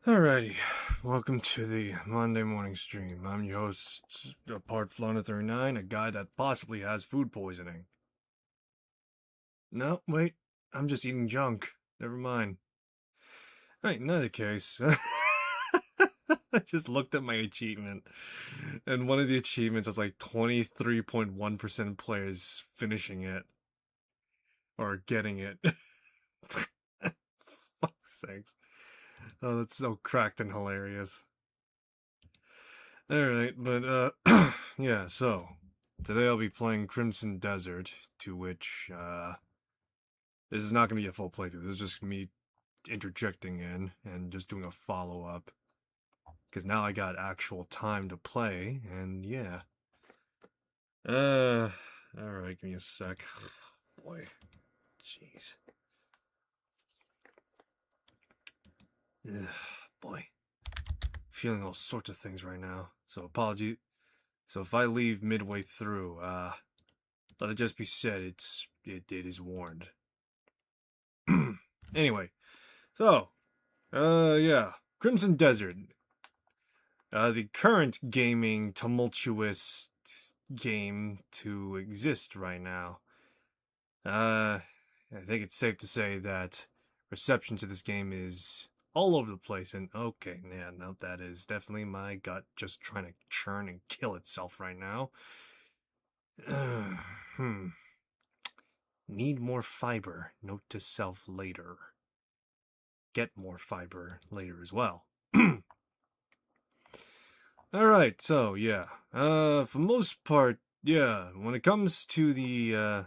Alrighty, welcome to the Monday morning stream. I'm your host, Part Flona 39, a guy that possibly has food poisoning. No, wait, I'm just eating junk. Never mind. Alright, in either case, I just looked at my achievement, and one of the achievements is like 23.1% of players finishing it, or getting it. Fuck's sakes. Oh, that's so cracked and hilarious. Alright, but, yeah, so, today I'll be playing Crimson Desert, to which, this is not going to be a full playthrough, this is just me interjecting in, and just doing a follow-up, because now I got actual time to play, and yeah. Alright, give me a sec. Boy, jeez. Ugh, boy. Feeling all sorts of things right now, so apology. So if I leave midway through, let it just be said, it is warned. Anyway, so, yeah, Crimson Desert. The current gaming tumultuous game to exist right now. I think it's safe to say that reception to this game is all over the place, and okay, yeah, no, that is definitely my gut just trying to churn and kill itself right now. Need more fiber. Note to self later. Get more fiber later as well. Alright, so yeah. For most part, yeah, when it comes to the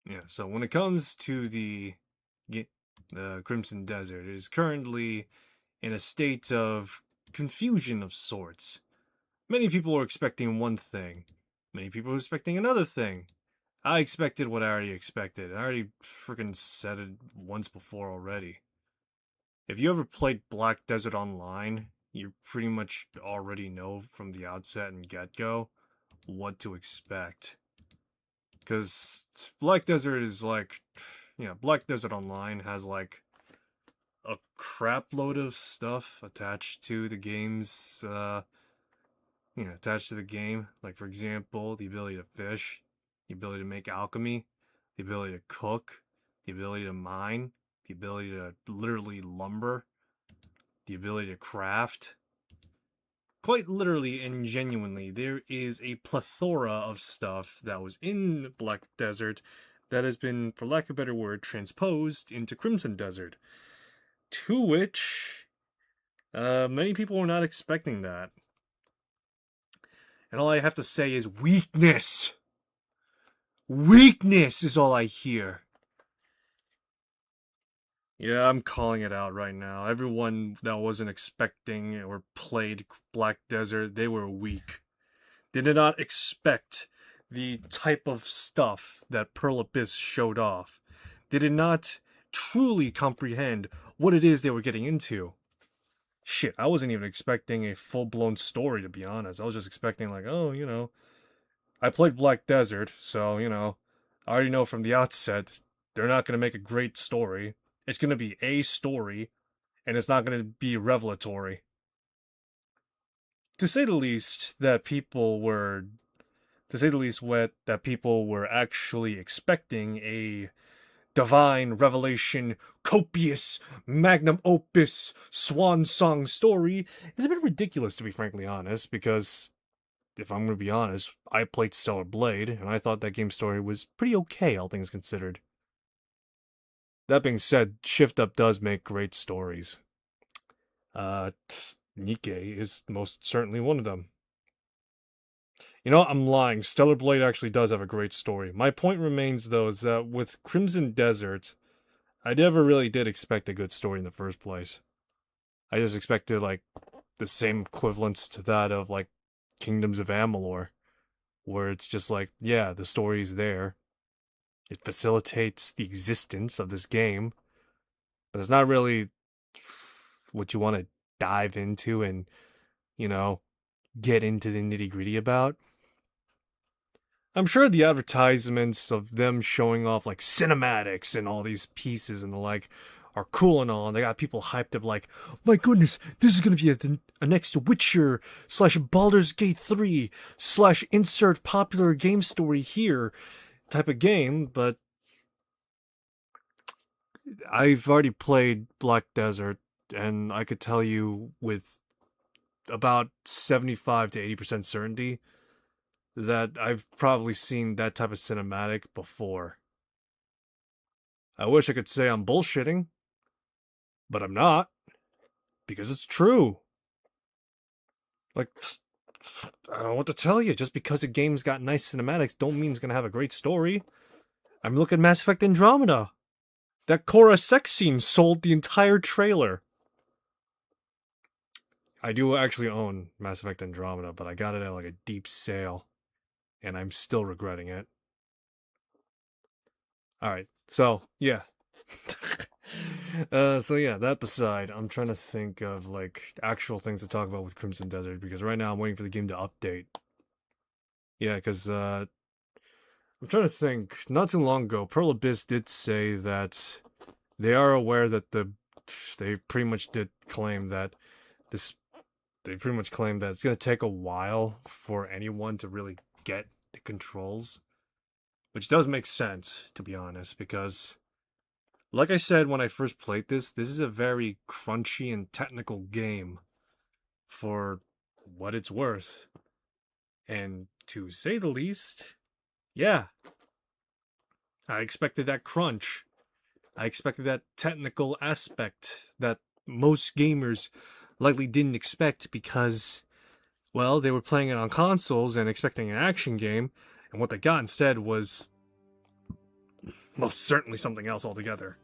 yeah, so when it comes to the Crimson Desert, it is currently in a state of confusion of sorts. Many people are expecting one thing. Many people are expecting another thing. I expected what I already expected. I already freaking said it once before already. If you ever played Black Desert Online, you pretty much already know from the outset and get-go what to expect. Because Black Desert is like, Black Desert Online has like a crap load of stuff attached to the game's, attached to the game. Like, for example, the ability to fish, the ability to make alchemy, the ability to cook, the ability to mine, the ability to literally lumber, the ability to craft. Quite literally and genuinely, there is a plethora of stuff that was in Black Desert that has been, for lack of a better word, transposed into Crimson Desert. To which, many people were not expecting that. And all I have to say is weakness! Weakness is all I hear. Yeah, I'm calling it out right now. Everyone that wasn't expecting or played Black Desert, they were weak. They did not expect the type of stuff that Pearl Abyss showed off. They did not truly comprehend what it is they were getting into. Shit, I wasn't even expecting a full-blown story, to be honest. I was just expecting, like, oh, I played Black Desert, so, I already know from the outset they're not going to make a great story. It's going to be a story, and it's not going to be revelatory. To say the least, that people were actually expecting a divine revelation, copious, magnum opus, swan song story is a bit ridiculous, to be frankly honest, because if I'm going to be honest, I played Stellar Blade, and I thought that game's story was pretty okay, all things considered. That being said, Shift Up does make great stories. Nikke is most certainly one of them. You know, I'm lying. Stellar Blade actually does have a great story. My point remains, though, is that with Crimson Desert, I never really did expect a good story in the first place. I just expected, like, the same equivalence to that of, like, Kingdoms of Amalur, where it's just like, yeah, the story's there. It facilitates the existence of this game, but it's not really what you want to dive into and, get into the nitty-gritty about. I'm sure the advertisements of them showing off like cinematics and all these pieces and the like are cool and all, and they got people hyped up like, my goodness, this is gonna be a next Witcher slash Baldur's Gate 3 slash insert popular game story here type of game, but I've already played Black Desert, and I could tell you with about 75 to 80% certainty that I've probably seen that type of cinematic before. I wish I could say I'm bullshitting, but I'm not, because it's true. Like, I don't know what to tell you. Just because a game's got nice cinematics don't mean it's gonna have a great story. I'm looking at Mass Effect Andromeda. That Korra sex scene sold the entire trailer. I do actually own Mass Effect Andromeda, but I got it at like a deep sale, and I'm still regretting it. Alright, so, yeah. So yeah, that beside, I'm trying to think of like actual things to talk about with Crimson Desert, because right now I'm waiting for the game to update. Yeah, because I'm trying to think. Not too long ago, Pearl Abyss did say that they are aware that they pretty much did claim that this they pretty much claim that it's going to take a while for anyone to really get the controls, which does make sense, to be honest, because like I said when I first played this is a very crunchy and technical game for what it's worth. And to say the least, yeah, I expected that crunch. I expected that technical aspect that most gamers likely didn't expect because, well, they were playing it on consoles and expecting an action game, and what they got instead was most certainly something else altogether.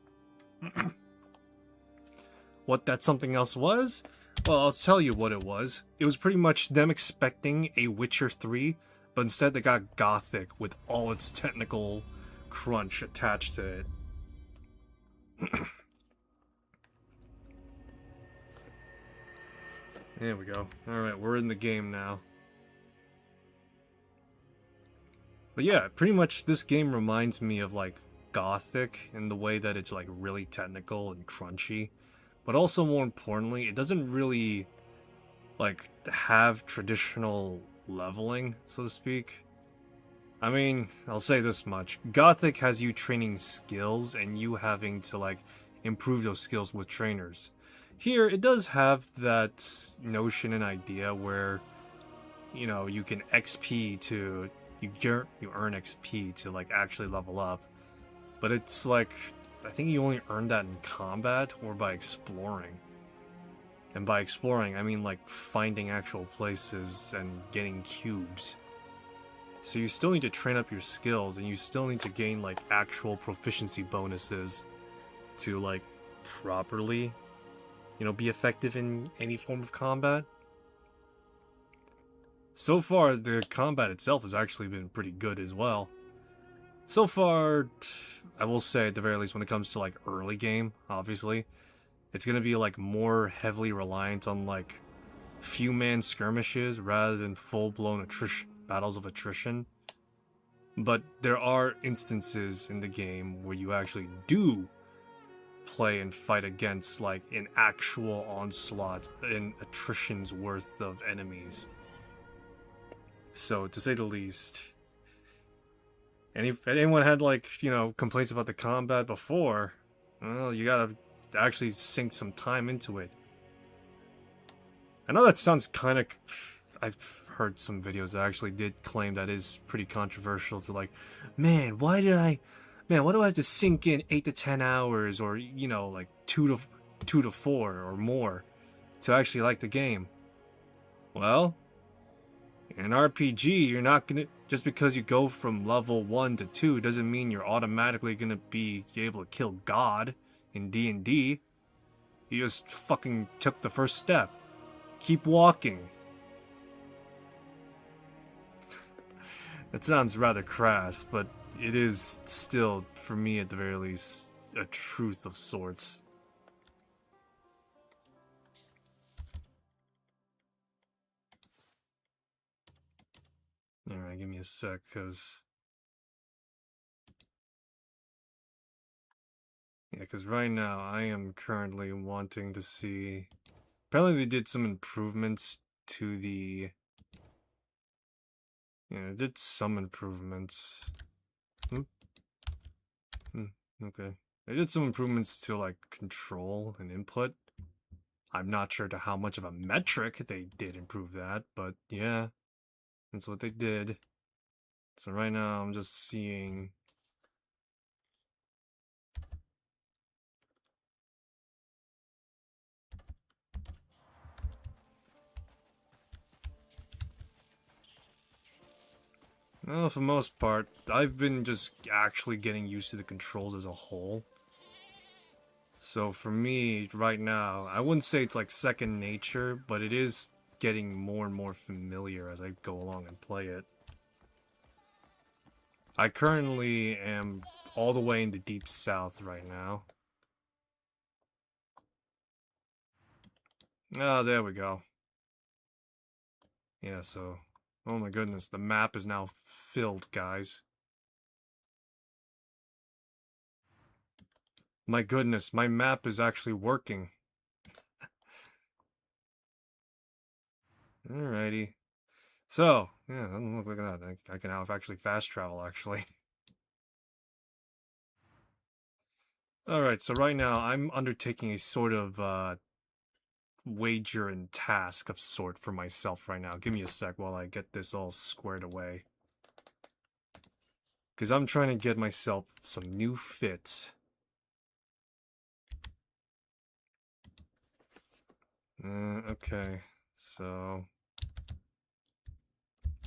What that something else was? Well, I'll tell you what it was. It was pretty much them expecting a Witcher 3, but instead they got Gothic with all its technical crunch attached to it. There we go. Alright, we're in the game now. But yeah, pretty much this game reminds me of like Gothic in the way that it's like really technical and crunchy. But also more importantly, it doesn't really like have traditional leveling, so to speak. I mean, I'll say this much. Gothic has you training skills and you having to like improve those skills with trainers. Here, it does have that notion and idea where, you know, you can XP to you earn XP to like actually level up. But it's like I think you only earn that in combat or by exploring. And by exploring, I mean like finding actual places and getting cubes. So you still need to train up your skills, and you still need to gain like actual proficiency bonuses to like properly, you know, be effective in any form of combat. So far, the combat itself has actually been pretty good as well. So far, I will say at the very least when it comes to like early game, obviously, it's gonna be like more heavily reliant on like few man skirmishes rather than full-blown battles of attrition. But there are instances in the game where you actually do play and fight against like an actual onslaught and attrition's worth of enemies. So to say the least, and if anyone had like, you know, complaints about the combat before, well, you gotta actually sink some time into it. I know that sounds kind of... I've heard some videos that actually did claim that is pretty controversial to like, man, why do I have to sink in 8 to 10 hours or, you know, like 2 to 4 or more to actually like the game? Well, in an RPG, you're not gonna... Just because you go from level 1 to 2 doesn't mean you're automatically gonna be able to kill God in D&D. You just fucking took the first step. Keep walking. That sounds rather crass, but it is still, for me at the very least, a truth of sorts. Alright, give me a sec, because... Yeah, because right now I am currently wanting to see... Apparently they did some improvements to the... Yeah, they did some improvements. Okay. They did some improvements to, like, control and input. I'm not sure to how much of a metric they did improve that, but yeah, that's what they did. So right now I'm just seeing... Well, for the most part, I've been just actually getting used to the controls as a whole. So for me, right now, I wouldn't say it's like second nature, but it is getting more and more familiar as I go along and play it. I currently am all the way in the Deep South right now. Oh, there we go. Yeah, so... Oh my goodness, the map is now filled, guys. My goodness, my map is actually working. Alrighty. So, yeah, look at that. I can now actually fast travel, actually. Alright, so right now I'm undertaking a sort of, wager and task of sort for myself right now. Give me a sec while I get this all squared away. Because I'm trying to get myself some new fits. Okay, so...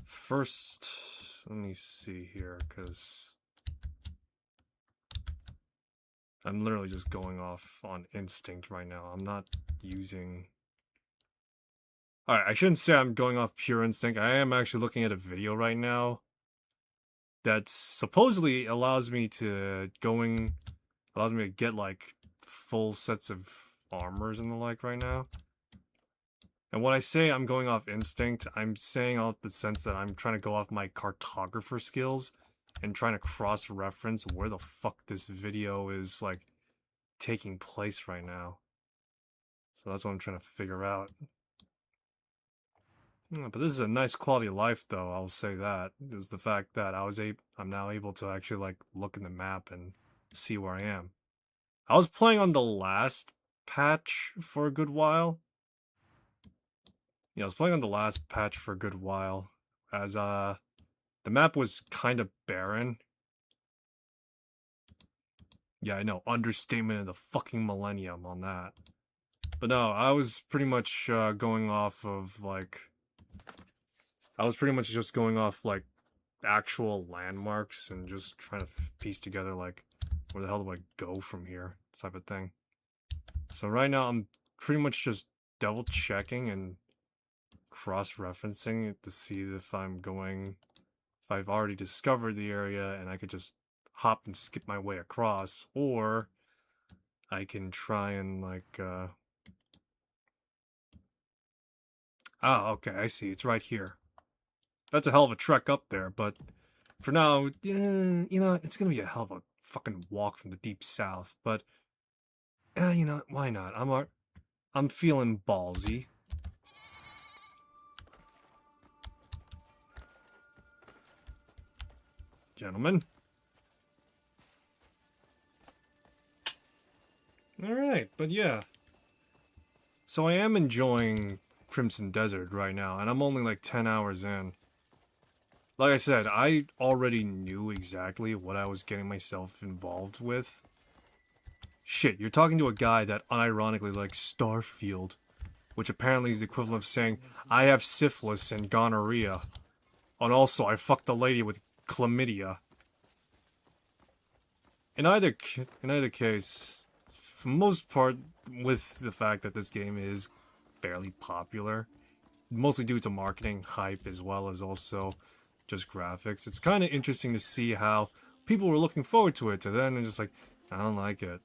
First, let me see here, because... I'm literally just going off on instinct right now. I'm not using... Alright, I shouldn't say I'm going off pure instinct. I am actually looking at a video right now that supposedly allows me to get like full sets of armors and the like right now. And when I say I'm going off instinct, I'm saying off the sense that I'm trying to go off my cartographer skills and trying to cross-reference where the fuck this video is, like, taking place right now. So that's what I'm trying to figure out. Yeah, but this is a nice quality of life, though, I'll say that, is the fact that I'm now able to actually, like, look in the map and see where I am. I was playing on the last patch for a good while. Yeah, I was playing on the last patch for a good while, as, the map was kind of barren. Yeah, I know, understatement of the fucking millennium on that. But no, I was pretty much, going off of, like... I was pretty much just going off, like, actual landmarks and just trying to piece together, like, where the hell do I go from here, type of thing. So right now, I'm pretty much just double-checking and cross-referencing to see if I've already discovered the area and I could just hop and skip my way across, or I can try and, like, Ah, okay, I see, it's right here. That's a hell of a trek up there, but for now, you know, it's gonna be a hell of a fucking walk from the Deep South, but, you know, why not? I'm feeling ballsy. Gentlemen. Alright, but yeah. So I am enjoying Crimson Desert right now, and I'm only like 10 hours in. Like I said, I already knew exactly what I was getting myself involved with. Shit, you're talking to a guy that unironically likes Starfield, which apparently is the equivalent of saying, I have syphilis and gonorrhea. And also, I fucked a lady with chlamydia. In either case, for the most part, with the fact that this game is fairly popular, mostly due to marketing, hype, as well as also just graphics, it's kind of interesting to see how people were looking forward to it, to then and just like, I don't like it.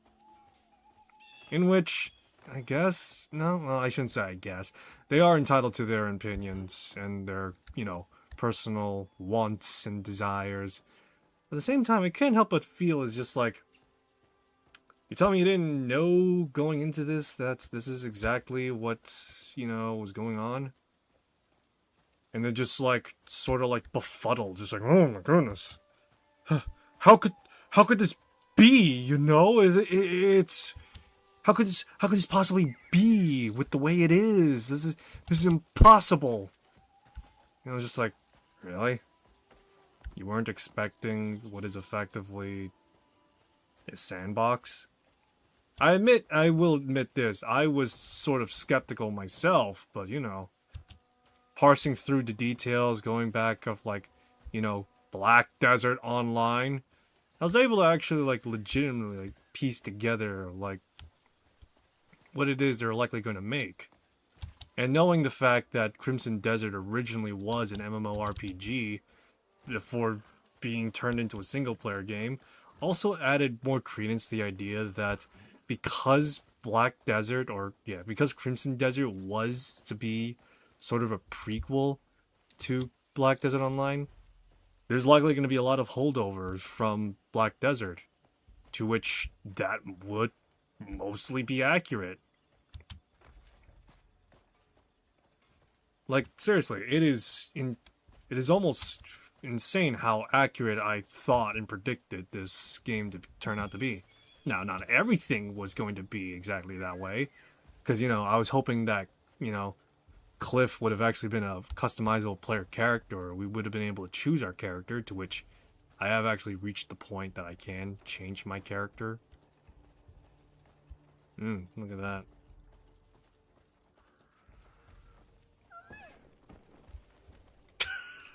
In which, I guess, no, well, I shouldn't say I guess. They are entitled to their opinions and their, you know, personal wants and desires. At the same time, I can't help but feel it's just like, You tell me you didn't know going into this that this is exactly what, was going on? And then just like, sort of like befuddled, just like, oh my goodness. How could, how could this be, it's, how could this possibly be with the way it is? This is impossible. Just like, really? You weren't expecting what is effectively a sandbox? I will admit this, I was sort of skeptical myself, but parsing through the details, going back of like, Black Desert Online, I was able to actually like legitimately like piece together like what it is they're likely going to make. And knowing the fact that Crimson Desert originally was an MMORPG before being turned into a single player game also added more credence to the idea that because because Crimson Desert was to be sort of a prequel to Black Desert Online, there's likely going to be a lot of holdovers from Black Desert, to which that would mostly be accurate. Like, seriously, it is almost insane how accurate I thought and predicted this game to turn out to be. Now, not everything was going to be exactly that way, because, I was hoping that, Cliff would have actually been a customizable player character, or we would have been able to choose our character, to which I have actually reached the point that I can change my character. Look at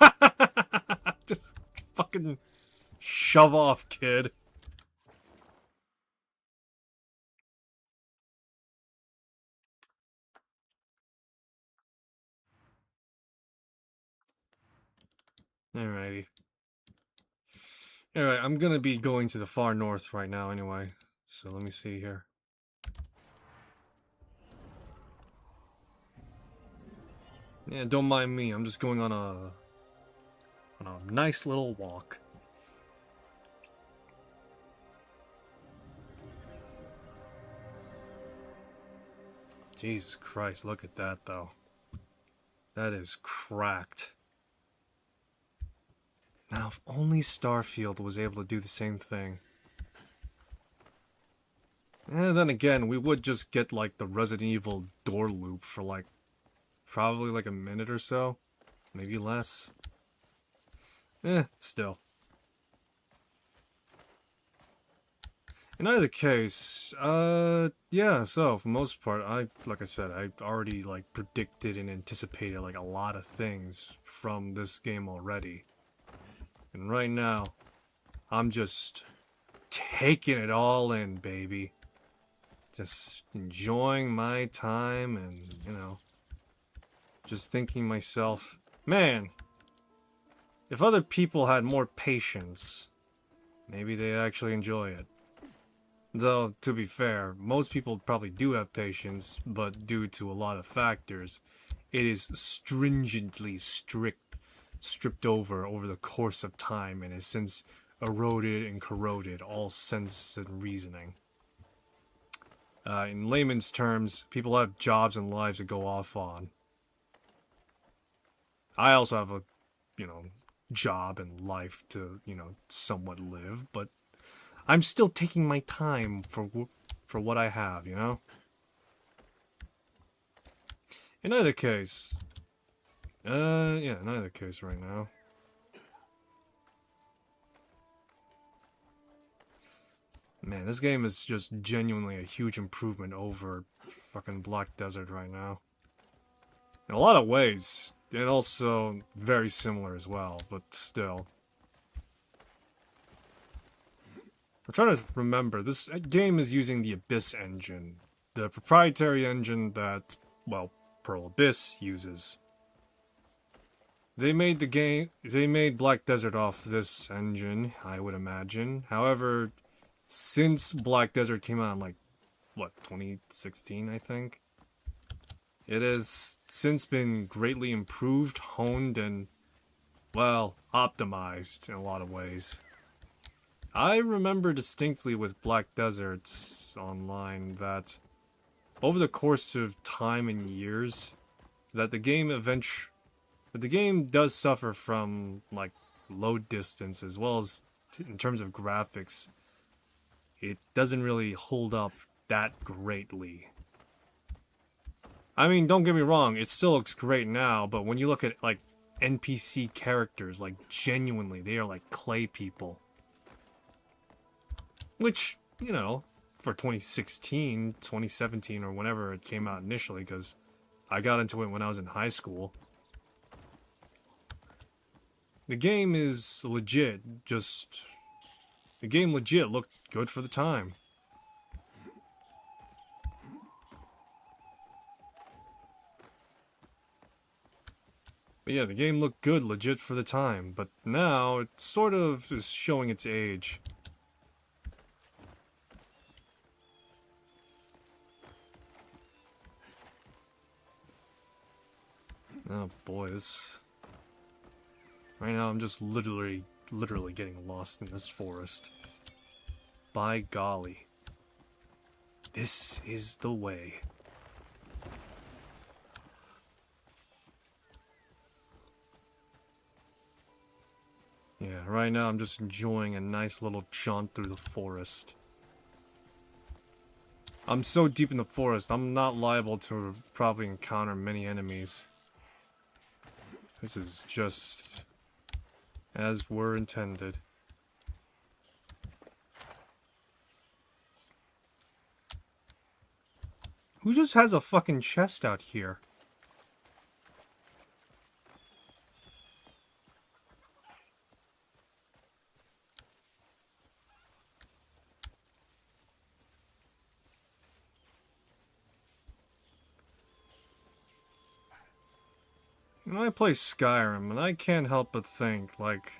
that. Just fucking shove off, kid. Alrighty. Alright, I'm gonna be going to the far north right now anyway. So let me see here. Yeah, don't mind me. I'm just going on a nice little walk. Jesus Christ, look at that though. That is cracked. Now, if only Starfield was able to do the same thing. And then again, we would just get like the Resident Evil door loop for like probably like a minute or so. Maybe less. Still. In either case, yeah, so for most part, like I said, I already like predicted and anticipated like a lot of things from this game already. And right now, I'm just taking it all in, baby. Just enjoying my time and, just thinking myself, man, if other people had more patience, maybe they'd actually enjoy it. Though, to be fair, most people probably do have patience, but due to a lot of factors, it is stringently stripped over the course of time and has since eroded and corroded all sense and reasoning. In layman's terms, people have jobs and lives to go off on. I also have a, job and life to, somewhat live, but I'm still taking my time for what I have, In either case, in either case right now. Man, this game is just genuinely a huge improvement over fucking Black Desert right now. In a lot of ways, and also very similar as well, but still. I'm trying to remember, this game is using the Abyss engine, the proprietary engine that, well, Pearl Abyss uses. They made Black Desert off this engine, I would imagine. However, since Black Desert came out in, like, 2016, I think? It has since been greatly improved, honed, and, well, optimized in a lot of ways. I remember distinctly with Black Deserts Online that over the course of time and years, that the game does suffer from like load distance as well as in terms of graphics. It doesn't really hold up that greatly. I mean, don't get me wrong, it still looks great now, but when you look at like NPC characters, like genuinely, they are like clay people. Which, you know, for 2016, 2017, or whenever it came out initially, because I got into it when I was in high school. The game is legit, the game legit looked good for the time. But yeah, the game looked good legit for the time, but now it sort of is showing its age. Oh boy, right now I'm just literally getting lost in this forest. By golly. This is the way. Yeah, right now I'm just enjoying a nice little jaunt through the forest. I'm so deep in the forest, I'm not liable to probably encounter many enemies. This is just as were intended. Who just has a fucking chest out here? You know, I play Skyrim, and I can't help but think, like...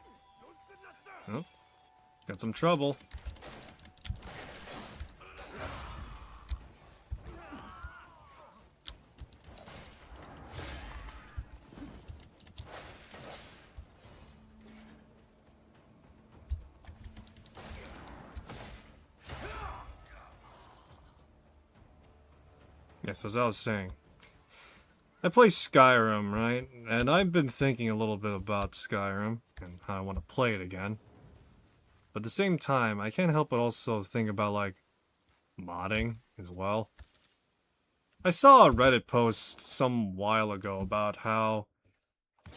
Oh, got some trouble. Yes, as I was saying. I play Skyrim, right? And I've been thinking a little bit about Skyrim, and how I want to play it again. But at the same time, I can't help but also think about, like, modding as well. I saw a Reddit post some while ago about how with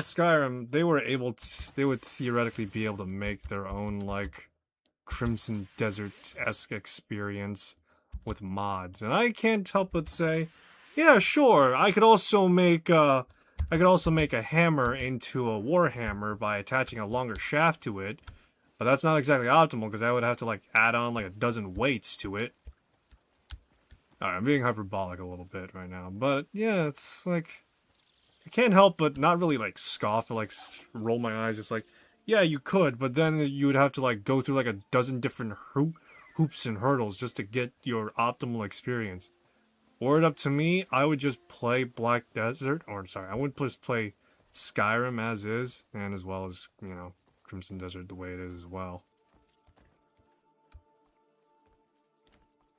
Skyrim, they would theoretically be able to make their own, like, Crimson Desert-esque experience with mods. And I can't help but say, yeah, sure, I could also make a hammer into a warhammer by attaching a longer shaft to it. But that's not exactly optimal, because I would have to, like, add on, like, a dozen weights to it. Alright, I'm being hyperbolic a little bit right now. But, yeah, it's, like... I can't help but not really, like, scoff or, like, roll my eyes. Just like, yeah, you could, but then you would have to, like, go through, like, a dozen different hoops and hurdles just to get your optimal experience. Were it up to me, I would just play Black Desert, or, sorry, I would just play Skyrim as is, and as well as, you know, Crimson Desert the way it is as well.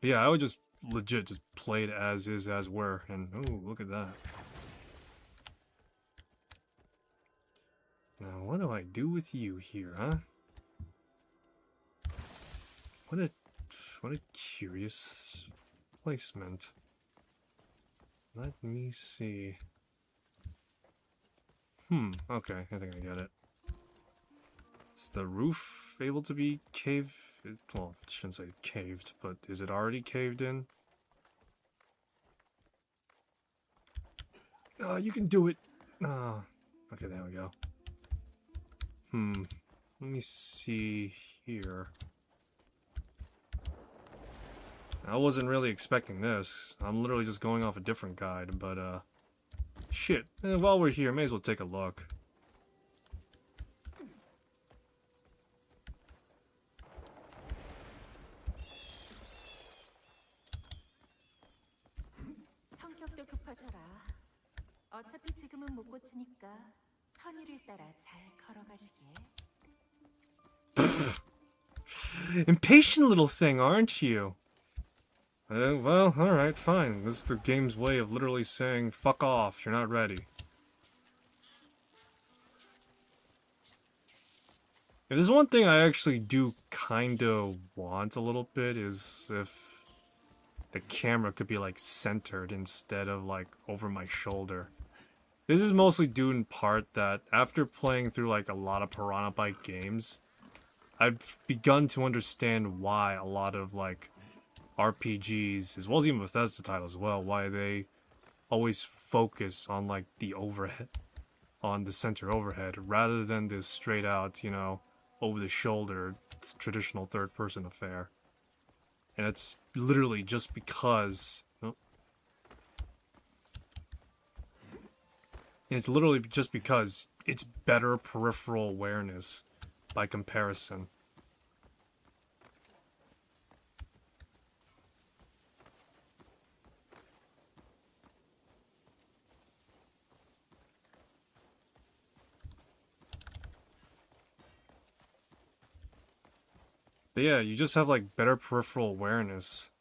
But yeah, I would just legit just play it as is, as were, and oh, look at that. Now, what do I do with you here, huh? What a curious placement. Let me see. Okay, I think I get it. Is the roof able to be caved? Well, I shouldn't say caved, but is it already caved in? You can do it. Okay, there we go. Let me see here. I wasn't really expecting this. I'm literally just going off a different guide, but, shit. While we're here, may as well take a look. 성격도 급하셔라. 어차피 지금은 못 고치니까 선의를 따라 잘 걸어가시게. Impatient little thing, aren't you? Well, alright, fine. This is the game's way of literally saying, fuck off, you're not ready. If there's one thing I actually do kinda want a little bit, is if the camera could be, like, centered instead of, like, over my shoulder. This is mostly due in part that after playing through, like, a lot of Piranha Byte games, I've begun to understand why a lot of, like, RPGs, as well as even Bethesda titles as well, why they always focus on, like, the overhead, on the center overhead, rather than the straight out, you know, over the shoulder, traditional third person affair. And it's literally just because... Oh. And it's literally just because it's better peripheral awareness by comparison. But yeah, you just have like better peripheral awareness.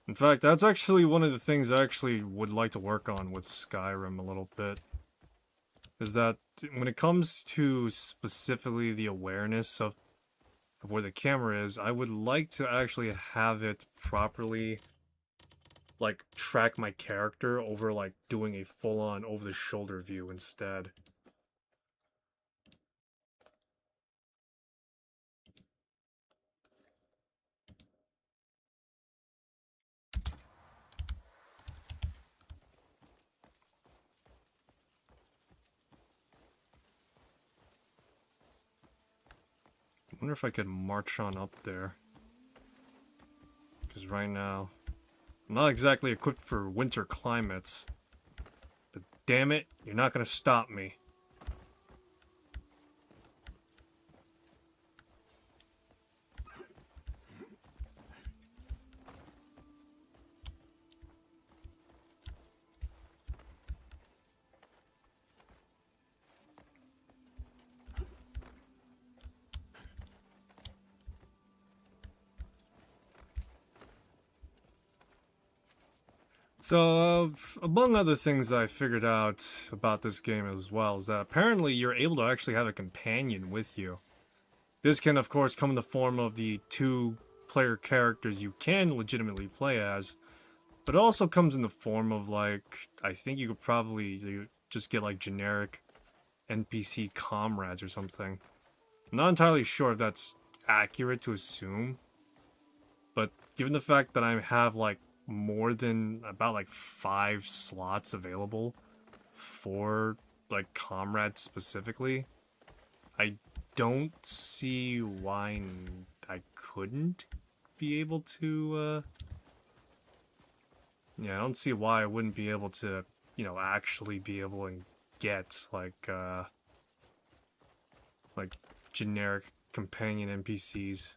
In fact, that's actually one of the things I actually would like to work on with Skyrim a little bit. Is that when it comes to specifically the awareness of where the camera is, I would like to actually have it properly, like, track my character over, like, doing a full-on over-the-shoulder view instead. I wonder if I could march on up there. Because right now, I'm not exactly equipped for winter climates. But damn it, you're not gonna stop me. So, among other things that I figured out about this game as well, is that apparently you're able to actually have a companion with you. This can, of course, come in the form of the two-player characters you can legitimately play as, but it also comes in the form of, like, I think you could probably just get, like, generic NPC comrades or something. I'm not entirely sure if that's accurate to assume, but given the fact that I have, like, more than about like 5 slots available for like comrades specifically, I don't see why I couldn't be able to yeah, I don't see why I wouldn't be able to, you know, actually be able to get like generic companion NPCs.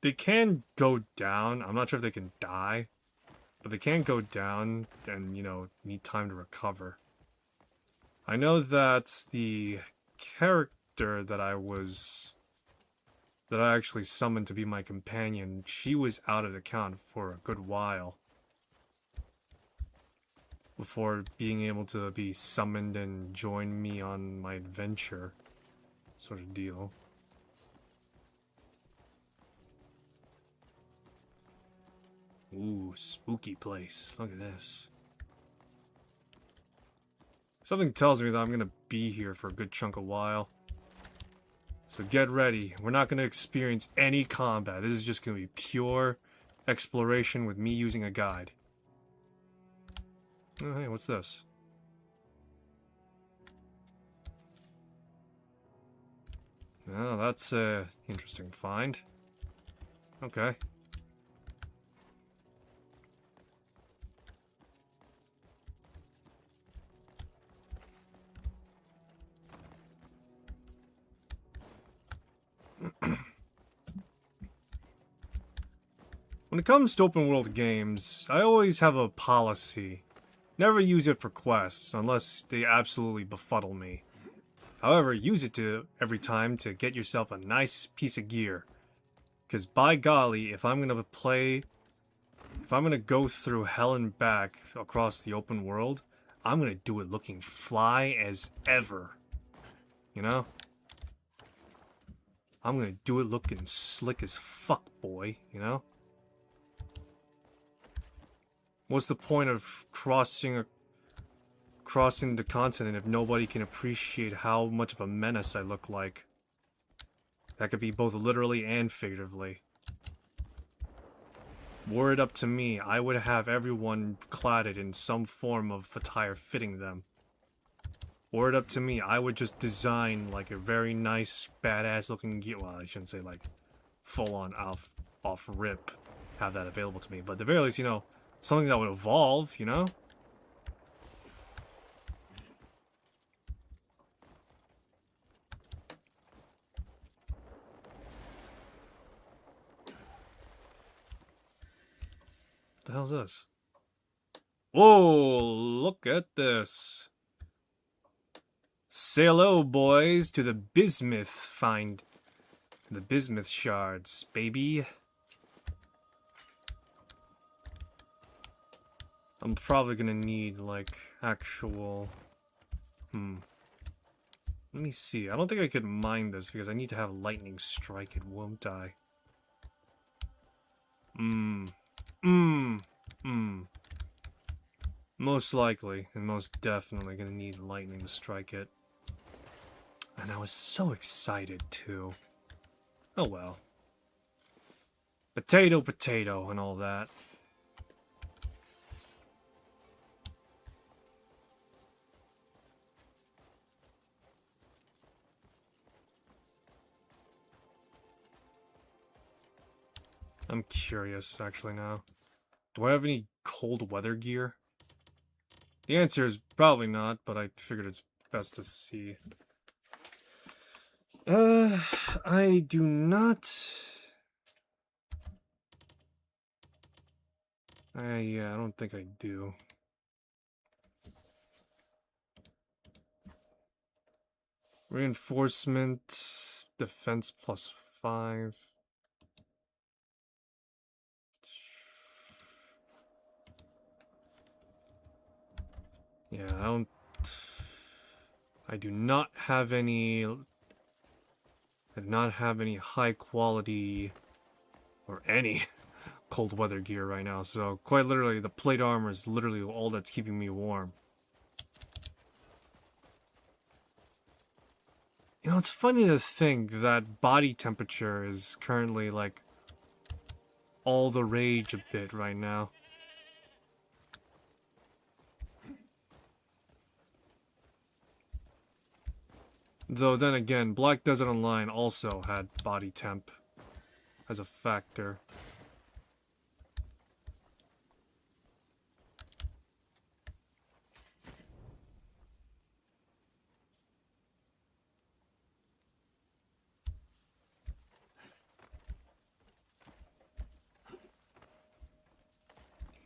They can go down. I'm not sure if they can die, but they can go down and, you know, need time to recover. I know that the character that I actually summoned to be my companion, she was out of the count for a good while before being able to be summoned and join me on my adventure sort of deal. Ooh, spooky place. Look at this. Something tells me that I'm gonna be here for a good chunk of while. So get ready. We're not gonna experience any combat. This is just gonna be pure exploration with me using a guide. Oh, hey, what's this? Oh, that's a interesting find. Okay. When it comes to open world games, I always have a policy. Never use it for quests, unless they absolutely befuddle me. However, use it to every time to get yourself a nice piece of gear. Because by golly, if I'm gonna go through hell and back across the open world, I'm gonna do it looking fly as ever. You know? I'm gonna do it looking slick as fuck, boy, you know? What's the point of crossing the continent if nobody can appreciate how much of a menace I look like? That could be both literally and figuratively. Were it up to me, I would have everyone cladded in some form of attire fitting them. Were it up to me, I would just design like a very nice, badass looking gear. Well, I shouldn't say like full on off rip, have that available to me. But at the very least, you know, something that would evolve, you know? What the hell's this? Whoa, look at this. Say hello, boys, to the bismuth the bismuth shards, baby. I'm probably gonna need, like, actual... Let me see. I don't think I could mine this because I need to have lightning strike it, won't I? Most likely, and most definitely gonna need lightning to strike it. And I was so excited, too. Oh well. Potato, potato, and all that. I'm curious, actually, now. Do I have any cold weather gear? The answer is probably not, but I figured it's best to see. I do not... yeah, I don't think I do. Reinforcement, defense +5. Yeah, I do not have any high quality or any cold weather gear right now, so quite literally the plate armor is literally all that's keeping me warm. You know, it's funny to think that body temperature is currently like all the rage a bit right now. Though then again, Black Desert Online also had body temp as a factor.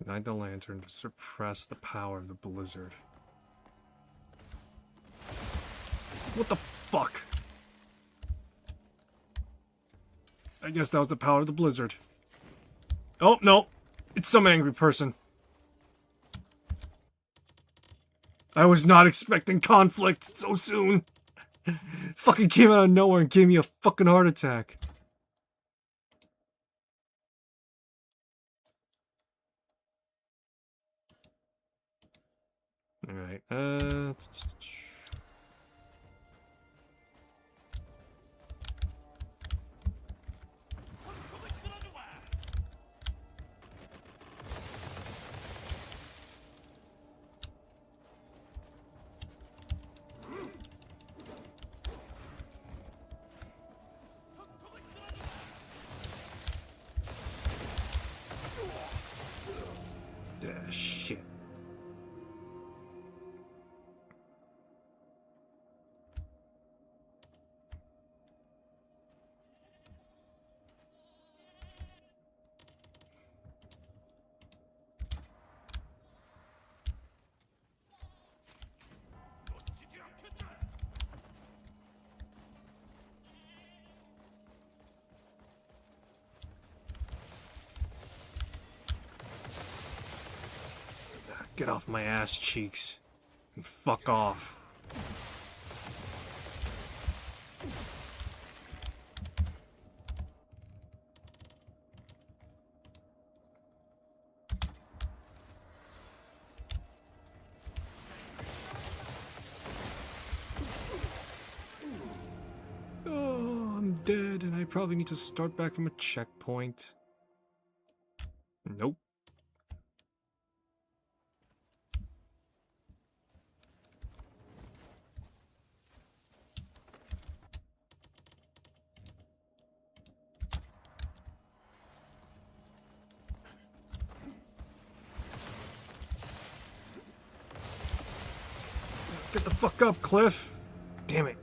Ignite the lantern to suppress the power of the blizzard. What the fuck? I guess that was the power of the blizzard. Oh, no. It's some angry person. I was not expecting conflict so soon. Fucking came out of nowhere and gave me a fucking heart attack. Alright, shit. Get off my ass cheeks. And fuck off. Oh, I'm dead, and I probably need to start back from a checkpoint. Nope. Get the fuck up, Cliff! Damn it.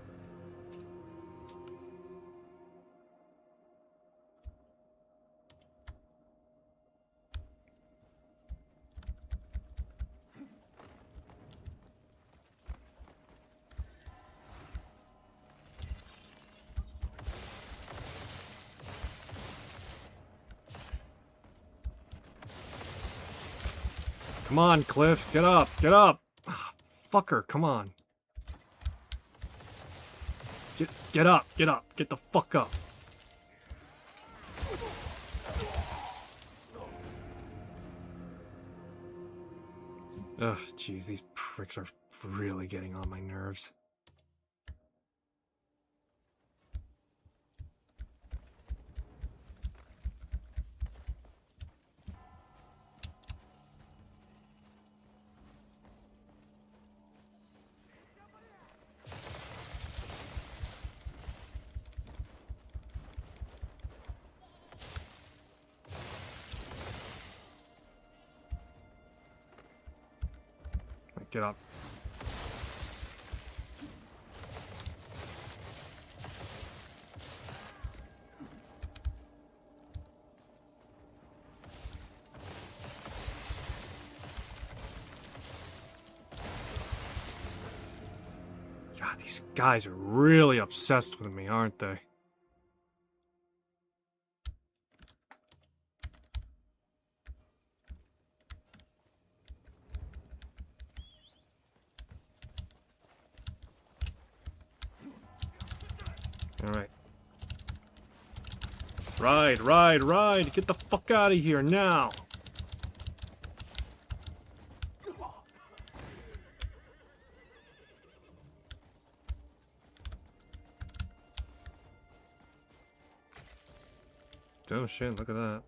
Come on, Cliff, get up, get up! Ah, fucker, come on. Get up, get the fuck up. Ugh, jeez, these pricks are really getting on my nerves. Get up. God, these guys are really obsessed with me, aren't they? Alright. Ride! Get the fuck out of here now! Oh shit, look at that.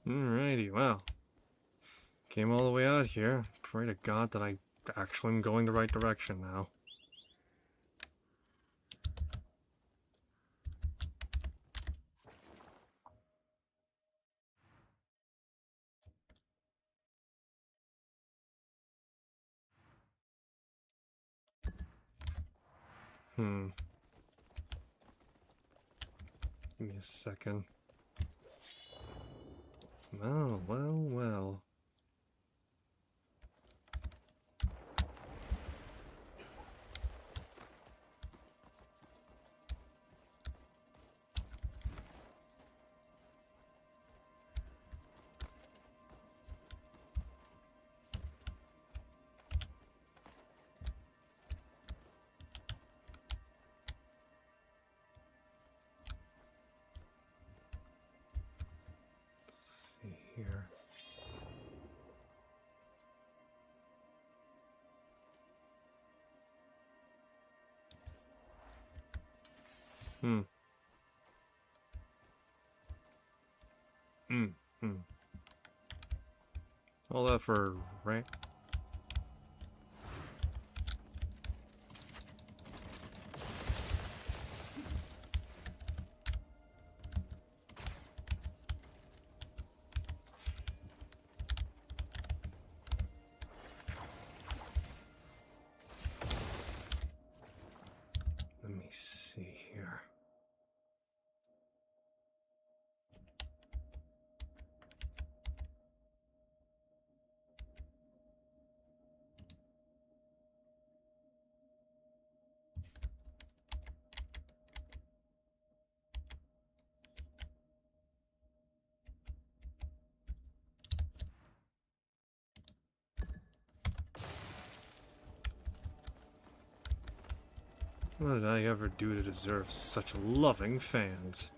Alrighty, well. Came all the way out here. Pray to God that I actually am going the right direction now. Give me a second. Well. Let's see here. Mm, mm. All that for right? Let me see here. What did I ever do to deserve such loving fans?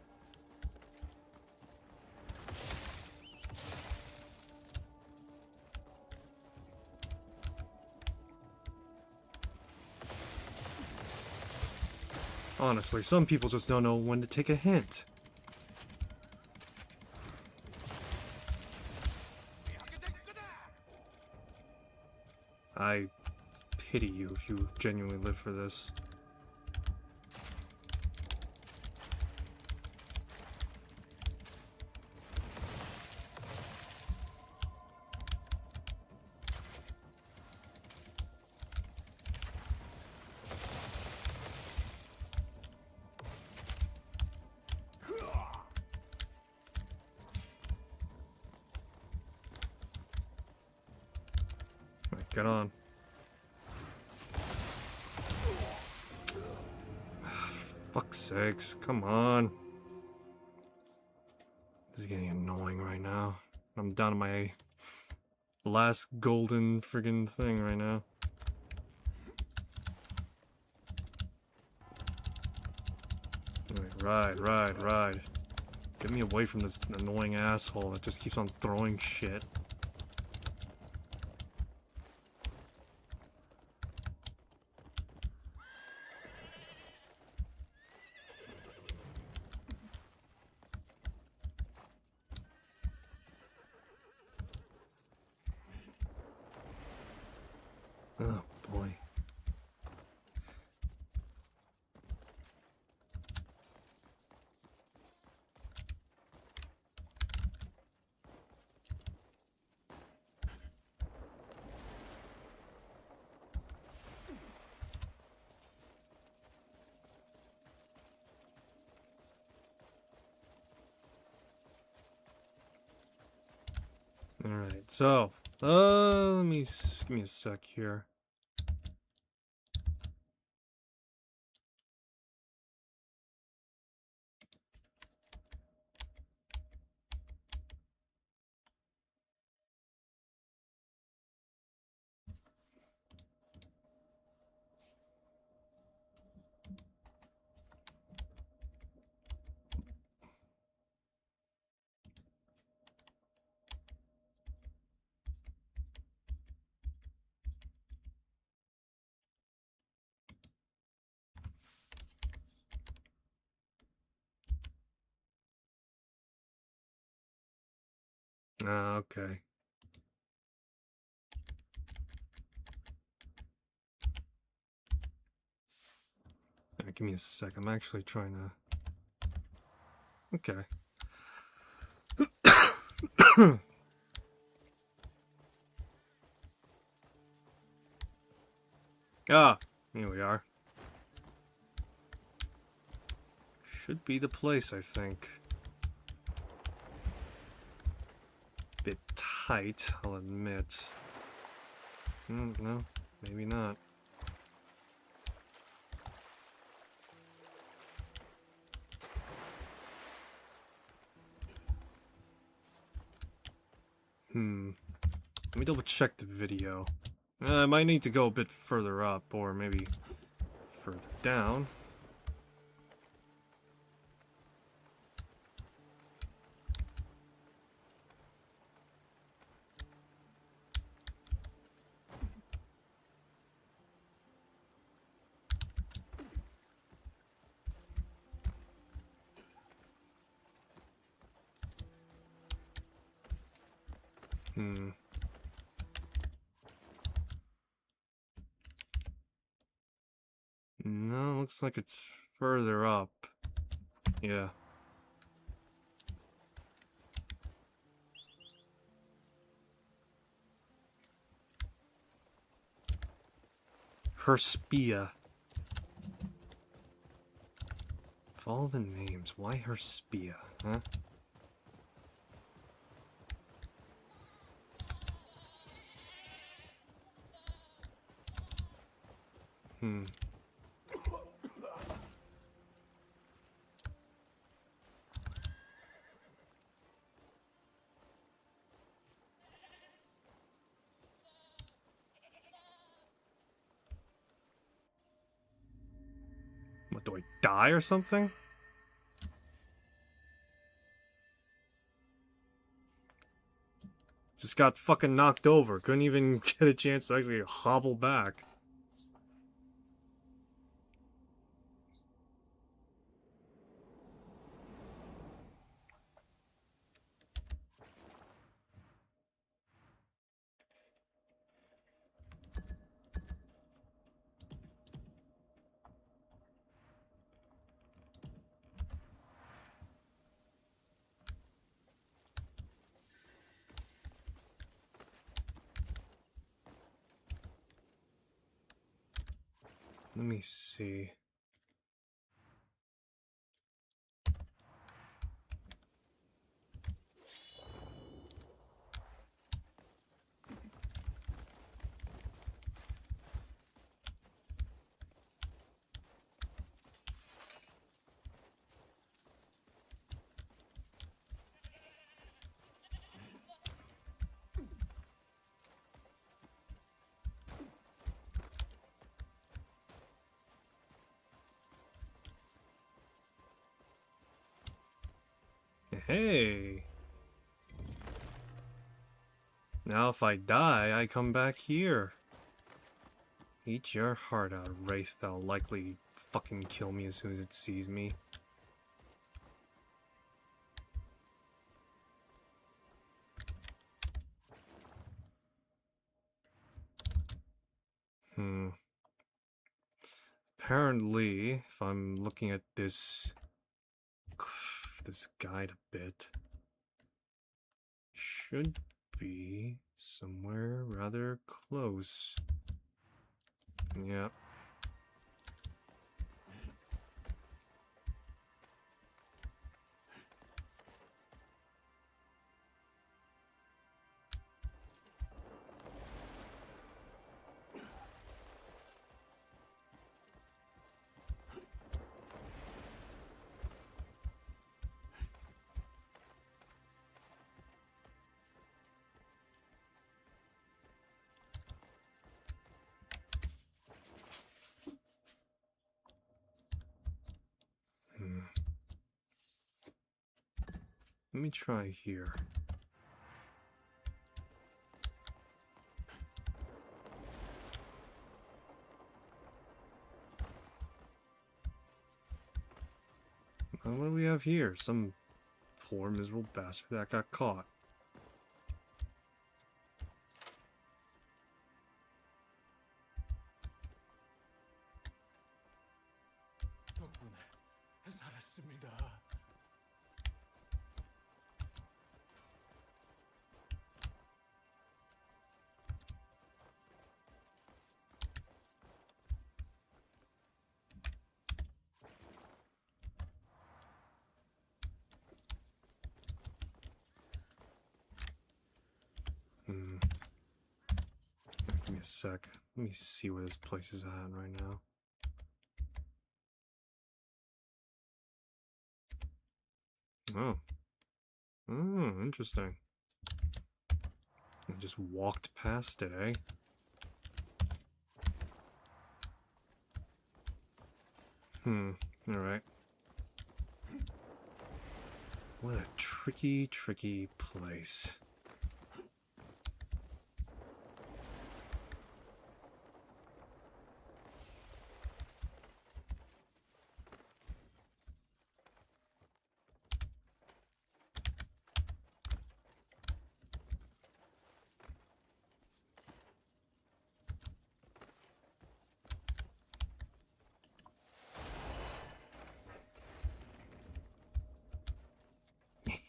Honestly, some people just don't know when to take a hint. I pity you if you genuinely live for this. Right, get on. Fuck's sakes, come on. This is getting annoying right now. I'm down to my last golden friggin' thing right now. Ride. Get me away from this annoying asshole that just keeps on throwing shit. Oh boy. Alright, so, give me a sec here. Ah, okay. Give me a sec, I'm actually trying to... Okay. Ah, here we are. Should be the place, I think. Bit tight, I'll admit. No, maybe not. Let me double check the video. I might need to go a bit further up, or maybe further down. Hmm. No, looks like it's further up. Yeah. Herspia. Of all the names, why Herspia, huh? Hmm. What, do I die or something? Just got fucking knocked over. Couldn't even get a chance to actually hobble back. Let me see. Hey. Now if I die, I come back here. Eat your heart out, Wraith. That'll likely fucking kill me as soon as it sees me. Apparently, if I'm looking at this guide a bit, should be somewhere rather close. Yep. Let me try here. What do we have here? Some poor miserable bastard that got caught. 덕분에 살았습니다. Give me a sec. Let me see where this place is at right now. Oh. Oh, interesting. I just walked past it, eh? Alright. What a tricky, tricky place.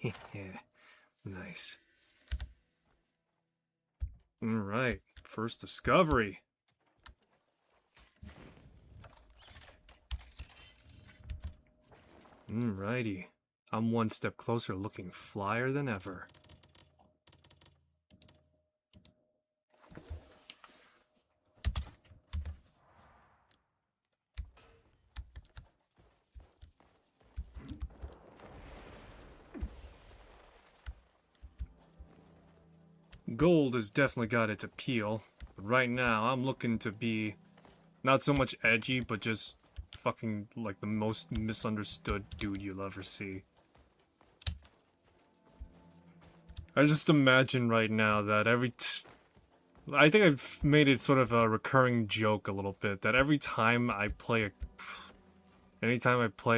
Yeah, nice. Alright, first discovery. Alrighty. I'm one step closer, looking flyer than ever. Gold has definitely got its appeal, but right now I'm looking to be not so much edgy, but just fucking like the most misunderstood dude you'll ever see. I just imagine right now that I think I've made it sort of a recurring joke a little bit that anytime I play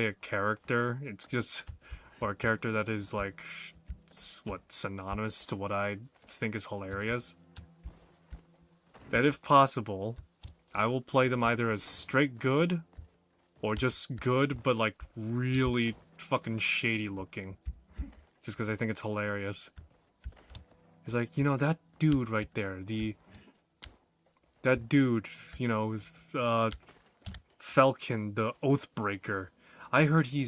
a character, it's just, or a character that is like, what, synonymous to what I think is hilarious, that if possible, I will play them either as straight good, or just good, but like really fucking shady looking. Just because I think it's hilarious. It's like, you know, that dude right there, that dude, you know, Falcon, the Oathbreaker. I heard he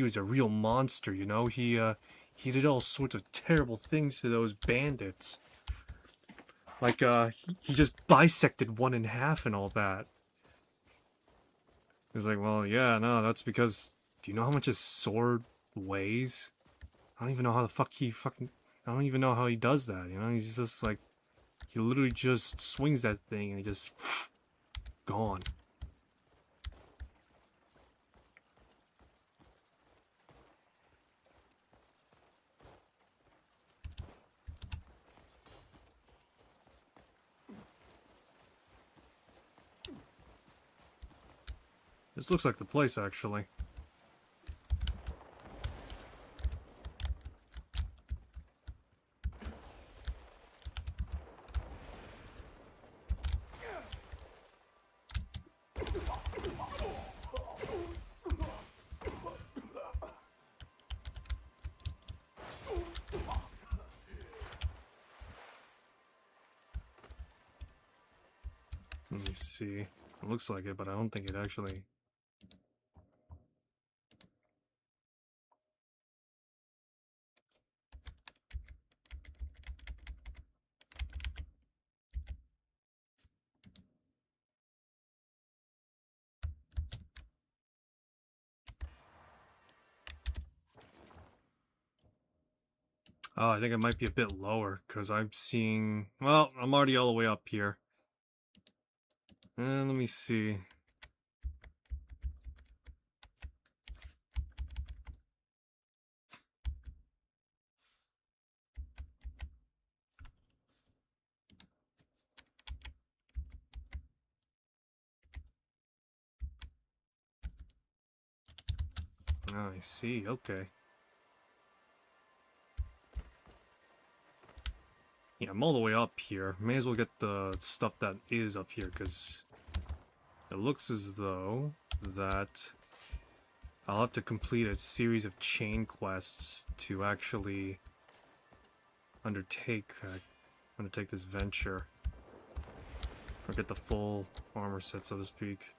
was a real monster, you know? He did all sorts of terrible things to those bandits. Like, he just bisected one in half and all that. He was like, well, yeah, no, that's because, do you know how much his sword weighs? I don't even know how the fuck I don't even know how he does that, you know? He's just like, he literally just swings that thing and he just, gone. This looks like the place, actually. Let me see. It looks like it, but I don't think it actually... Oh, I think it might be a bit lower, because I'm seeing... Well, I'm already all the way up here. And let me see. Oh, I see, okay. Yeah, I'm all the way up here. May as well get the stuff that is up here, because it looks as though that I'll have to complete a series of chain quests to actually undertake this venture. Or get the full armor set, so to speak.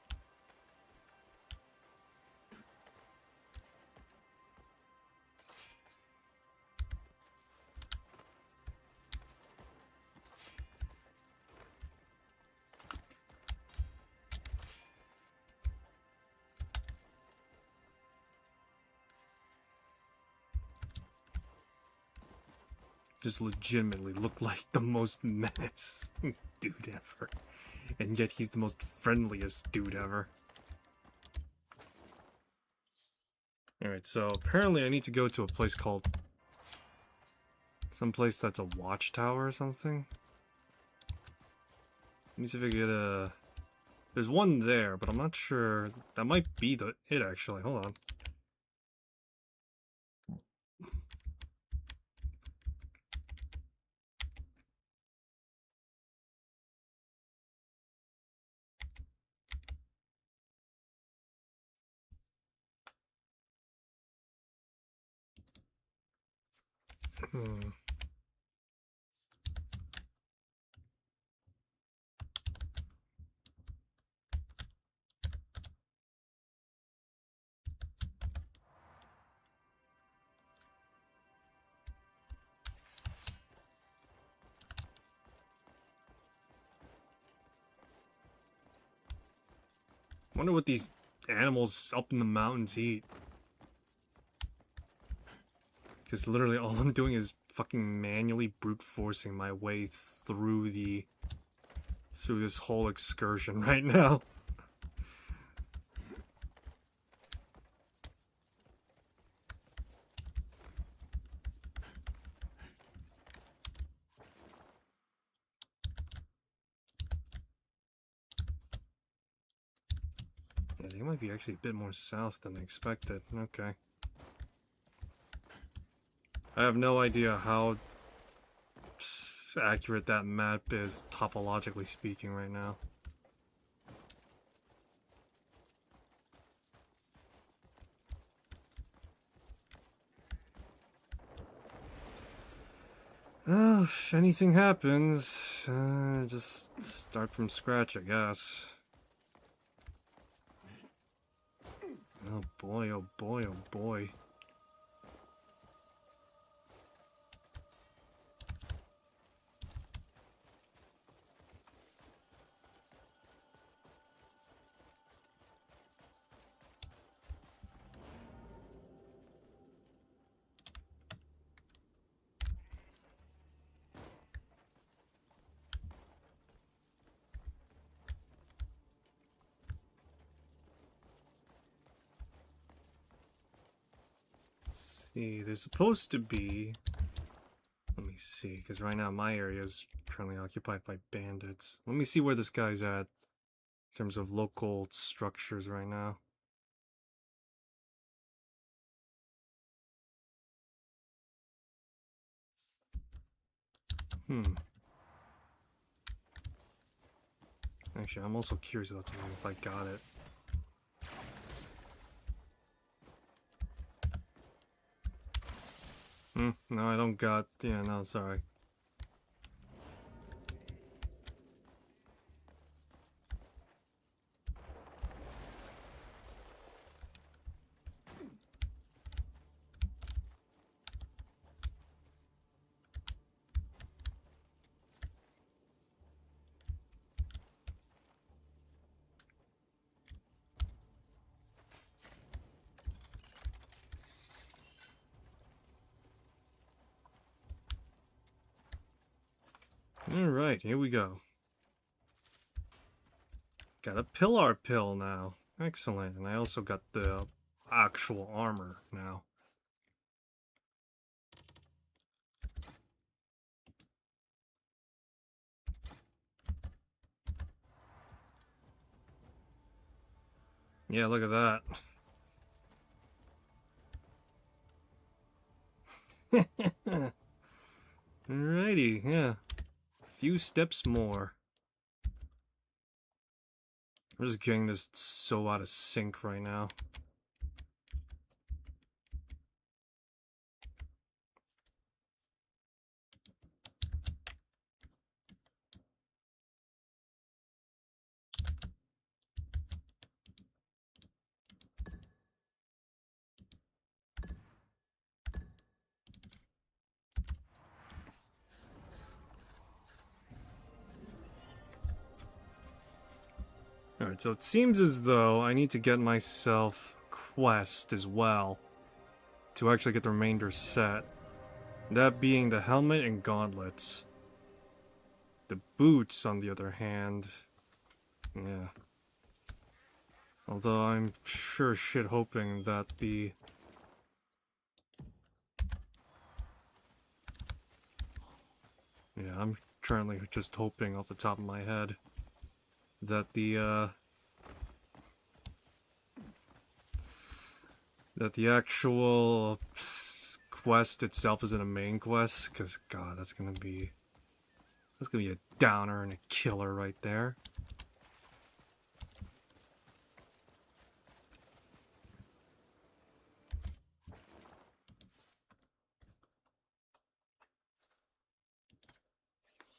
Just legitimately look like the most menace dude ever. And yet he's the most friendliest dude ever. Alright, so apparently I need to go to a place called... some place that's a watchtower or something? Let me see if I can get a... There's one there, but I'm not sure... That might be it actually, hold on. Hmm. Wonder what these animals up in the mountains eat. Because literally all I'm doing is fucking manually brute forcing my way through this whole excursion right now. Yeah, they might be actually a bit more south than I expected. Okay. I have no idea how accurate that map is, topologically speaking, right now. If anything happens, just start from scratch, I guess. Oh boy, oh boy, oh boy. See, there's supposed to be... Let me see, because right now my area is currently occupied by bandits. Let me see where this guy's at in terms of local structures right now. Actually, I'm also curious about something if I got it. No, I don't got... Yeah, no, sorry. Alright, here we go. Got a pillar pill now. Excellent. And I also got the actual armor now. Yeah, look at that. Alrighty, yeah. Few steps more. I'm just getting this so out of sync right now. Alright, so it seems as though I need to get myself quest as well to actually get the remainder set. That being the helmet and gauntlets. The boots, on the other hand, yeah. Although I'm sure shit hoping that the... Yeah, I'm currently just hoping off the top of my head that the actual quest itself isn't a main quest, because god, that's gonna be a downer and a killer right there.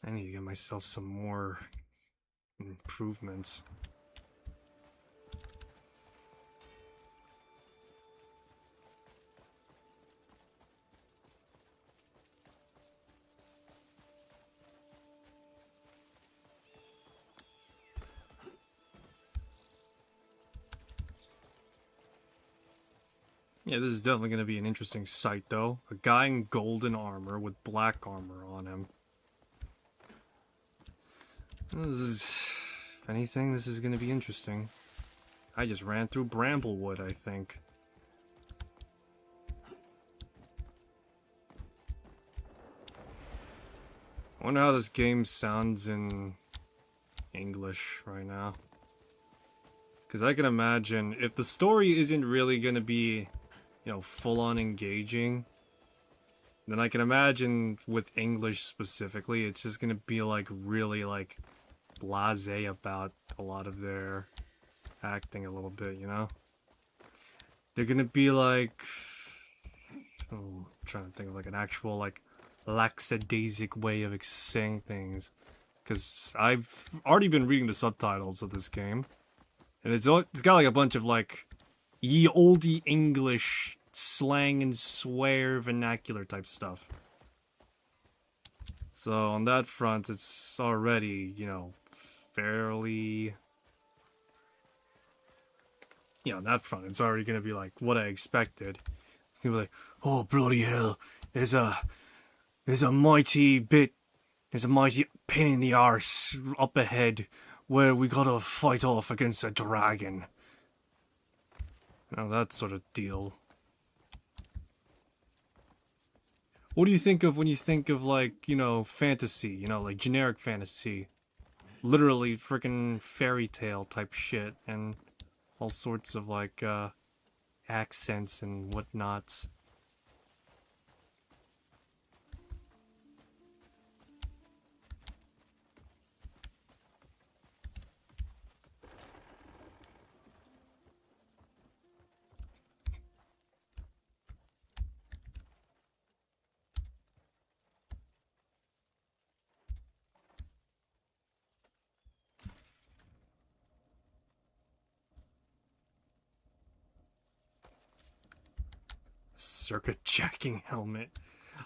I need to get myself some more improvements. Yeah, this is definitely going to be an interesting sight, though. A guy in golden armor with black armor on him. This is, if anything, this is going to be interesting. I just ran through Bramblewood, I think. I wonder how this game sounds in English right now. Because I can imagine, if the story isn't really going to be, you know, full-on engaging, then I can imagine with English specifically, it's just going to be, like, really, like, blasé about a lot of their acting a little bit, you know? They're going to be, like... Oh, I'm trying to think of, like, an actual, like, lackadaisic way of saying things. Because I've already been reading the subtitles of this game. And it's got, like, a bunch of, like, ye olde English slang and swear vernacular type stuff. So on that front, it's already, you know, fairly... Yeah, on that front, it's already gonna be like what I expected. It's gonna be like, oh bloody hell, there's a mighty pain in the arse up ahead where we gotta fight off against a dragon. Now that sort of deal. What do you think of when you think of, like, you know, fantasy, you know, like generic fantasy? Literally freaking fairy tale type shit and all sorts of, like, accents and whatnots. Circuit jacking helmet.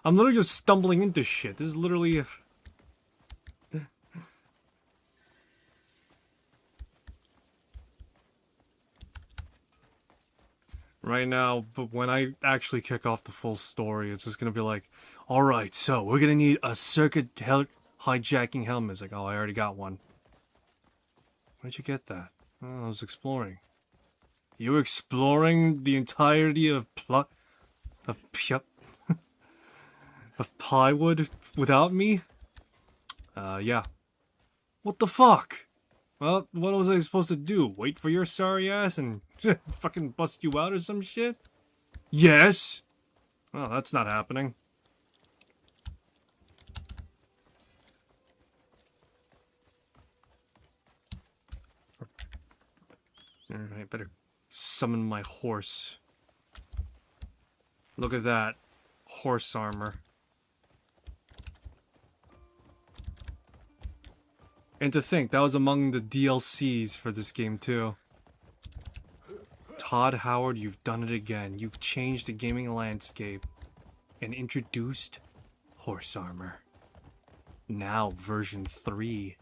I'm literally just stumbling into shit. This is literally... right now, but when I actually kick off the full story, it's just gonna be like, alright, so we're gonna need a circuit hijacking helmet. It's like, oh, I already got one. Where'd you get that? Oh, I was exploring. You were exploring the entirety of of Plywood without me? Yeah. What the fuck? Well, what was I supposed to do? Wait for your sorry ass and fucking bust you out or some shit? Yes! Well, that's not happening. Alright, better summon my horse. Look at that. Horse armor. And to think, that was among the DLCs for this game too. Todd Howard, you've done it again. You've changed the gaming landscape and introduced horse armor. Now, version 3.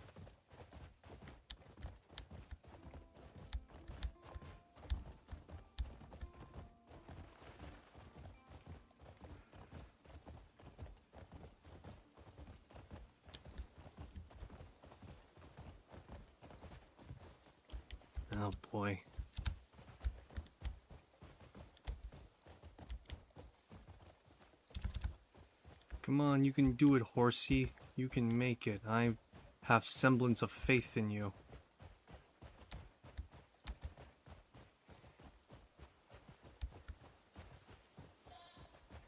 Oh boy. Come on, you can do it, horsey. You can make it. I have semblance of faith in you.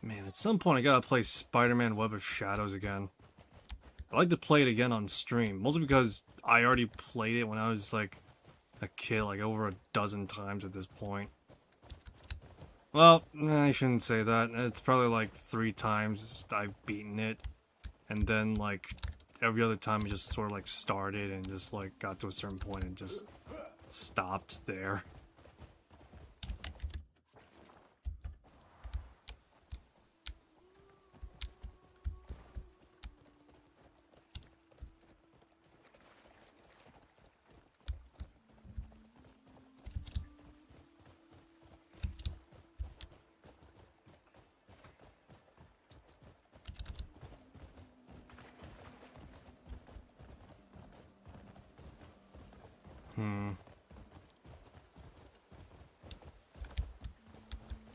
Man, at some point I gotta play Spider-Man Web of Shadows again. I'd like to play it again on stream, mostly because I already played it when I was like a kid, like over a dozen times at this point. Well, I shouldn't say that. It's probably like 3 times I've beaten it. And then like every other time it just sort of like started and just like got to a certain point and just stopped there.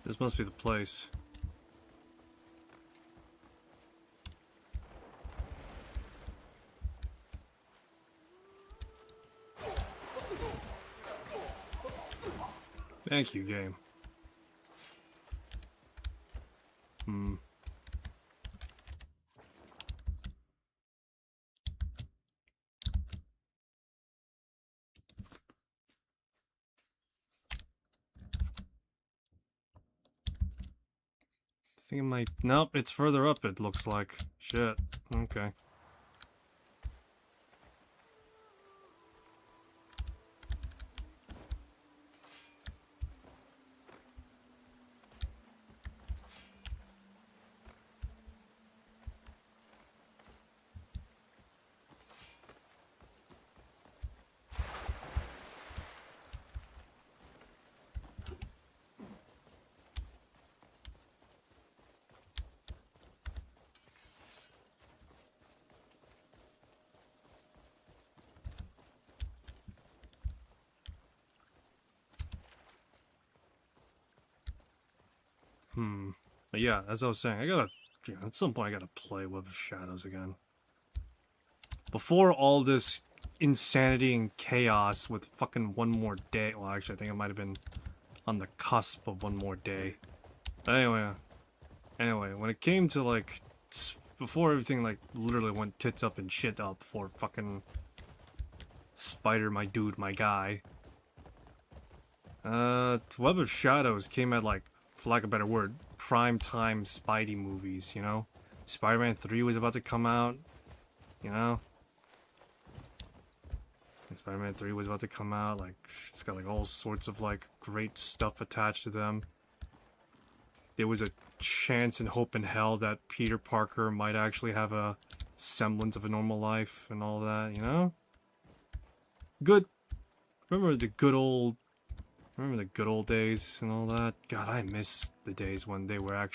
This must be the place. Thank you, game. I think it might... Nope, it's further up, it looks like. Shit. Okay. But yeah, as I was saying, I gotta... at some point I gotta play Web of Shadows again. Before all this insanity and chaos with fucking One More Day... Well, actually, I think it might have been on the cusp of One More Day. But anyway, when it came to, like... Before everything, like, literally went tits up and shit up for fucking... Spider, my dude, my guy. Web of Shadows came at, like, for lack of a better word, prime time Spidey movies, you know? Spider-Man 3 was about to come out, you know? And Spider-Man 3 was about to come out, like, it's got, like, all sorts of, like, great stuff attached to them. There was a chance and hope in hell that Peter Parker might actually have a semblance of a normal life and all that, you know? Good. Remember the good old days and all that? God, I miss the days when they were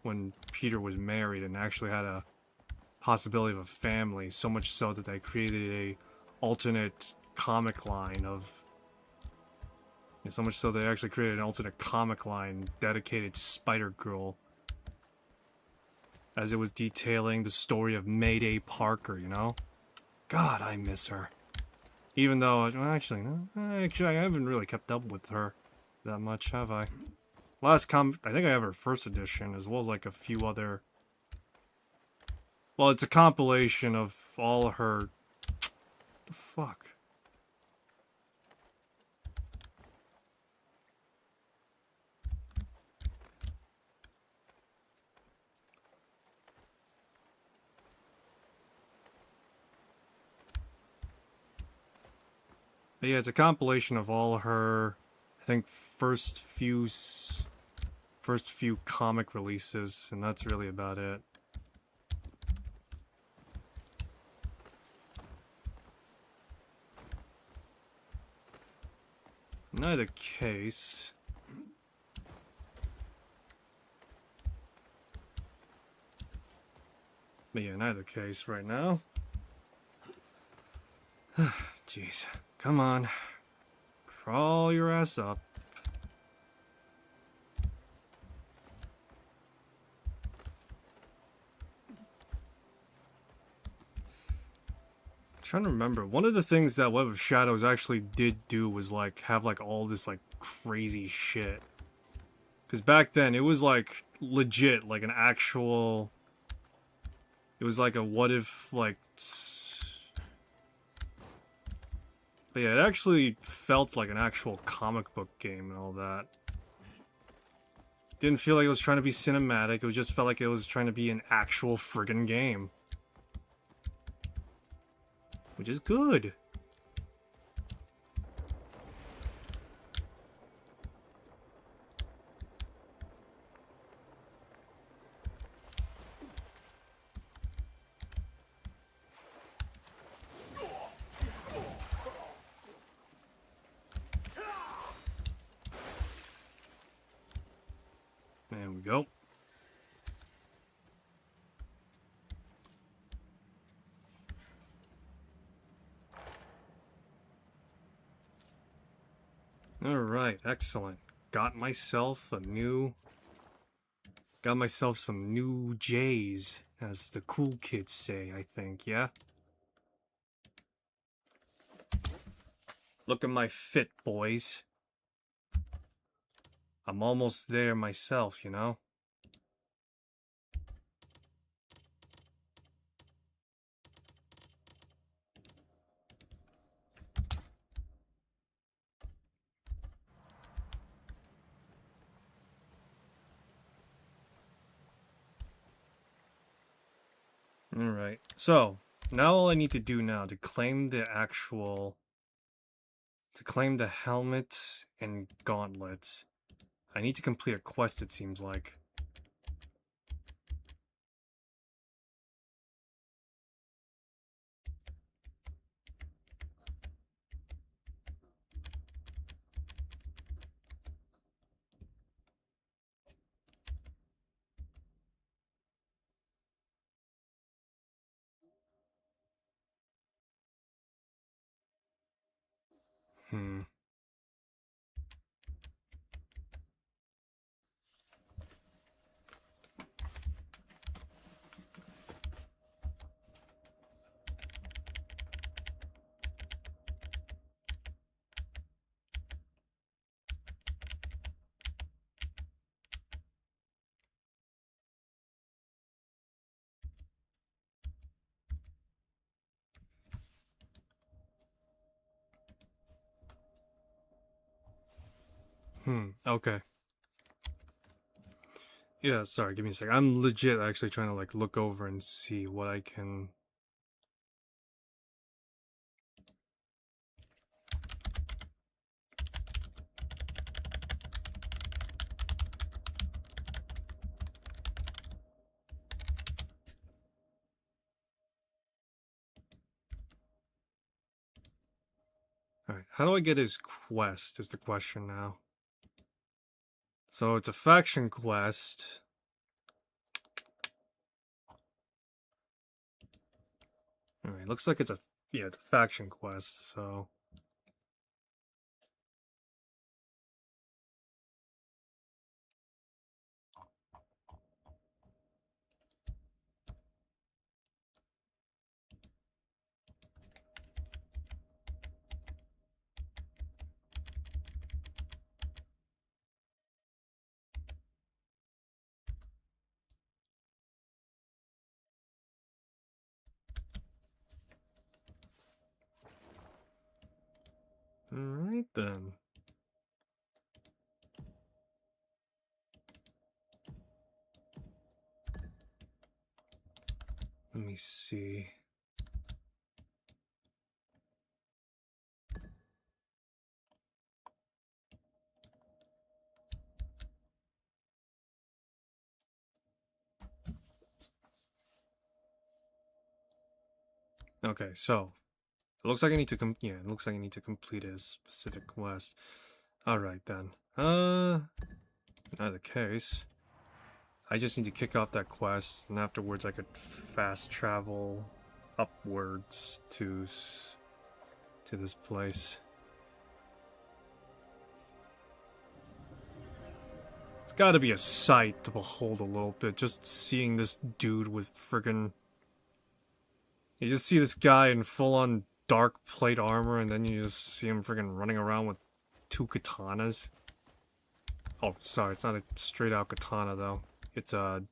when Peter was married and actually had a possibility of a family, so much so that they created a alternate comic line of... so much so they actually created an alternate comic line dedicated Spider-Girl, as it was detailing the story of Mayday Parker, you know? God, I miss her. Even though, well, actually, I haven't really kept up with her that much, have I? I think I have her first edition, as well as like a few other... Well, it's a compilation of all her... The fuck? But yeah, it's a compilation of all her, I think, first few comic releases, and that's really about it. In either case... But yeah, in either case, right now... Jeez. Come on. Crawl your ass up. I'm trying to remember. One of the things that Web of Shadows actually did do was like have like all this like crazy shit. Because back then it was like legit, like an actual... It was like a what if like... But yeah, it actually felt like an actual comic book game and all that. Didn't feel like it was trying to be cinematic, it just felt like it was trying to be an actual friggin' game. which is good. There we go. Alright, excellent. Got myself some new J's, as the cool kids say, I think, yeah? Look at my fit, boys. I'm almost there myself, you know? Alright, so, now all I need to do now to claim the helmet and gauntlets, I need to complete a quest, it seems like. Hmm. Okay. Yeah, sorry, give me a sec. I'm legit actually trying to, like, look over and see what I can... Alright, how do I get his quest is the question now. So it's a faction quest. Alright, looks like it's a faction quest, so... Alright then. Let me see. Okay, so it looks like I need to it looks like I need to complete a specific quest. Alright then. Not the case. I just need to kick off that quest, and afterwards I could fast travel upwards to this place. It's gotta be a sight to behold a little bit, just seeing this dude with friggin'... You just see this guy in full-on dark plate armor, and then you just see him friggin' running around with 2 katanas. Oh, sorry, it's not a straight-out katana, though. It's a...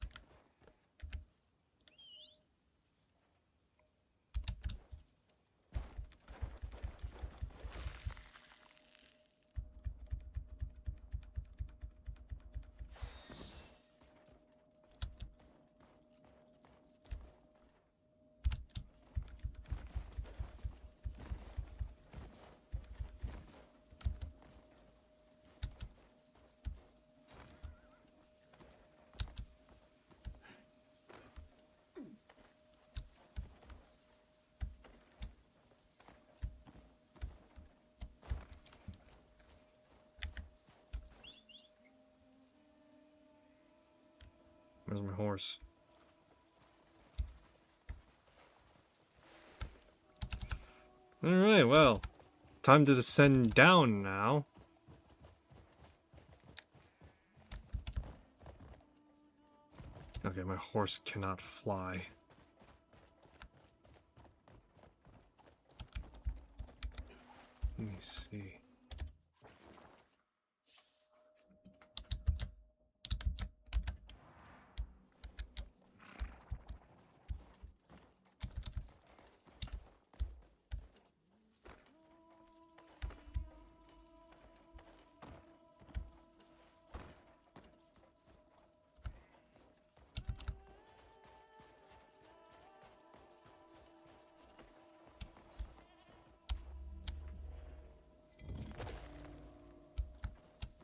Where's my horse? Alright, well. Time to descend down now. Okay, my horse cannot fly. Let me see.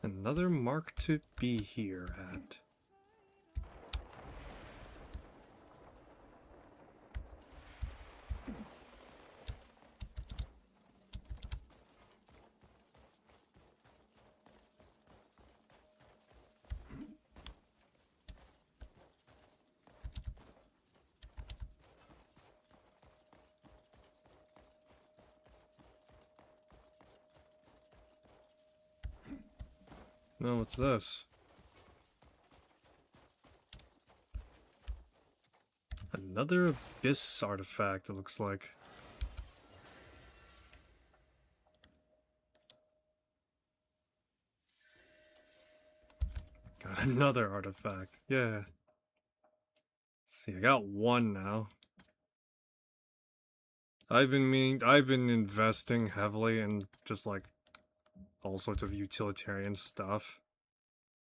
Another mark to be here at. No, what's this? Another abyss artifact, it looks like. Got another artifact. Yeah. Let's see, I got one now. I've been investing heavily in just like all sorts of utilitarian stuff.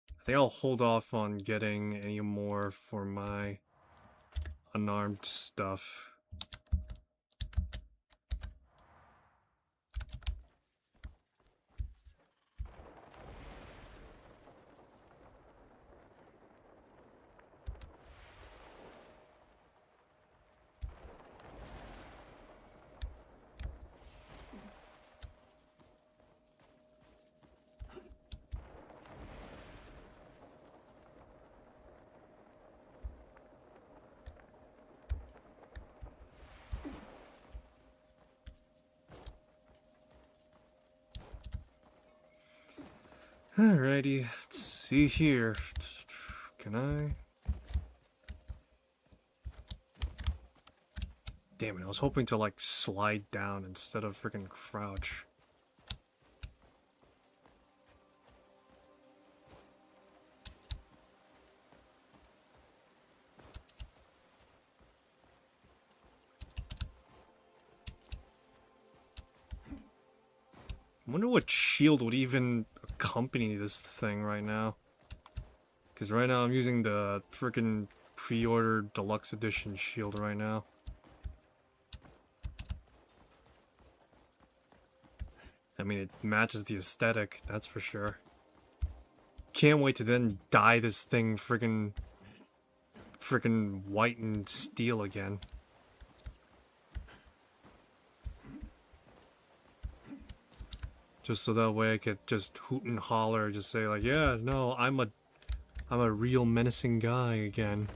I think I'll hold off on getting any more for my unarmed stuff. Alrighty, let's see here. Can I? Damn it, I was hoping to like slide down instead of freaking crouch. I wonder what shield would even accompany this thing right now. Because right now I'm using the freaking pre-ordered deluxe edition shield right now. I mean, it matches the aesthetic, that's for sure. Can't wait to then dye this thing freaking white and steel again. Just so that way I could just hoot and holler, just say like, yeah, no, I'm a real menacing guy again.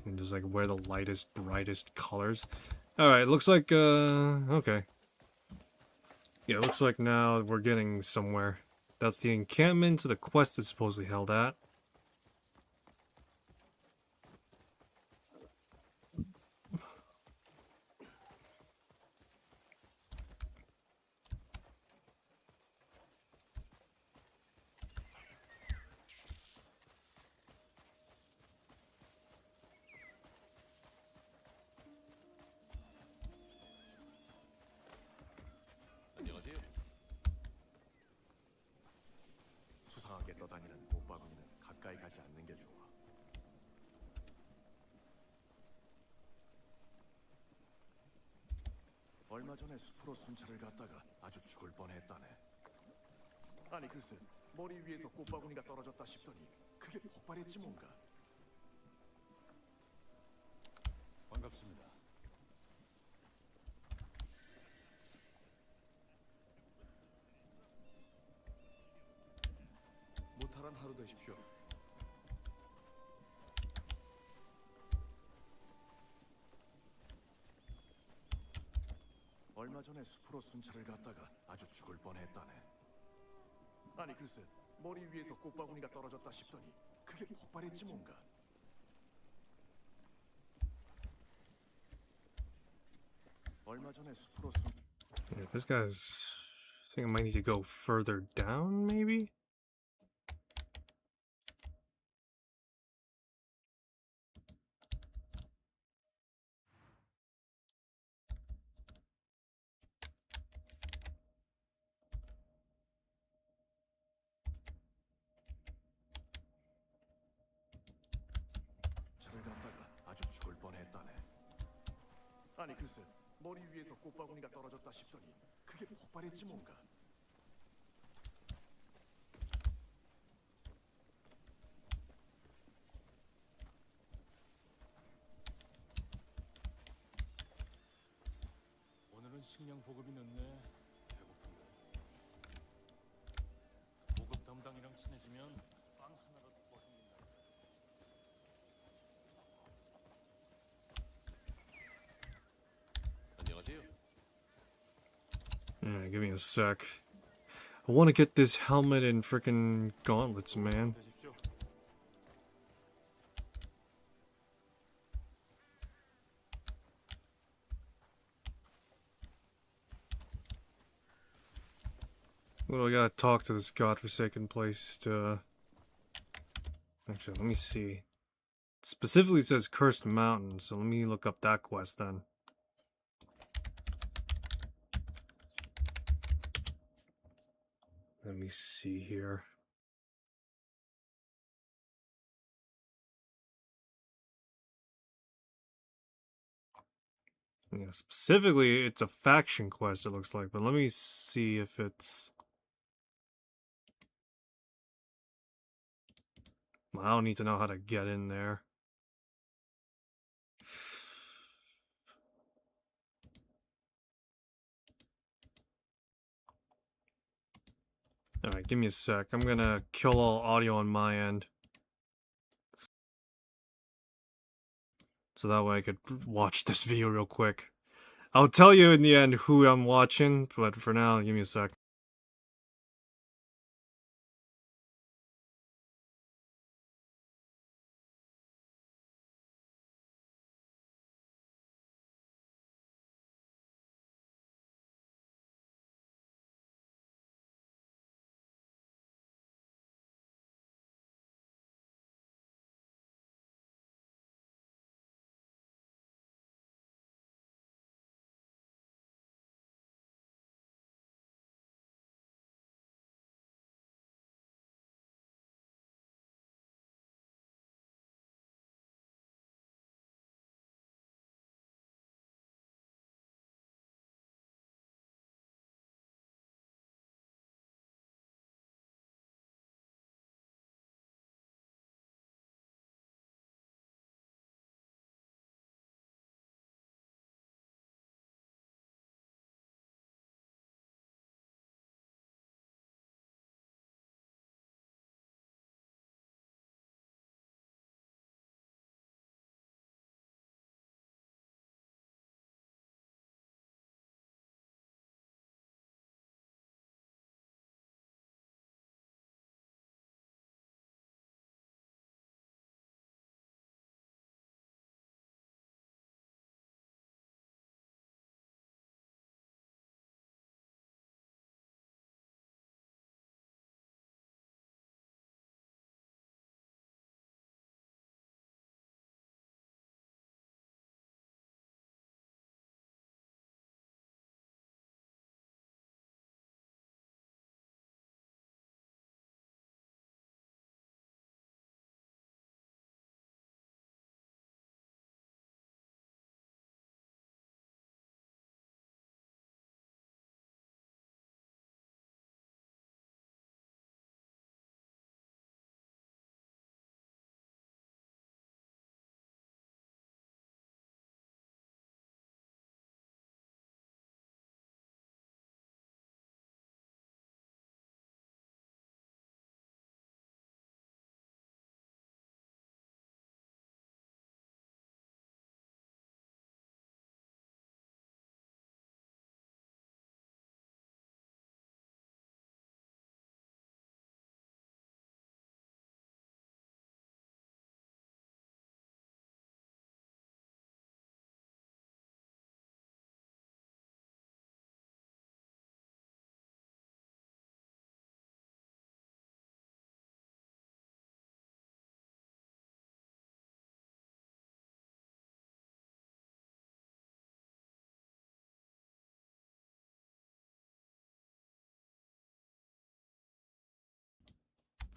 And just like wear the lightest, brightest colors. Alright, looks like, okay. Yeah, looks like now we're getting somewhere. That's the encampment the quest is supposedly held at. 안녕하세요. 수상하게 떠다니는 꽃바구니는 가까이 가지 않는 게 좋아. 얼마 전에 숲으로 순찰을 갔다가 아주 죽을 뻔했다네. 아니 글쎄, 머리 위에서 꽃바구니가 떨어졌다 싶더니 그게 폭발했지 뭔가. 반갑습니다. 무탈한 하루 되십시오. 얼마 전에 숲으로 순찰을 갔다가 아주 죽을 뻔했다네. 아니 글쎄 머리 위에서 꽃바구니가 떨어졌다 싶더니 그게 폭발했지 뭔가. 얼마 전에 숲으로 순 Yeah, this guy's. I think I might need to go further down, maybe? 차를 갔다가 아주 죽을 뻔했다네. 아니 글쎄 머리 위에서 꽃바구니가 떨어졌다 싶더니 그게 폭발했지 뭔가. 오늘은 식량 보급이 늦네. 배고픈데. 보급 담당이랑 친해지면 빵 하나라도 더 힘든다. 안녕하세요. Yeah, give me a sec. I want to get this helmet and frickin' gauntlets, man. 되십시오. Well, I gotta talk to this godforsaken place to. Actually, let me see. It specifically says Cursed Mountain, so let me look up that quest then. Let me see here. Yeah, specifically, it's a faction quest, it looks like, but let me see if it's. I don't need to know how to get in there. Alright, give me a sec. I'm gonna kill all audio on my end. So that way I could watch this video real quick. I'll tell you in the end who I'm watching, but for now, give me a sec.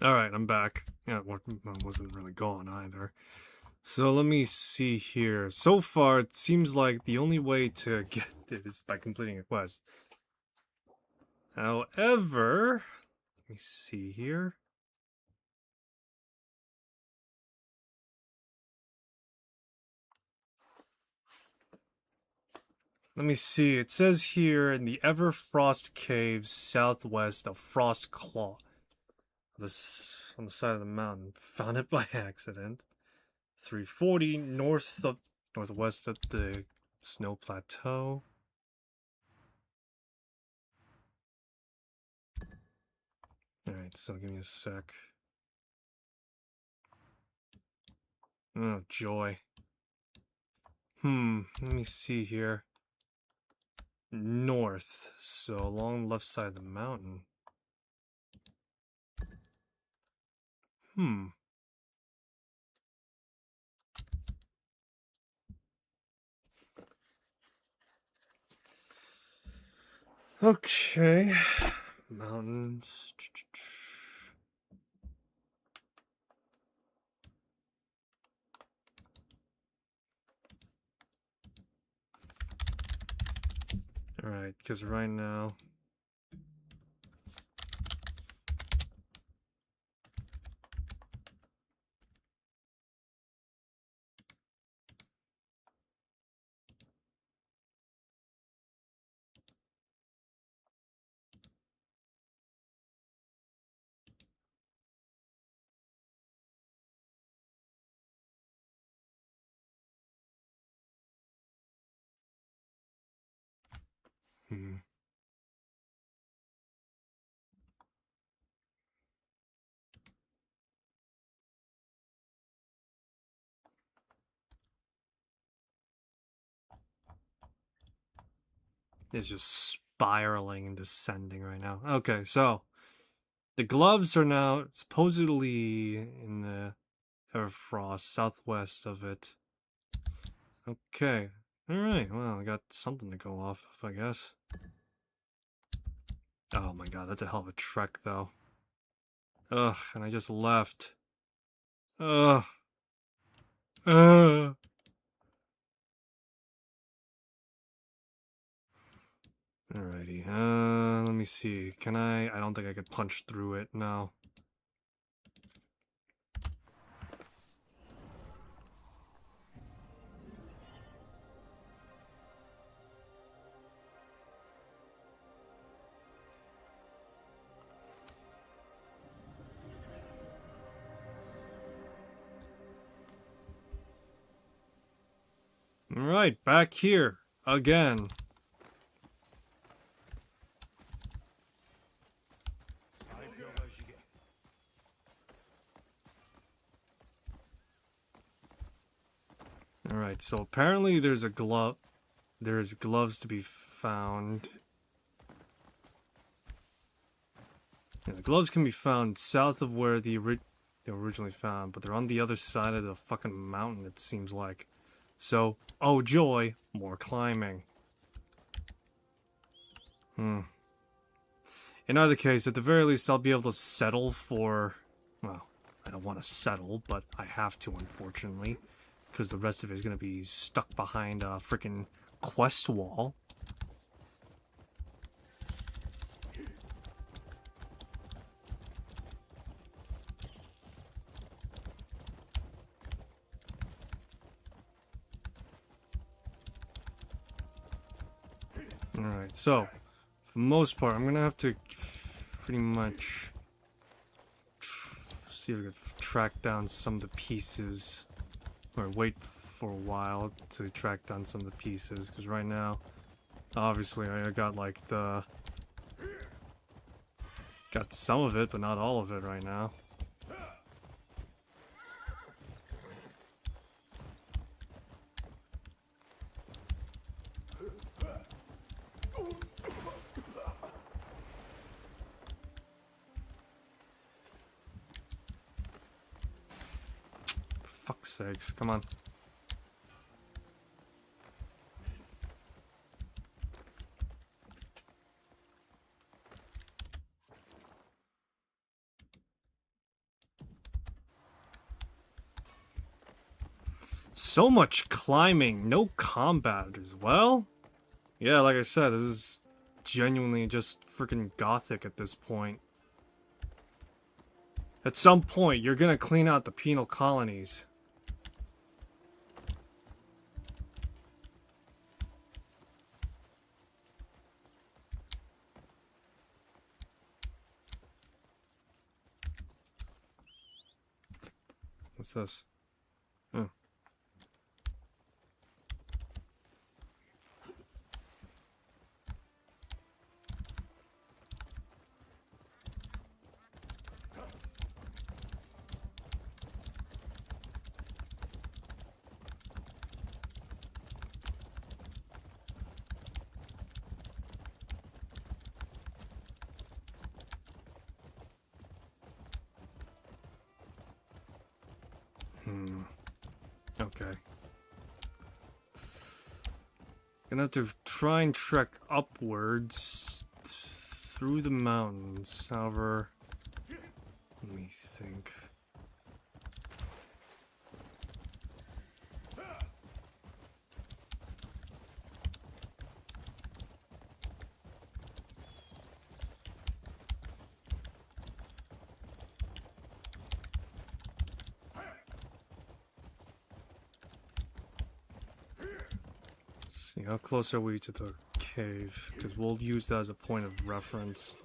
Alright, I'm back. Yeah, I wasn't really gone either. So let me see here. So far, it seems like the only way to get it is by completing a quest. However, let me see here. Let me see. It says here in the Everfrost Caves, southwest of Frost Claw. This on the side of the mountain. Found it by accident. 340 northwest of the Snow Plateau. Alright, so give me a sec. Oh, joy. Let me see here. North, so along the left side of the mountain. Okay. Mountains. Alright, because right now... It's just spiraling and descending right now. Okay, so the gloves are now supposedly in the Everfrost, southwest of it. Okay. Alright, well, I got something to go off of, I guess. Oh my god, that's a hell of a trek, though. Ugh, and I just left. Ugh. Ugh. Alrighty, let me see. Can I don't think I could punch through it, no. Alright, back here. Again. Alright, so apparently there's a glove. There's gloves to be found. Yeah, the gloves can be found south of where they were originally found, but they're on the other side of the fucking mountain, it seems like. So, oh joy, more climbing. In either case, at the very least, I'll be able to settle for... Well, I don't want to settle, but I have to, unfortunately. Because the rest of it is going to be stuck behind a freaking quest wall. Alright, so, for the most part, I'm going to have to pretty much see if I can track down some of the pieces. Or wait for a while to track down some of the pieces, because right now, obviously, I got like the... Got some of it, but not all of it right now. Fuck's sakes, come on. So much climbing, no combat as well? Yeah, like I said, this is genuinely just freaking gothic at this point. At some point, you're gonna clean out the penal colonies. What's this? Oh. Okay. Gonna have to try and trek upwards through the mountains. However, let me think. See, how close are we to the cave? Because we'll use that as a point of reference.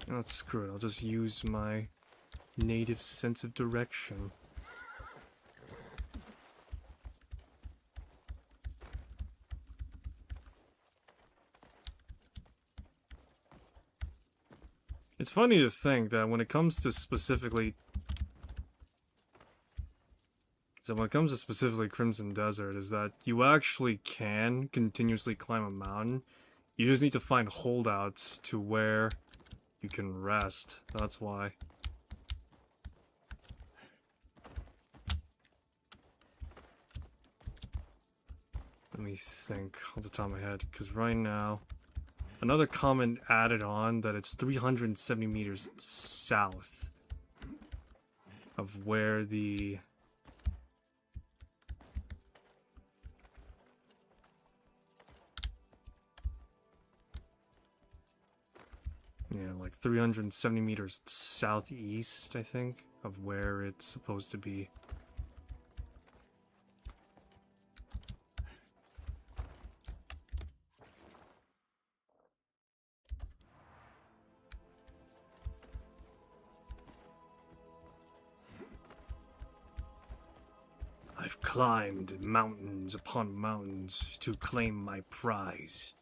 Oh, screw it, I'll just use my native sense of direction. It's funny to think that when it comes to specifically Crimson Desert, is that you actually can continuously climb a mountain. You just need to find holdouts to where you can rest. That's why. Let me think off the top of my head, because right now, another comment added on that it's 370 meters south of where the like 370 meters southeast, I think, of where it's supposed to be. I've climbed mountains upon mountains to claim my prize.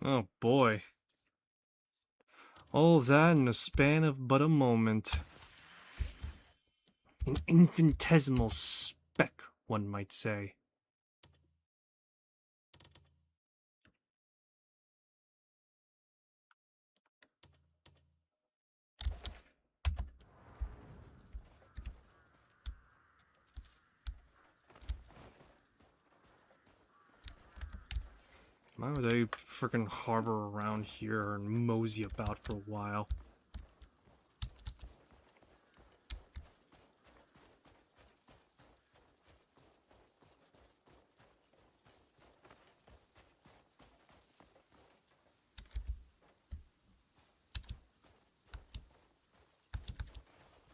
Oh boy. All that in the span of but a moment. An infinitesimal speck, one might say. Why would they frickin' harbor around here and mosey about for a while?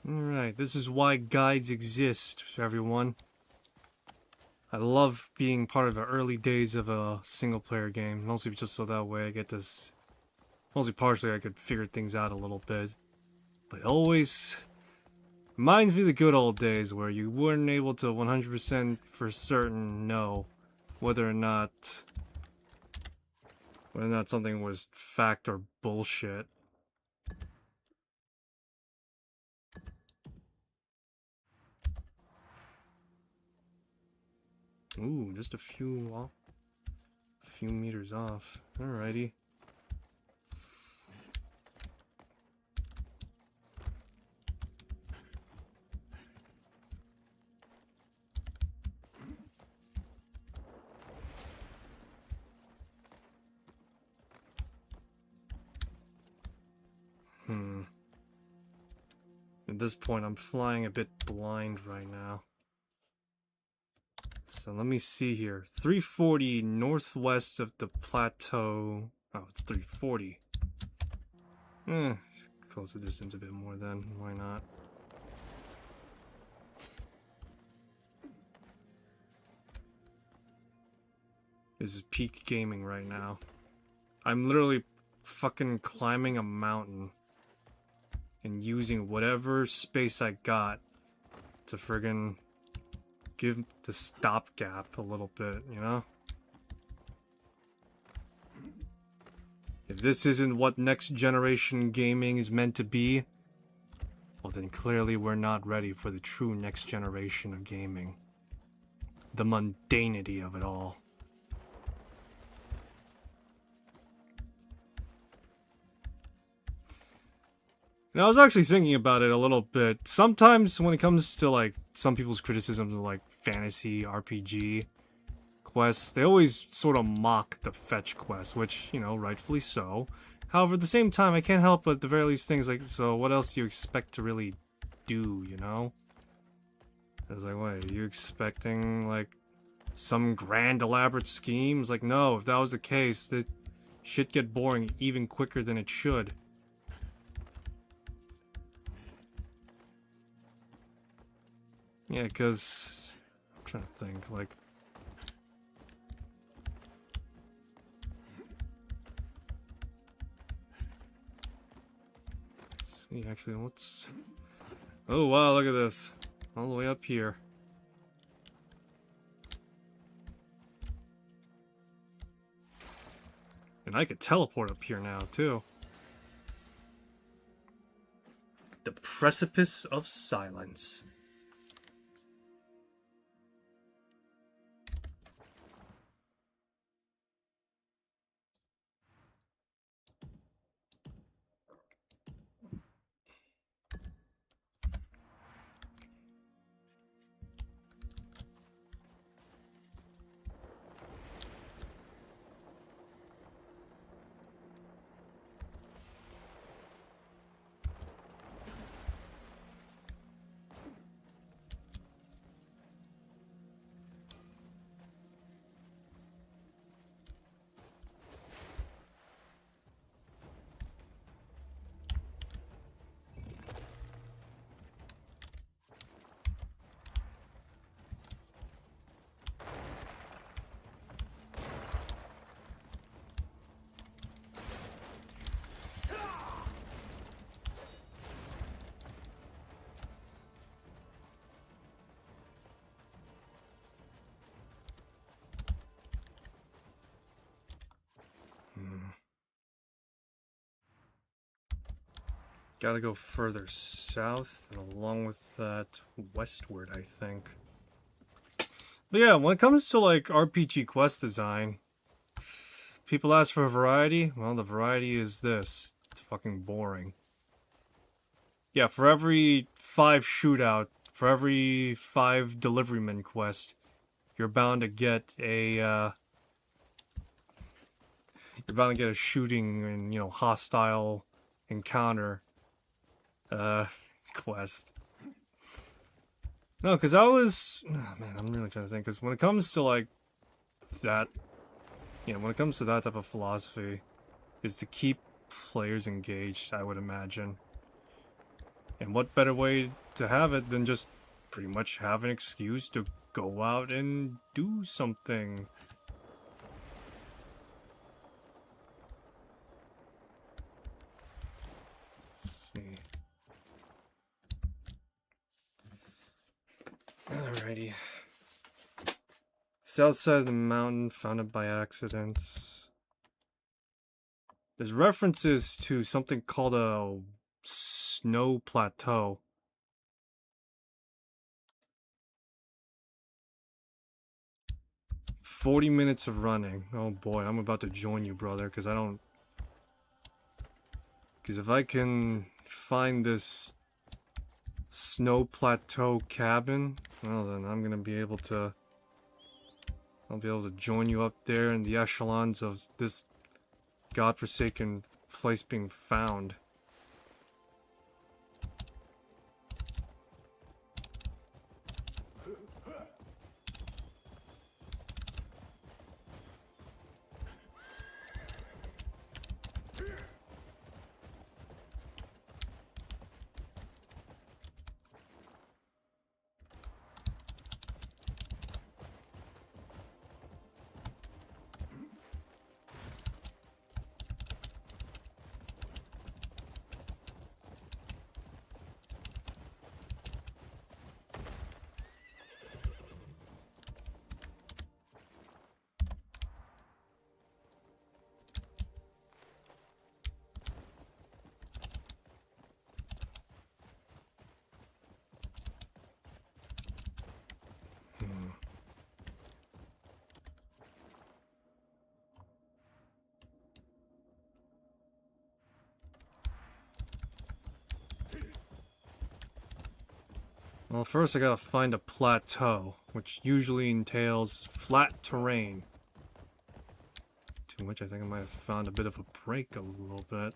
Alright, this is why guides exist, everyone. I love being part of the early days of a single-player game, mostly just so that way I get this... Mostly partially I could figure things out a little bit. But it always reminds me of the good old days where you weren't able to 100% for certain know whether or not something was fact or bullshit. Ooh, just a few meters off. Alrighty. At this point, I'm flying a bit blind right now. So let me see here. 340 northwest of the plateau. Oh, it's 340. Close the distance a bit more then. Why not? This is peak gaming right now. I'm literally fucking climbing a mountain and using whatever space I got to friggin' give the stopgap a little bit, you know? If this isn't what next generation gaming is meant to be, well then clearly we're not ready for the true next generation of gaming. The mundanity of it all. And I was actually thinking about it a little bit. Sometimes when it comes to like some people's criticisms of like fantasy RPG quests, they always sort of mock the fetch quest, which, you know, rightfully so. However, at the same time, I can't help but at the very least things like, so what else do you expect to really do, you know? I was like, wait, are you expecting like some grand elaborate schemes? Like, no, if that was the case, that shit get boring even quicker than it should. Yeah, because I'm trying to think, like, let's see, actually, what's, oh wow, look at this, all the way up here. And I could teleport up here now, too. The Precipice of Silence. Gotta go further south, and along with that, westward, I think. But yeah, when it comes to, like, RPG quest design, people ask for a variety. Well, the variety is this. It's fucking boring. Yeah, for every 5 shootout, for every 5 deliveryman quest, you're bound to get a, you're bound to get a shooting and, you know, hostile encounter quest. No, because I was... Oh, man, I'm really trying to think. Because when it comes to, like, that... You know, when it comes to that type of philosophy, is to keep players engaged, I would imagine. And what better way to have it than just pretty much have an excuse to go out and do something? Let's see. Alrighty. South side of the mountain, founded by accident. There's references to something called a snow plateau. "40 minutes of running." Oh boy, I'm about to join you, brother, because if I can find this snow plateau cabin, well then I'm gonna be able to... I'll be able to join you up there in the echelons of this godforsaken place being found. Well, first I gotta find a plateau, which usually entails flat terrain. To which I think I might have found a bit of a break a little bit.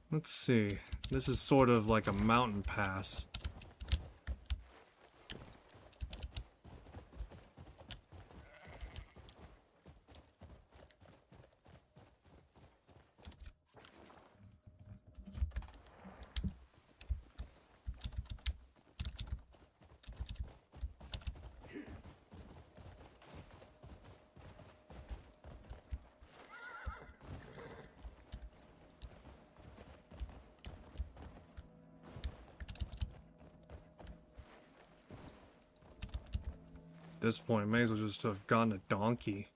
Let's see. This is sort of like a mountain pass. At this point, I may as well just have gotten a donkey.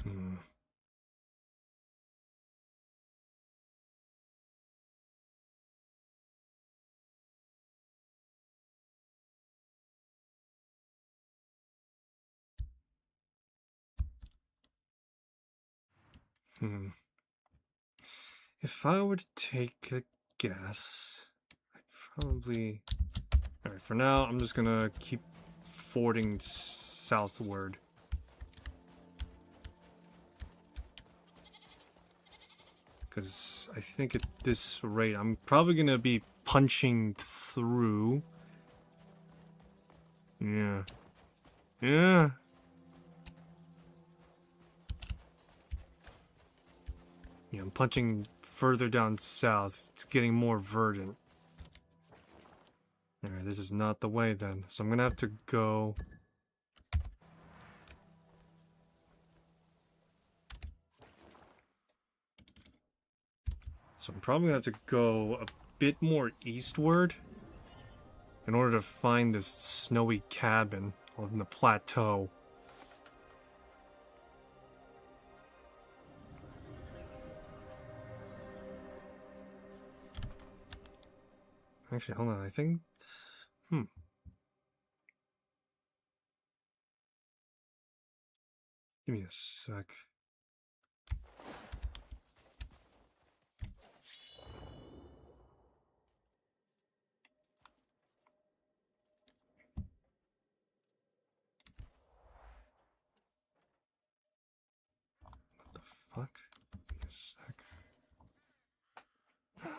Hmm. Hmm. If I were to take a guess, I'd probably... Alright, for now, I'm just gonna keep fording southward. Because I think at this rate, I'm probably gonna be punching through. Yeah. Yeah. Yeah, I'm punching further down south. It's getting more verdant. Alright, this is not the way then. So I'm gonna have to go... So I'm probably gonna have to go a bit more eastward in order to find this snowy cabin on the plateau. Actually, hold on, I think... Give me a sec. fuck? Give me a sec. Okay.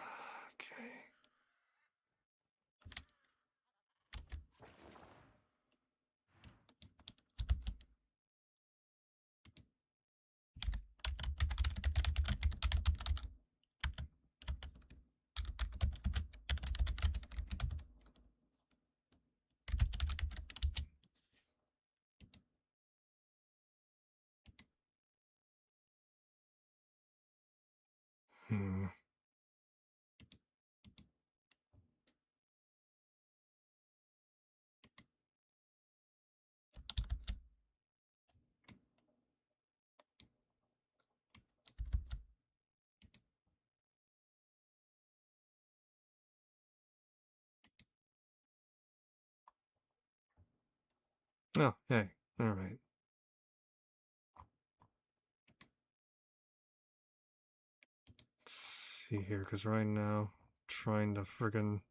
Hmm. Oh, hey. Alright. Let's see here, because right now, trying to friggin'.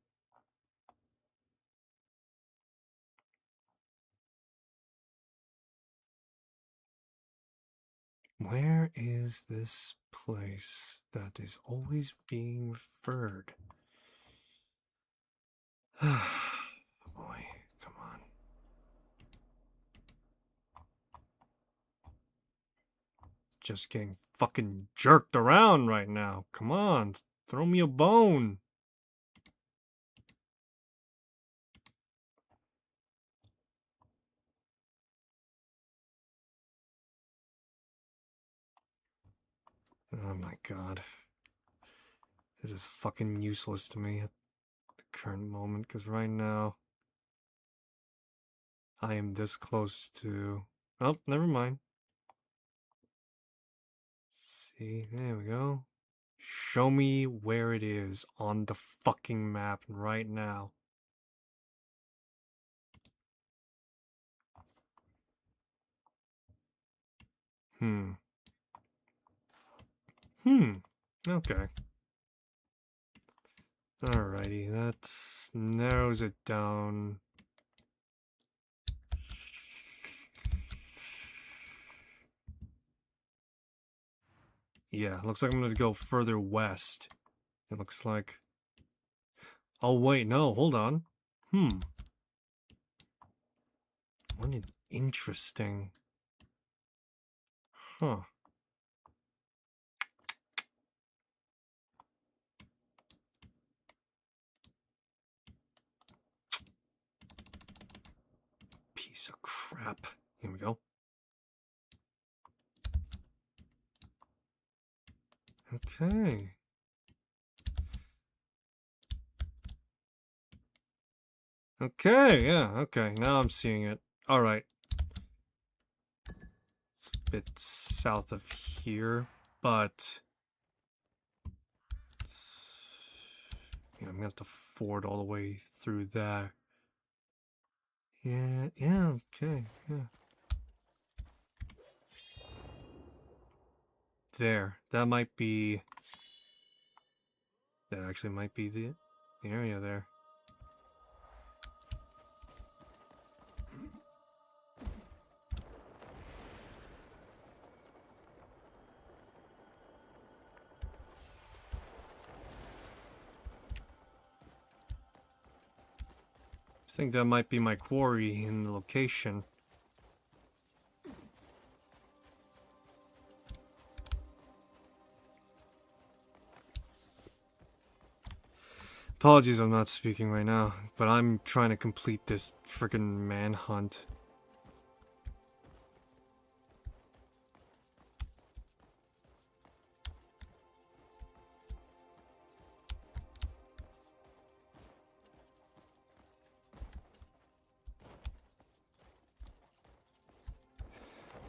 Where is this place that is always being referred? Boy, come on. Just getting fucking jerked around right now. Come on, throw me a bone. Oh my god. This is fucking useless to me at the current moment, because right now I am this close to... Oh, never mind. See, there we go. Show me where it is on the fucking map right now. Okay. Alrighty, that narrows it down. Yeah, looks like I'm gonna go further west. It looks like... Oh wait, no, hold on. What an interesting... Huh. Piece of crap. Here we go. Okay. Okay, yeah, okay. Now I'm seeing it. Alright. It's a bit south of here, but... Yeah, I'm gonna have to ford all the way through there. Yeah, okay, yeah. There. That might be... That actually might be the area there. I think that might be my quarry in the location. Apologies I'm not speaking right now, but I'm trying to complete this frickin' manhunt.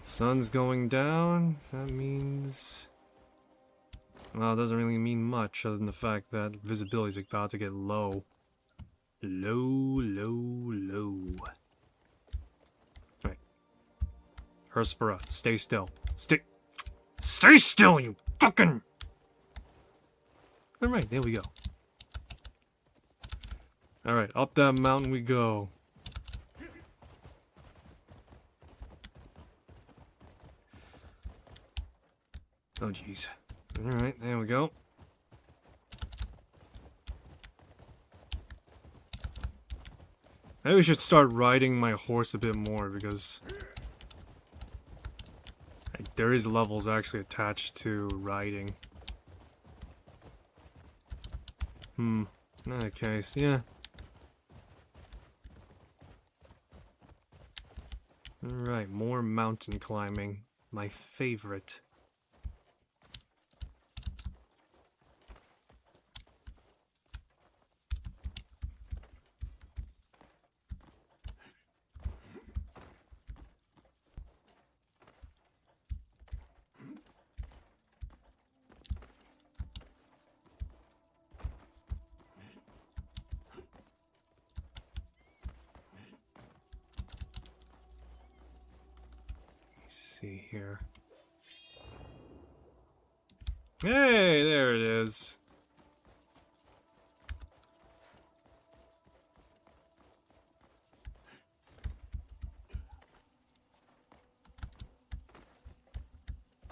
Sun's going down, that means... Well, it doesn't really mean much other than the fact that visibility is about to get low. Low. Alright. Herspera, stay still. Stay still, you fucking... Alright, there we go. Alright, up that mountain we go. Oh, jeez. Alright, there we go. Maybe we should start riding my horse a bit more, because like, there is levels actually attached to riding. In that case, yeah. Alright, more mountain climbing. My favorite. See here. Hey, there it is.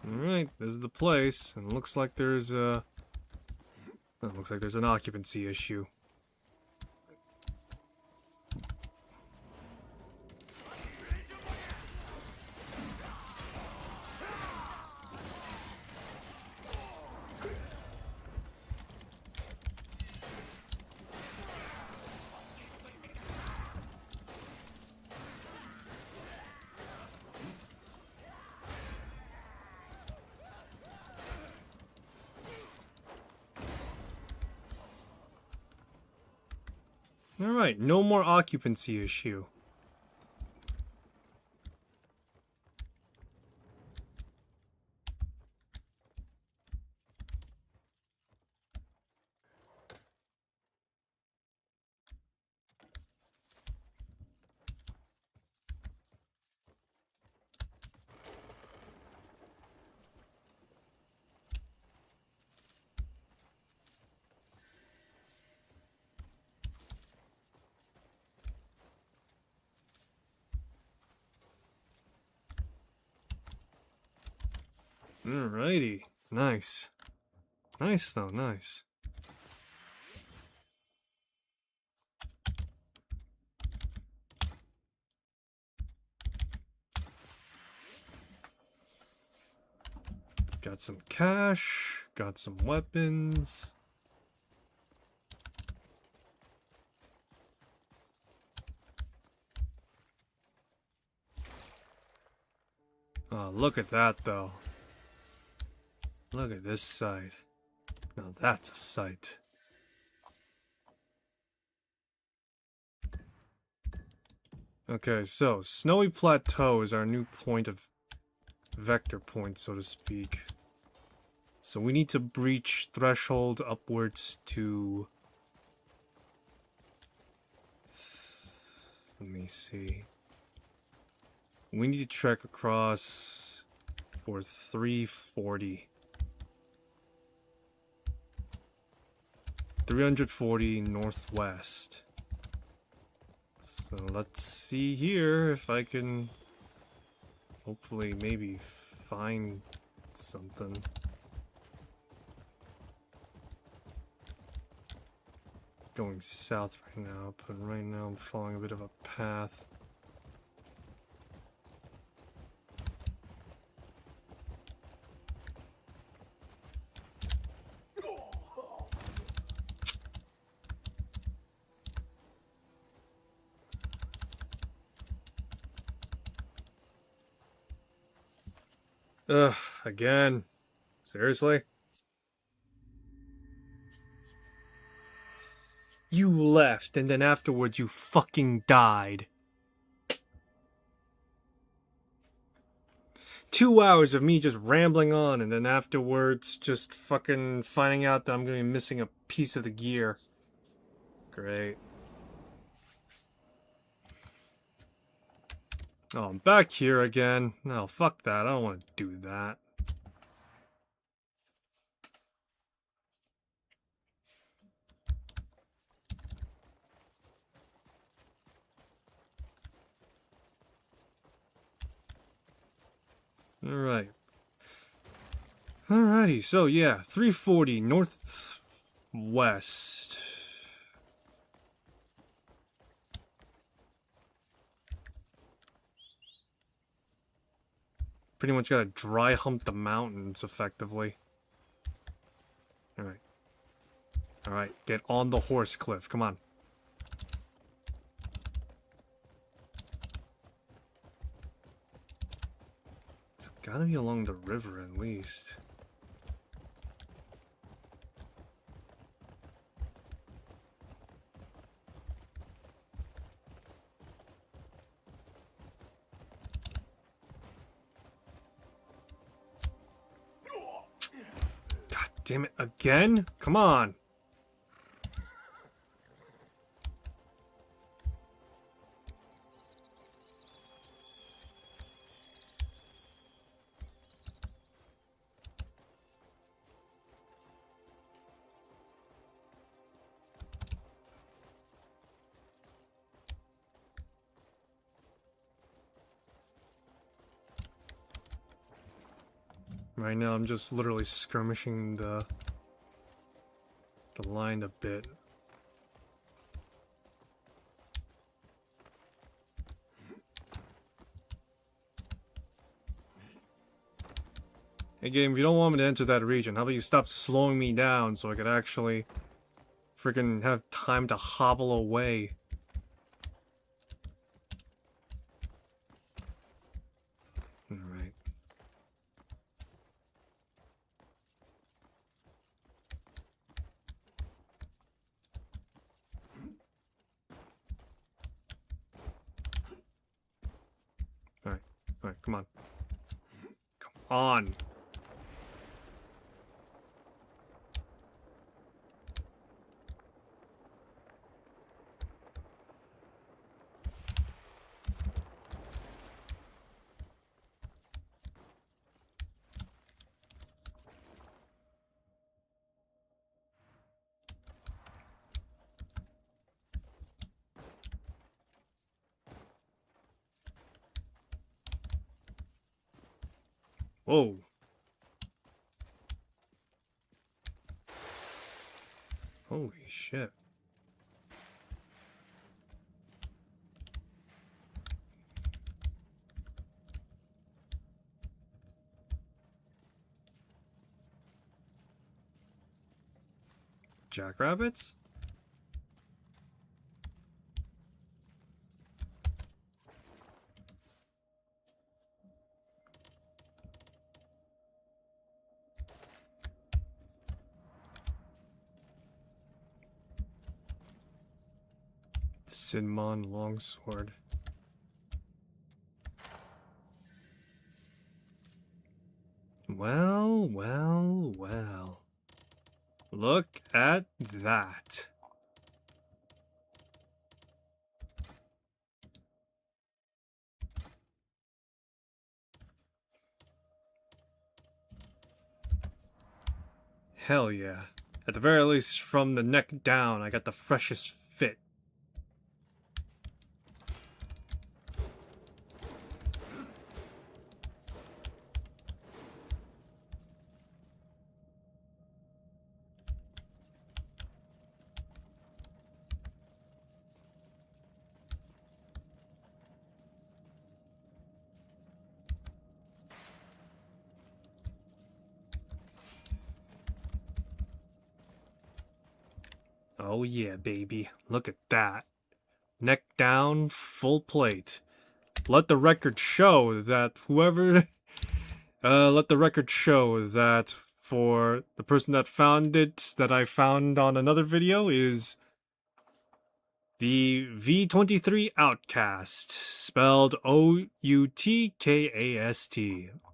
Alright, this is the place, and it looks like there's a... It looks like there's an occupancy issue. Alright, no more occupancy issue. Alrighty. Nice. Nice though, nice. Got some cash, got some weapons. Oh, look at that though. Look at this side. Now that's a sight. Okay, so Snowy Plateau is our new point of vector point, so to speak. So we need to breach threshold upwards to... Let me see. We need to trek across for 340. 340 northwest. So let's see here if I can hopefully maybe find something. Going south right now, but right now I'm following a bit of a path. Ugh, again. Seriously? You left, and then afterwards you fucking died. 2 hours of me just rambling on, and then afterwards just fucking finding out that I'm gonna be missing a piece of the gear. Great. Oh, I'm back here again. No, fuck that. I don't want to do that. Alright. Alrighty, so yeah, 340 northwest. Pretty much gotta dry hump the mountains effectively. Alright. Alright, get on the horse cliff, come on. It's gotta be along the river at least. God damn it, again? Come on. Right now, I'm just literally skirmishing the line a bit. Hey game, if you don't want me to enter that region, how about you stop slowing me down so I could actually freaking have time to hobble away? Alright. Alright, come on. Come on! Whoa! Holy shit. Jackrabbits? Sinmon longsword. Well, well, well. Look at that. Hell yeah. At the very least, from the neck down, I got the freshest fit. Oh yeah, baby. Look at that. Neck down, full plate. Let the record show that whoever... let the record show that for the person that found it, that I found on another video, is the V23 Outcast, spelled O-U-T-K-A-S-T.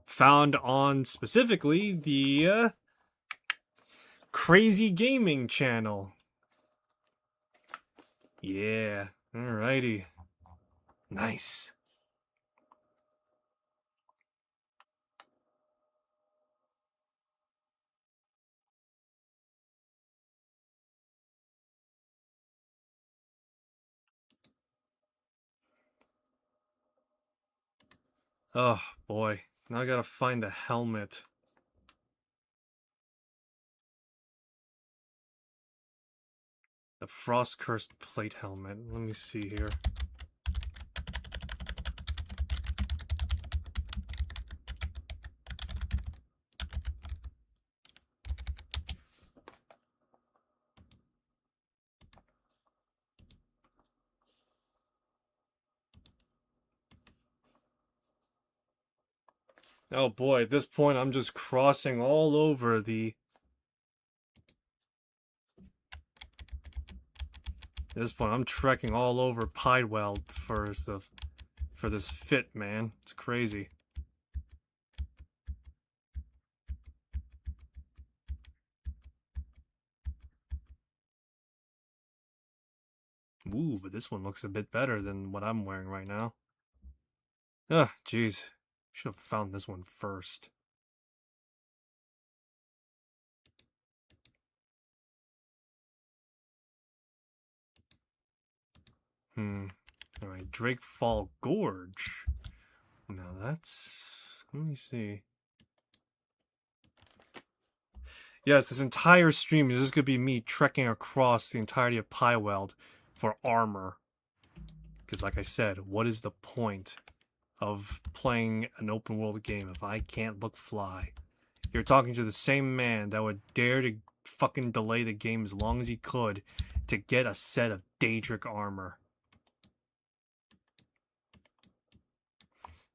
Found on specifically the Crazy Gaming channel. Yeah, alrighty. Nice. Oh boy, now I gotta find the helmet. The Frost Cursed Plate Helmet. Let me see here. Oh boy, at this point I'm just crossing all over the... At this point I'm trekking all over Pideweld for this fit, man. It's crazy. Ooh, but this one looks a bit better than what I'm wearing right now. Ugh, jeez. Should have found this one first. Alright, Drakefall Gorge. Now that's... Let me see. Yes, this entire stream is just going to be me trekking across the entirety of Pideweld for armor. Because like I said, what is the point of playing an open world game if I can't look fly? You're talking to the same man that would dare to fucking delay the game as long as he could to get a set of Daedric armor.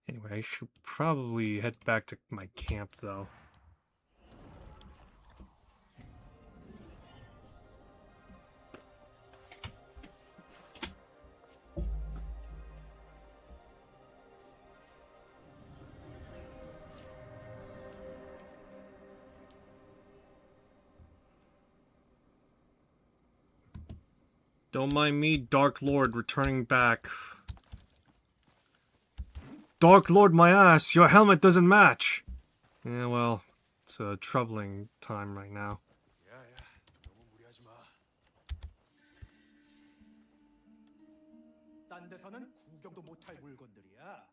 Anyway, I should probably head back to my camp though. Don't mind me, Dark Lord, returning back. Dark Lord, my ass, your helmet doesn't match. Yeah, well, it's a troubling time right now. 너무 무리하지 마. 딴 데서는 구경도 못할 물건들이야.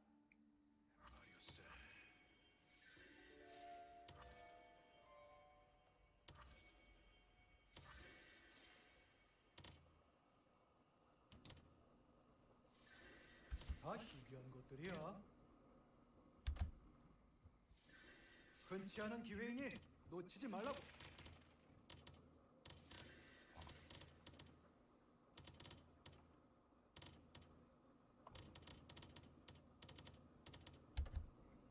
다 희귀한 것들이야. 흔치 않은 기회이니 놓치지 말라고.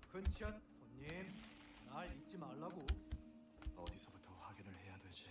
흔치 않 손님, 날 잊지 말라고. 어디서부터 확인을 해야 되지?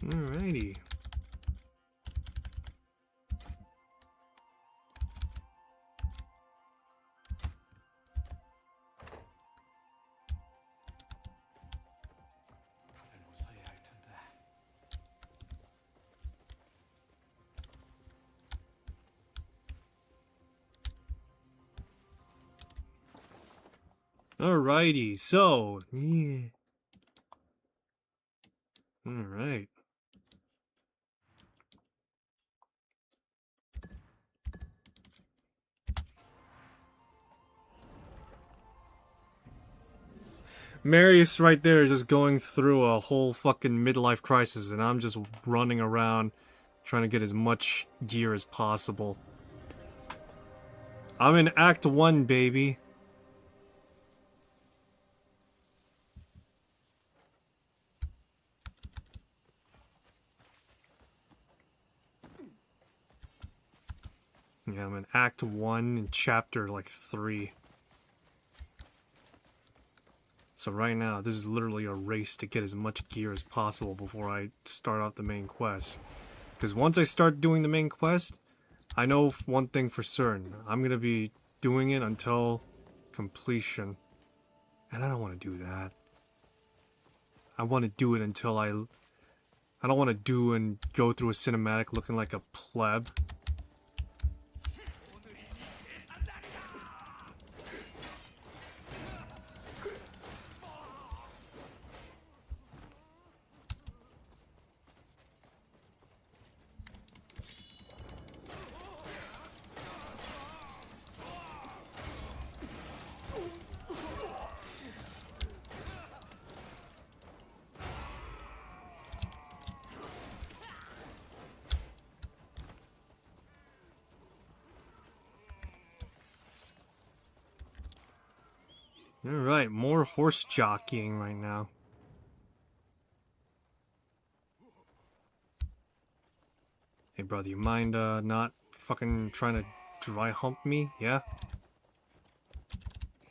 Alrighty. 다들 웃어야 할 텐데. Alrighty, so... Yeah. Alright. Marius right there is just going through a whole fucking midlife crisis, and I'm just running around trying to get as much gear as possible. I'm in Act 1, baby. Yeah, I'm in Act 1 in Chapter, like, 3. So right now, this is literally a race to get as much gear as possible before I start out the main quest. Because once I start doing the main quest, I know one thing for certain. I'm gonna be doing it until completion. And I don't want to do that. I want to do it until I don't want to do and go through a cinematic looking like a pleb. Alright, more horse jockeying right now. Hey brother, you mind not fucking trying to dry hump me? Yeah?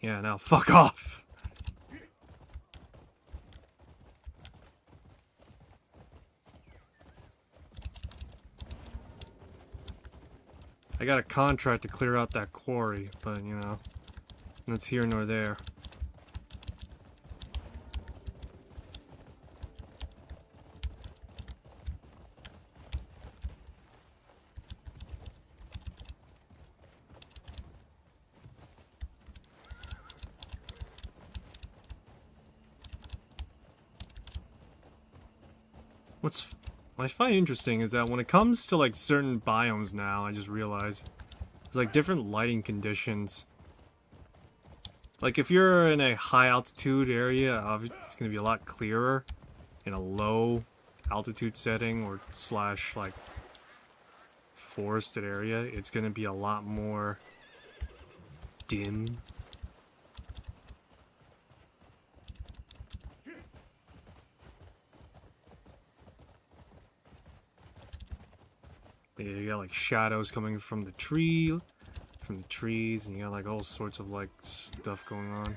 Yeah, now fuck off! I got a contract to clear out that quarry, but you know, that's here nor there. What I find interesting is that when it comes to like certain biomes now, I just realized there's like different lighting conditions. Like if you're in a high altitude area, it's gonna be a lot clearer. In a low altitude setting or slash like forested area, it's gonna be a lot more dim. Yeah, you got like shadows coming from the trees, and you got like all sorts of like stuff going on.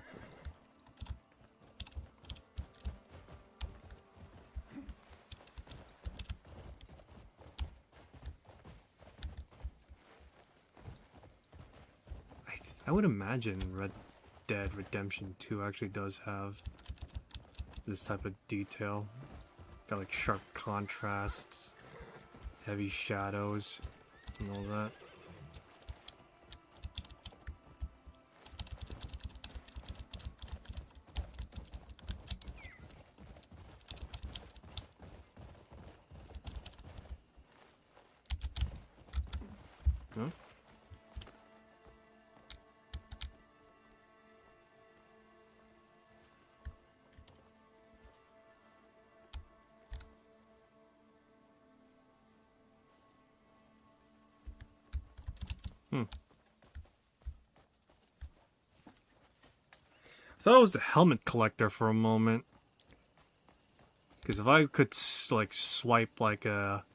I would imagine Red Dead Redemption 2 actually does have this type of detail. Got like sharp contrasts, heavy shadows, and all that. Huh? I thought it was the helmet collector for a moment. Because if I could like swipe like a...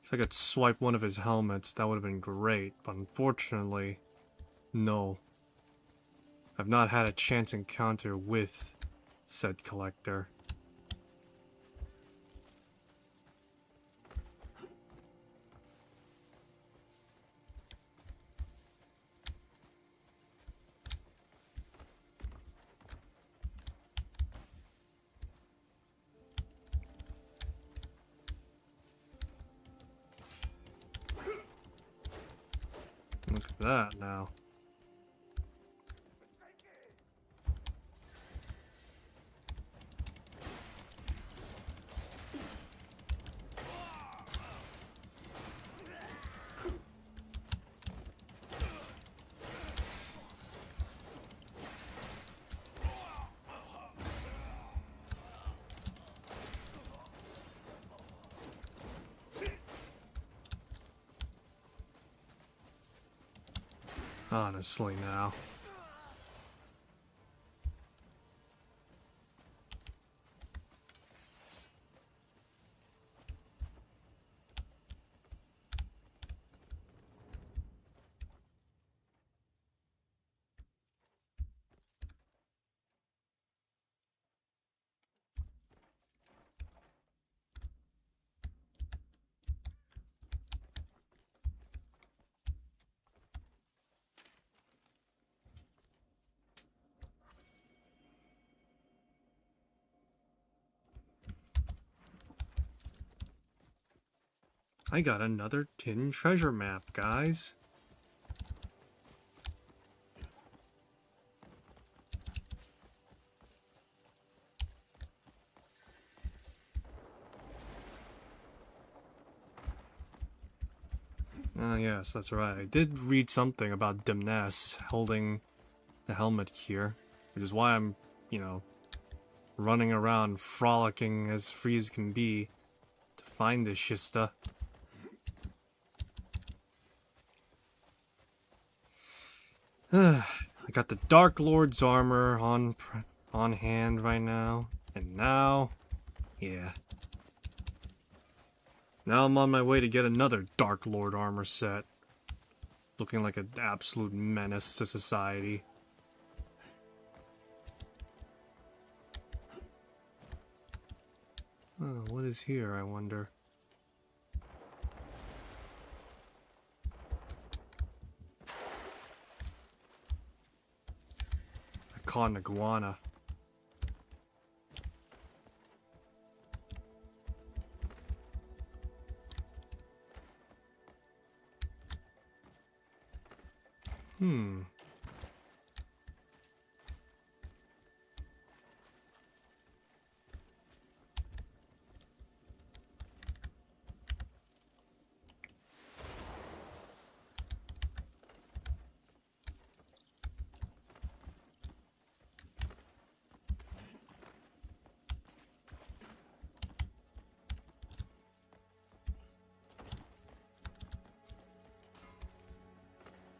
If I could swipe one of his helmets, that would have been great. But unfortunately, no. I've not had a chance encounter with said collector. Look at that now. Honestly now. I got another hidden treasure map, guys. Yes, that's right. I did read something about Demnes holding the helmet here, which is why I'm, you know, running around frolicking as free as can be to find this Shista. I got the Dark Lord's armor on hand right now, and now, yeah. Now I'm on my way to get another Dark Lord armor set. Looking like an absolute menace to society. Oh, what is here, I wonder? I caught an iguana.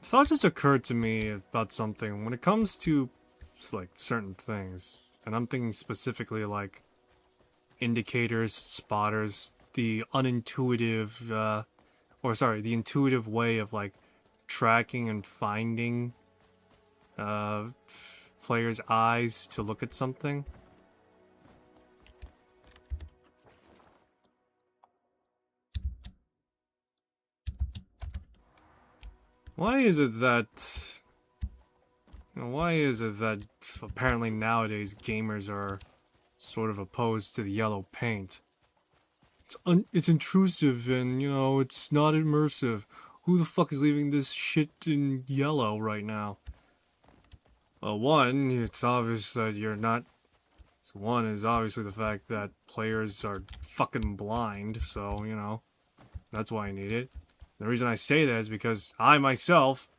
Thought just occurred to me about something when it comes to like certain things, and I'm thinking specifically like indicators, spotters, the unintuitive, the intuitive way of like tracking and finding players' eyes to look at something. Why is it that apparently nowadays gamers are sort of opposed to the yellow paint? It's intrusive and, you know, it's not immersive. Who the fuck is leaving this shit in yellow right now? Well, one, it's obvious that you're not... One is obviously the fact that players are fucking blind, so, you know, that's why I need it. The reason I say that is because I myself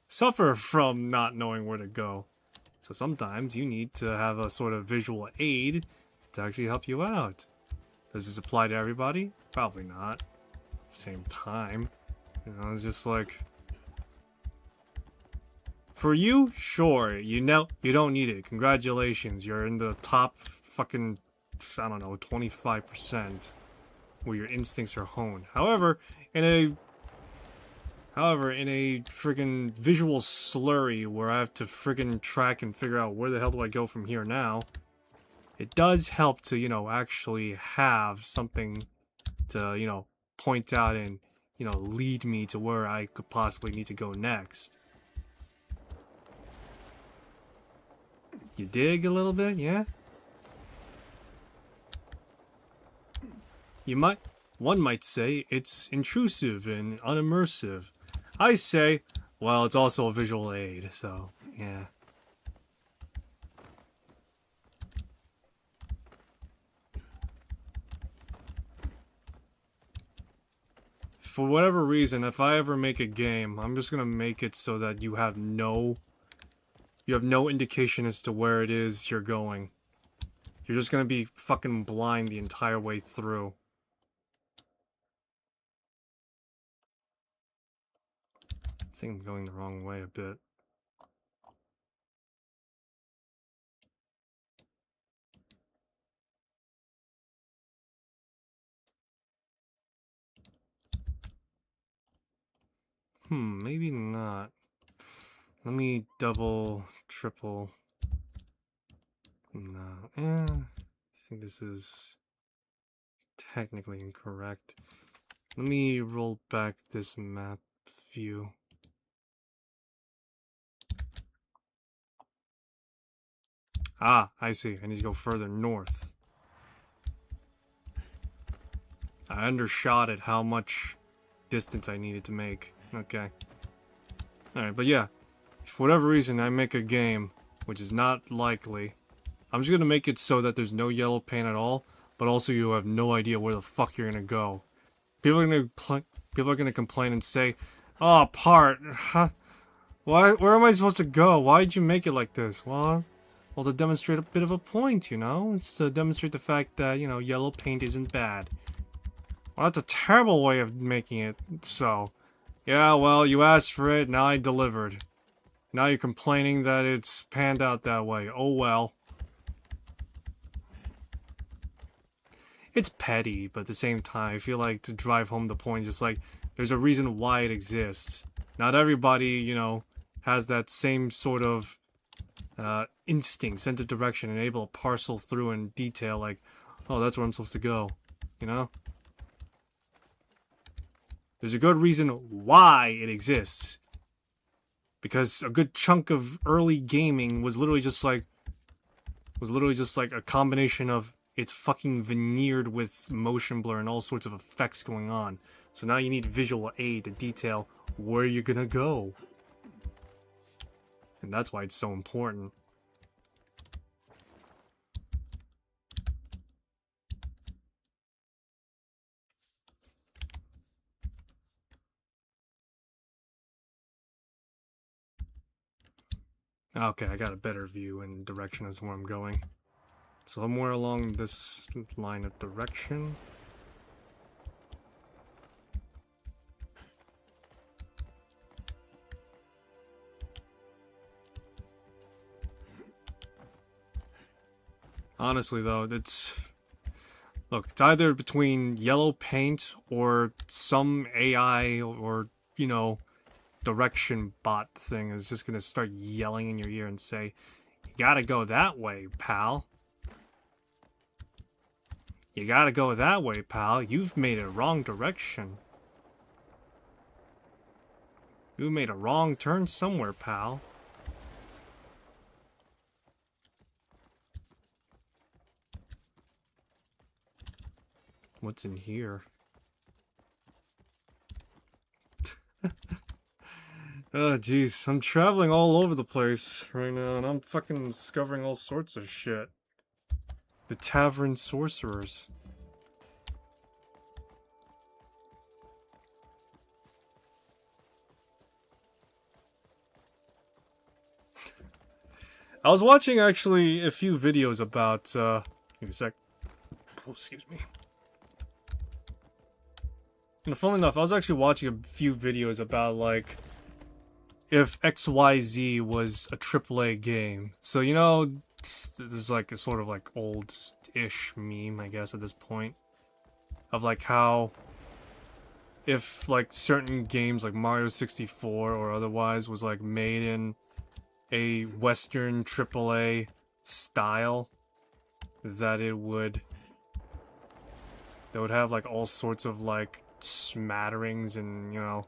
suffer from not knowing where to go. So sometimes you need to have a sort of visual aid to actually help you out. Does this apply to everybody? Probably not. Same time. You know, it's just like... For you, sure, you know, you don't need it. Congratulations, you're in the top fucking, I don't know, 25% where your instincts are honed. However, in a friggin' visual slurry where I have to friggin' track and figure out where the hell do I go from here now, it does help to, you know, actually have something to, you know, point out and, you know, lead me to where I could possibly need to go next. You dig a little bit, yeah? One might say it's intrusive and unimmersive. I say, well, it's also a visual aid, so, yeah. For whatever reason, if I ever make a game, I'm just gonna make it so that you have no indication as to where it is you're going. You're just gonna be fucking blind the entire way through. I think I'm going the wrong way a bit. Maybe not. Let me double, triple. No, I think this is technically incorrect. Let me roll back this map view. Ah, I see. I need to go further north. I undershot at how much distance I needed to make. Okay. Alright, but yeah. If for whatever reason I make a game, which is not likely, I'm just gonna make it so that there's no yellow paint at all, but also you have no idea where the fuck you're gonna go. People are gonna complain and say, "Oh, part, huh? Where am I supposed to go? Why'd you make it like this?" Well, to demonstrate a bit of a point, you know? It's to demonstrate the fact that, you know, yellow paint isn't bad. Well, that's a terrible way of making it so. Yeah, well, you asked for it, now I delivered. Now you're complaining that it's panned out that way. Oh well. It's petty, but at the same time, I feel like to drive home the point, just like, there's a reason why it exists. Not everybody, you know, has that same sort of instinct, sense of direction, and able to parcel through in detail, like, oh, that's where I'm supposed to go, you know? There's a good reason why it exists. Because a good chunk of early gaming was literally just like a combination of it's fucking veneered with motion blur and all sorts of effects going on. So now you need visual aid to detail where you're gonna go. And that's why it's so important. Okay, I got a better view and direction as to where I'm going. Somewhere along this line of direction. Honestly though, it's either between yellow paint or some AI or, you know, direction bot thing is just gonna start yelling in your ear and say, "You gotta go that way, pal. You gotta go that way, pal. You've made a wrong direction. You made a wrong turn somewhere, pal." What's in here? Oh, jeez. I'm traveling all over the place right now, and I'm fucking discovering all sorts of shit. The Tavern Sorcerers. I was watching, actually, a few videos about, give me a sec. Oh, excuse me. And funnily enough, I was actually watching a few videos about, like, if XYZ was a AAA game. So, you know, there's like a sort of like old-ish meme, I guess, at this point. Of like how if like certain games like Mario 64 or otherwise was like made in a Western AAA style, that it would have like all sorts of like smatterings and, you know,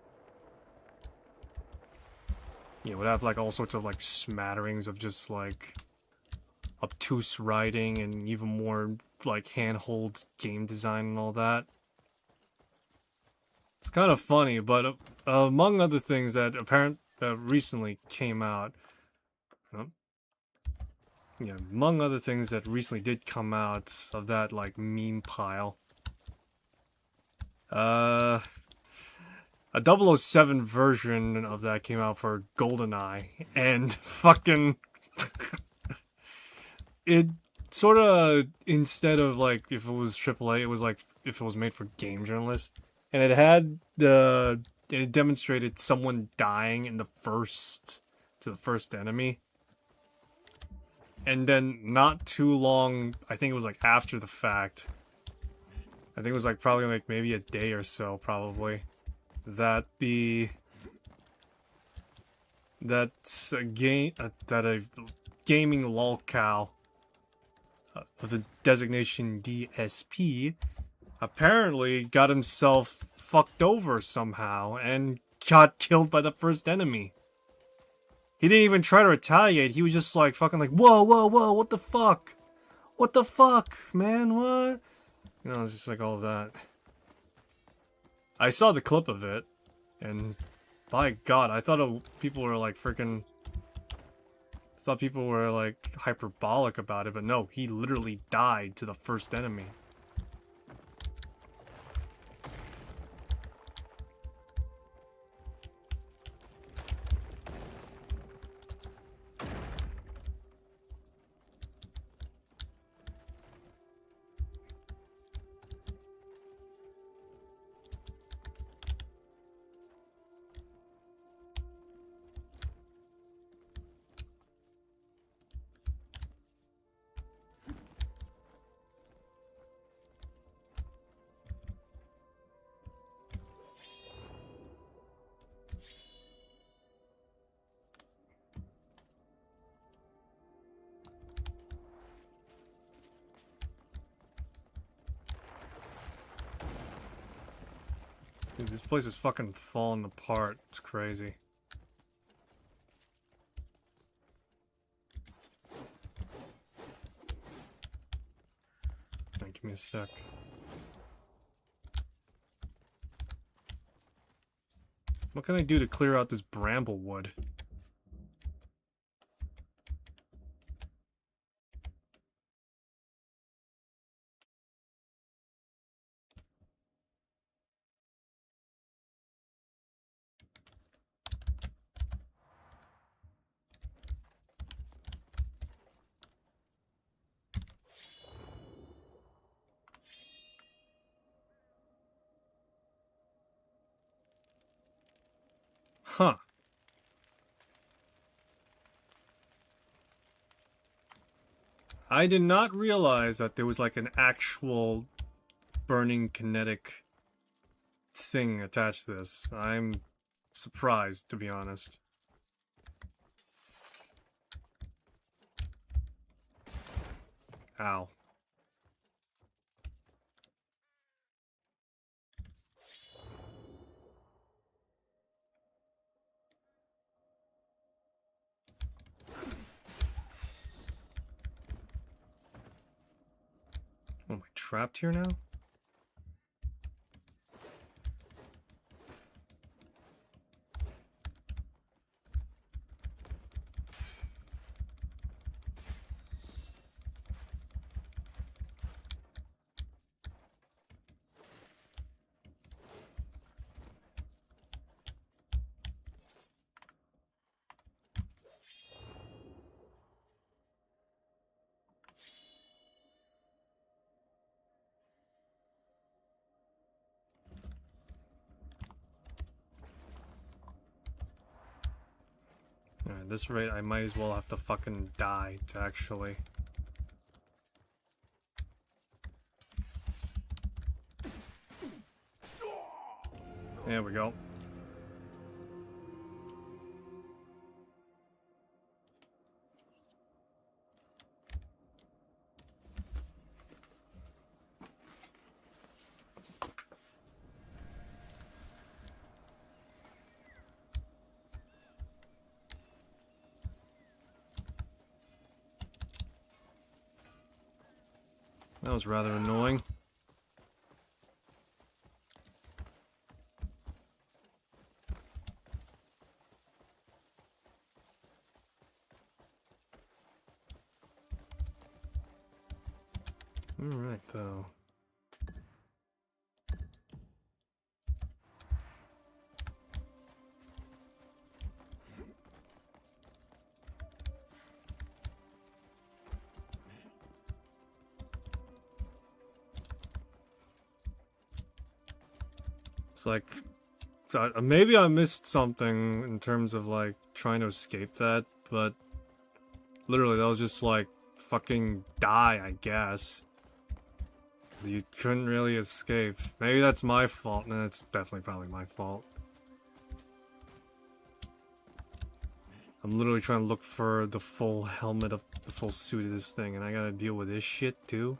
it would have like all sorts of like smatterings of just like obtuse writing and even more like handhold game design and all that. It's kind of funny, but among other things that recently came out, among other things that recently did come out of that like meme pile, a 007 version of that came out for GoldenEye, and fucking it sort of, instead of like if it was AAA, it was like if it was made for game journalists, and it demonstrated someone dying in the first enemy, and then not too long, I think it was like after the fact, I think it was like probably like maybe a day or so probably, that a gaming lolcow of the designation DSP apparently got himself fucked over somehow and got killed by the first enemy. He didn't even try to retaliate. He was just like fucking like, whoa, what the fuck? What the fuck, man? What? You know, it's just like all of that. I saw the clip of it, and by God, I thought people were like freaking. I thought people were like hyperbolic about it, but no, he literally died to the first enemy. Dude, this place is fucking falling apart. It's crazy. Right, give me a sec. What can I do to clear out this bramblewood? Huh. I did not realize that there was like an actual burning kinetic thing attached to this. I'm surprised, to be honest. Ow. Oh, am I trapped here now? At this rate, I might as well have to fucking die to actually... There we go. That was rather annoying. Alright, though. It's like, maybe I missed something in terms of like trying to escape that, but literally that was just like fucking die, I guess. Because you couldn't really escape. Maybe that's my fault. No, it's definitely probably my fault. I'm literally trying to look for the full helmet of the full suit of this thing, and I gotta deal with this shit too.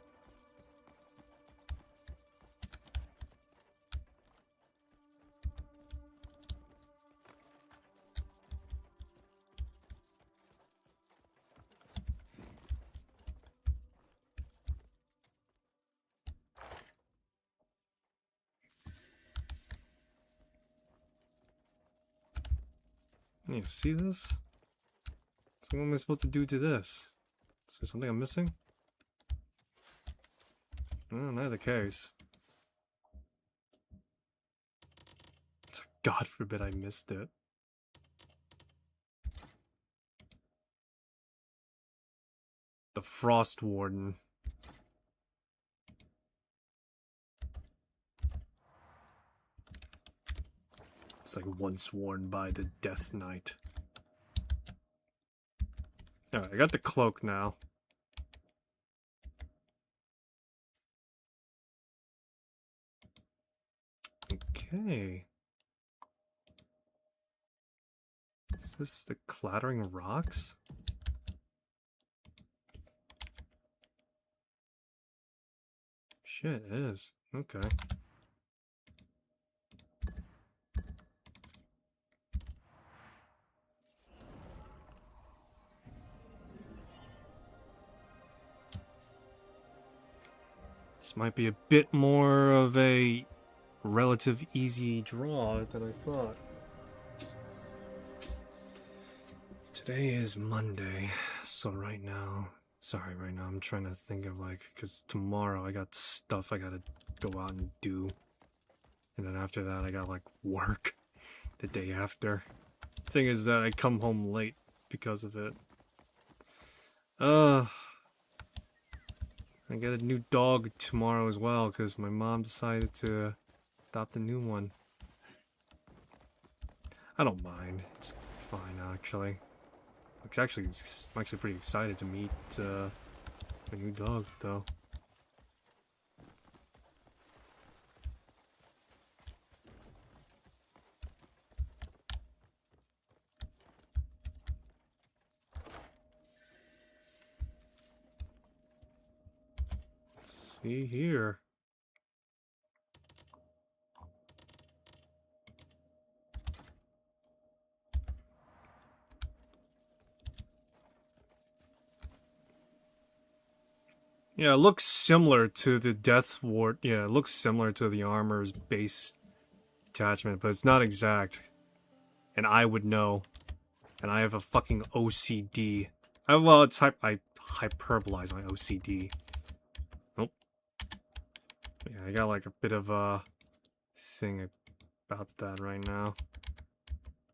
Yeah, see this? So what am I supposed to do to this? Is there something I'm missing? Well, not the case. God forbid I missed it. The Frost Warden. It's like once worn by the Death Knight. Alright, I got the cloak now. Okay. Is this the Clattering Rocks? Shit, it is. Okay. This might be a bit more of a relative easy draw than I thought. Today is Monday, so right now I'm trying to think of like, because tomorrow I got stuff I gotta go out and do. And then after that I got like work the day after. Thing is that I come home late because of it. I get a new dog tomorrow as well because my mom decided to adopt a new one. I don't mind. It's fine actually. I'm actually pretty excited to meet my new dog though. Let's see here. Yeah, it looks similar to the Death Ward. Yeah, it looks similar to the armor's base attachment, but it's not exact. And I would know. And I have a fucking OCD. Well, it's I hyperbolize my OCD. Nope. Yeah, I got like a bit of a thing about that right now.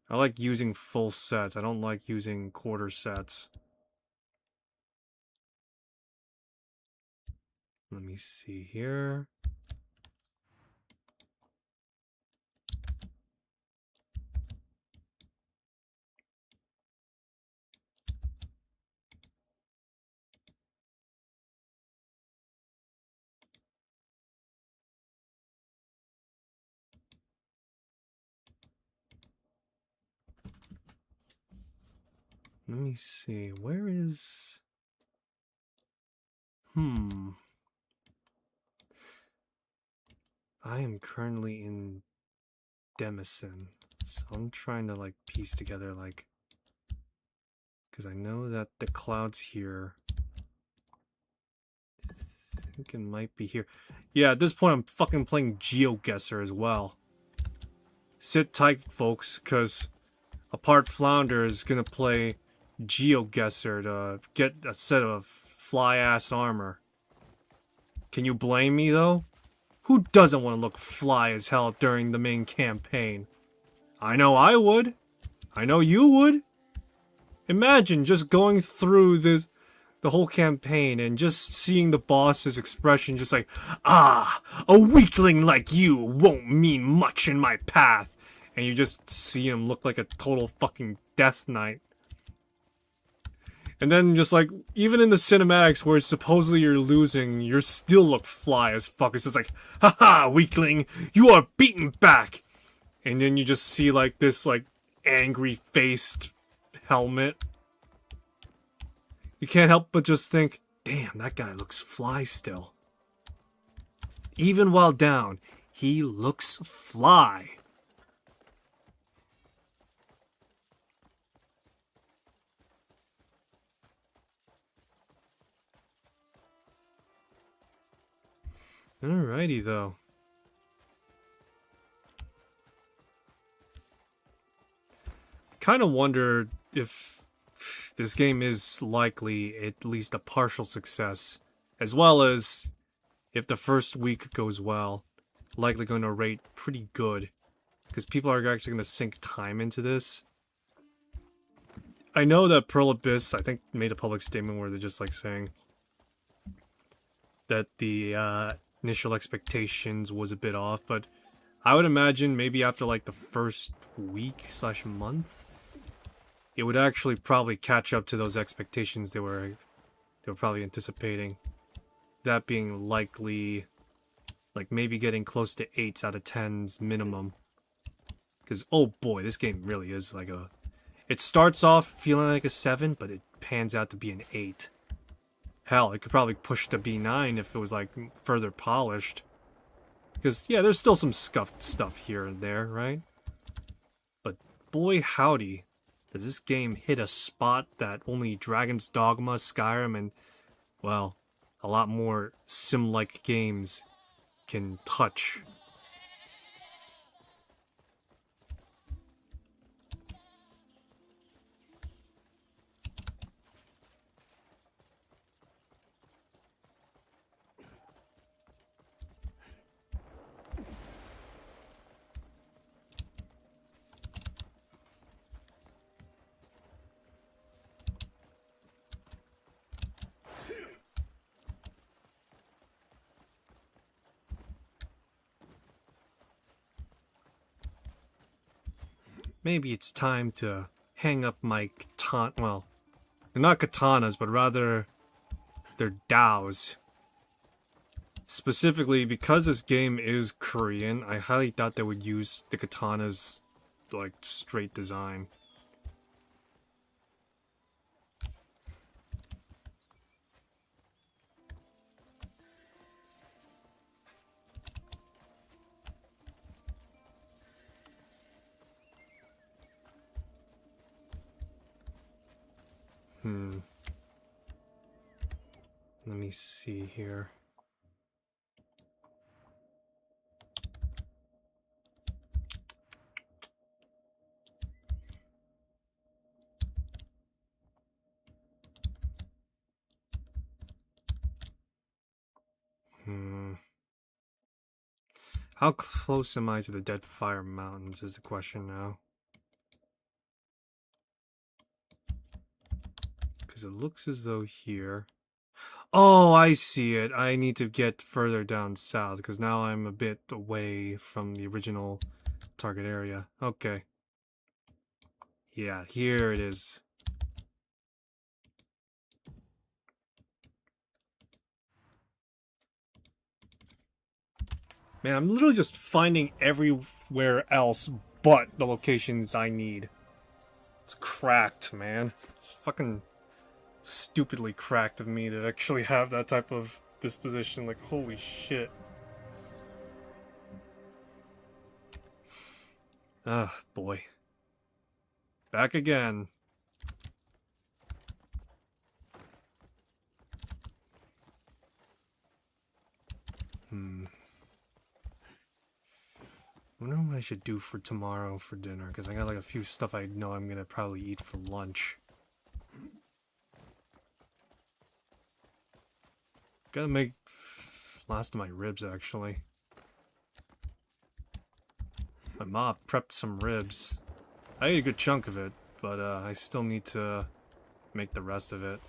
I like using full sets. I don't like using quarter sets. Let me see here. Let me see. Where is... I am currently in Demison, so I'm trying to like piece together like, because I know that the clouds here, I think it might be here. Yeah, at this point I'm fucking playing GeoGuessr as well. Sit tight folks, because Apart Flounder is gonna play GeoGuessr to get a set of fly ass armor. Can you blame me though? Who doesn't want to look fly as hell during the main campaign? I know I would. I know you would. Imagine just going through the whole campaign and just seeing the boss's expression just like, ah, a weakling like you won't mean much in my path. And you just see him look like a total fucking Death Knight. And then just like, even in the cinematics where supposedly you're losing, you still look fly as fuck. It's just like, haha, weakling, you are beaten back. And then you just see like this like angry faced helmet. You can't help but just think, damn, that guy looks fly still. Even while down, he looks fly. Alrighty, though. kind of wonder if this game is likely at least a partial success, as well as if the first week goes well, likely going to rate pretty good, because people are actually going to sink time into this. I know that Pearl Abyss, I think, made a public statement where they're just like saying that the initial expectations was a bit off, but I would imagine maybe after like the first week/month, it would actually probably catch up to those expectations they were probably anticipating. That being likely, like maybe getting close to 8s out of 10s minimum. Because, oh boy, this game really is like a... It starts off feeling like a 7, but it pans out to be an 8. Hell, it could probably push to B9 if it was like further polished. Because, yeah, there's still some scuffed stuff here and there, right? But boy howdy, does this game hit a spot that only Dragon's Dogma, Skyrim, and, well, a lot more sim-like games can touch. Maybe it's time to hang up my katana. Well, they're not katanas, but rather they're daos. Specifically, because this game is Korean, I highly doubt they would use the katana's like straight design. Let me see here. How close am I to the Deadfire Mountains is the question now. Because it looks as though here... Oh, I see it. I need to get further down south, because now I'm a bit away from the original target area. Okay. Yeah, here it is. Man, I'm literally just finding everywhere else but the locations I need. It's cracked, man. It's fucking stupidly cracked of me to actually have that type of disposition. Like, holy shit. Ah, boy. Back again. I wonder what I should do for tomorrow for dinner, because I got like a few stuff I know I'm gonna probably eat for lunch. Gotta make last of my ribs, actually. My mom prepped some ribs. I ate a good chunk of it, but I still need to make the rest of it.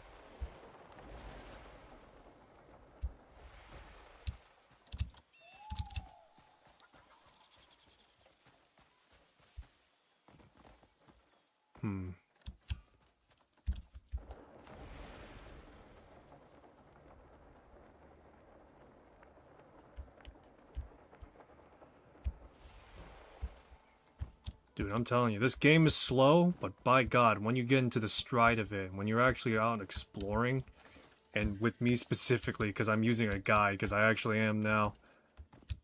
Dude, I'm telling you, this game is slow, but by God, when you get into the stride of it, when you're actually out exploring, and with me specifically, because I'm using a guide, because I actually am now,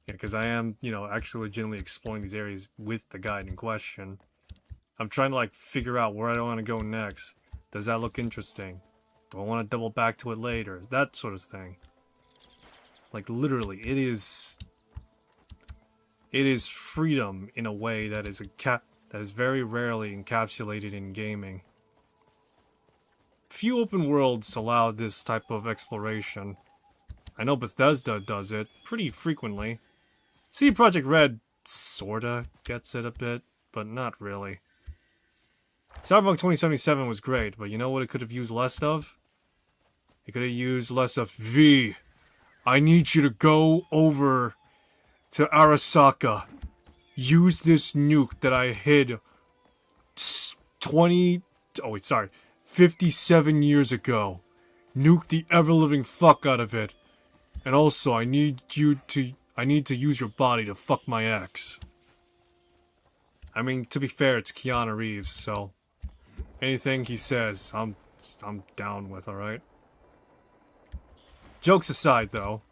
because I am, you know, actually legitimately exploring these areas with the guide in question. I'm trying to, like, figure out where I want to go next. Does that look interesting? Do I want to double back to it later? That sort of thing. Like, literally, it is freedom in a way that is that is very rarely encapsulated in gaming. Few open worlds allow this type of exploration. I know Bethesda does it pretty frequently. CD Projekt Red sorta gets it a bit, but not really. Cyberpunk 2077 was great, but you know what it could have used less of? It could have used less of V. I need you to go over to Arasaka. Use this nuke that I hid 57 years ago. Nuke the ever-living fuck out of it. And also, I need to use your body to fuck my ex. I mean, to be fair, it's Keanu Reeves, so anything he says, I'm down with, alright? Jokes aside, though.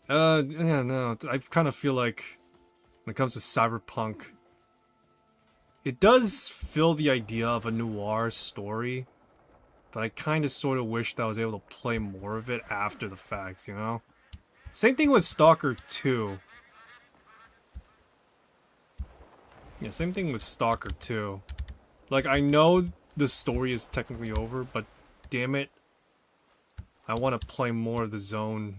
Yeah, no, I kind of feel like when it comes to Cyberpunk, it does fill the idea of a noir story, but I kind of sort of wish that I was able to play more of it after the fact, you know? Same thing with Stalker 2. Yeah, same thing with Stalker 2. Like, I know the story is technically over, but damn it, I want to play more of the Zone.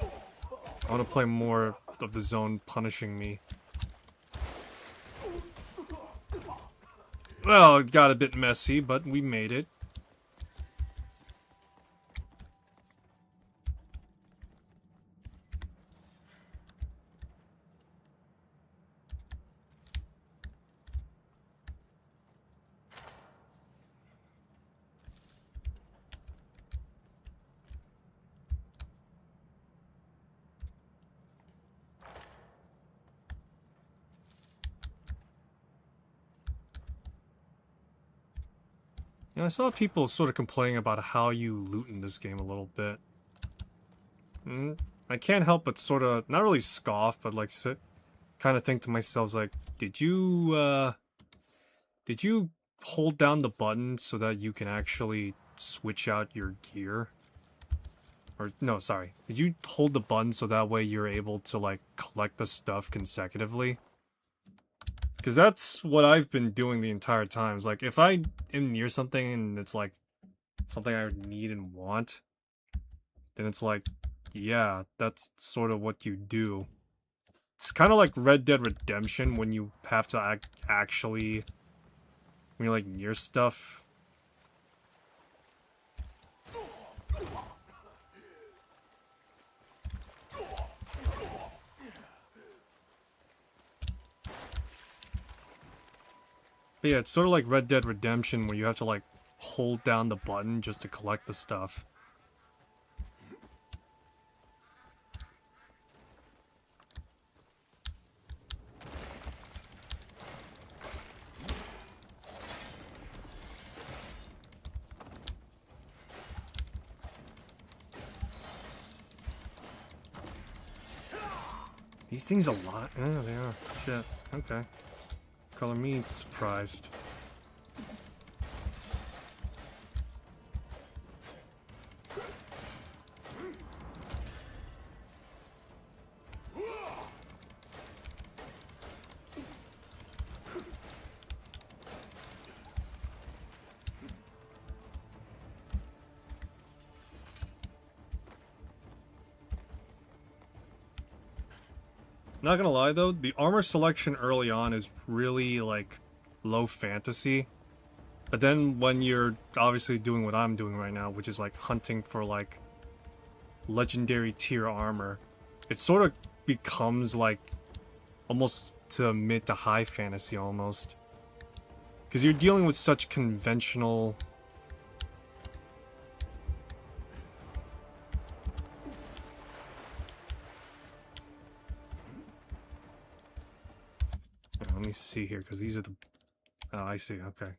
I want to play more of the Zone punishing me. Well, it got a bit messy, but we made it. You know, I saw people sort of complaining about how you loot in this game a little bit. I can't help but sort of, not really scoff, but like kind of think to myself, like, did you hold down the button so that you can actually switch out your gear? Or, no, sorry. Did you hold the button so that way you're able to, like, collect the stuff consecutively? Because that's what I've been doing the entire time. It's like, if I am near something and it's, like, something I need and want, then it's like, yeah, that's sort of what you do. It's kind of like Red Dead Redemption when you have to actually... when you're, like, near stuff. But yeah, it's sort of like Red Dead Redemption where you have to, like, hold down the button just to collect the stuff. These things a lot. Yeah, they are. Shit. Okay. Color me surprised. Not gonna lie though, the armor selection early on is really, like, low fantasy. But then when you're obviously doing what I'm doing right now, which is, like, hunting for, like, legendary tier armor, it sort of becomes, like, almost to mid to high fantasy almost. Because you're dealing with such conventional... Let me see here, because these are the... Oh, I see, okay.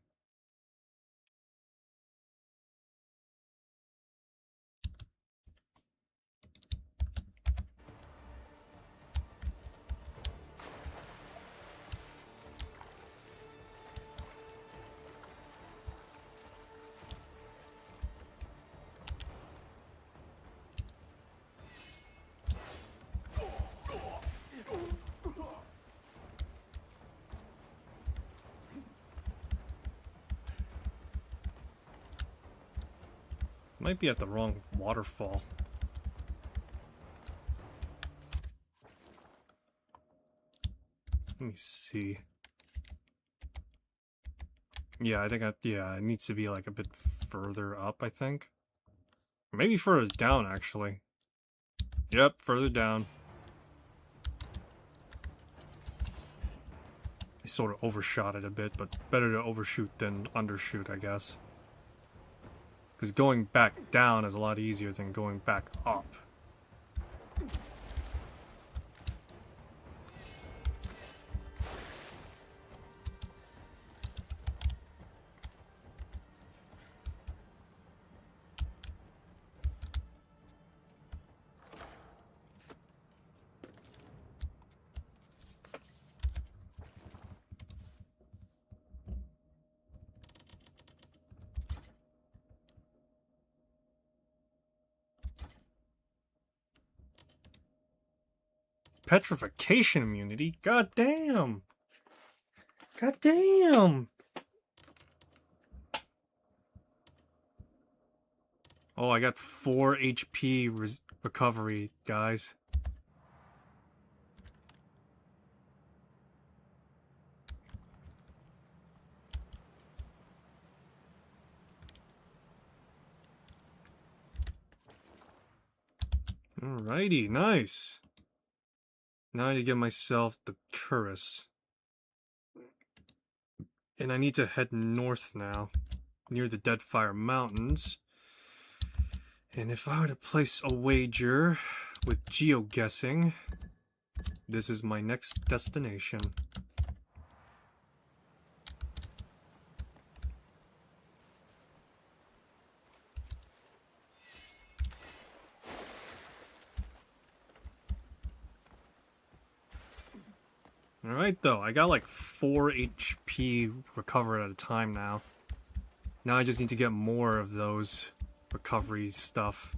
Might be at the wrong waterfall. Let me see. Yeah, I think yeah, it needs to be like a bit further up, I think. Or maybe further down, actually. Yep, further down. I sort of overshot it a bit, but better to overshoot than undershoot, I guess. Because going back down is a lot easier than going back up. Petrification immunity? God damn! God damn! Oh, I got 4 HP recovery, guys. Alrighty, nice. Now I need to get myself the Cuirass. And I need to head north now, near the Deadfire Mountains. And if I were to place a wager with geoguessing, this is my next destination. Alright though, I got like 4 HP recovered at a time now. Now I just need to get more of those recovery stuff.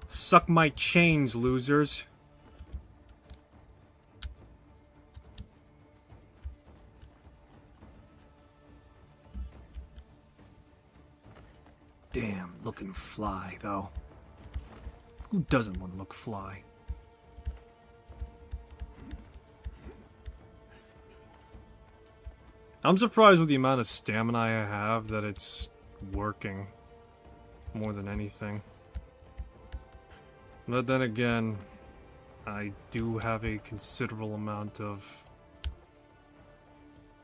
Suck my chains, losers. Damn, looking fly, though. Who doesn't want to look fly? I'm surprised with the amount of stamina I have that it's working more than anything. But then again, I do have a considerable amount of...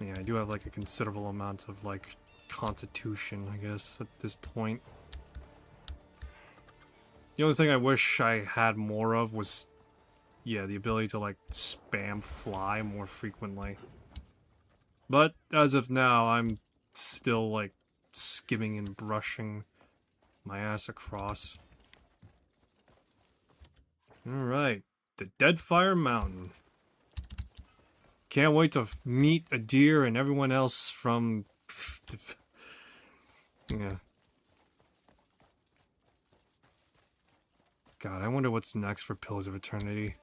Yeah, I do have like a considerable amount of like constitution, I guess, at this point. The only thing I wish I had more of was, yeah, the ability to like spam fly more frequently. But as of now, I'm still like skimming and brushing my ass across. Alright, the Deadfire Mountain. Can't wait to meet a deer and everyone else from... Yeah. God, I wonder what's next for Pillars of Eternity.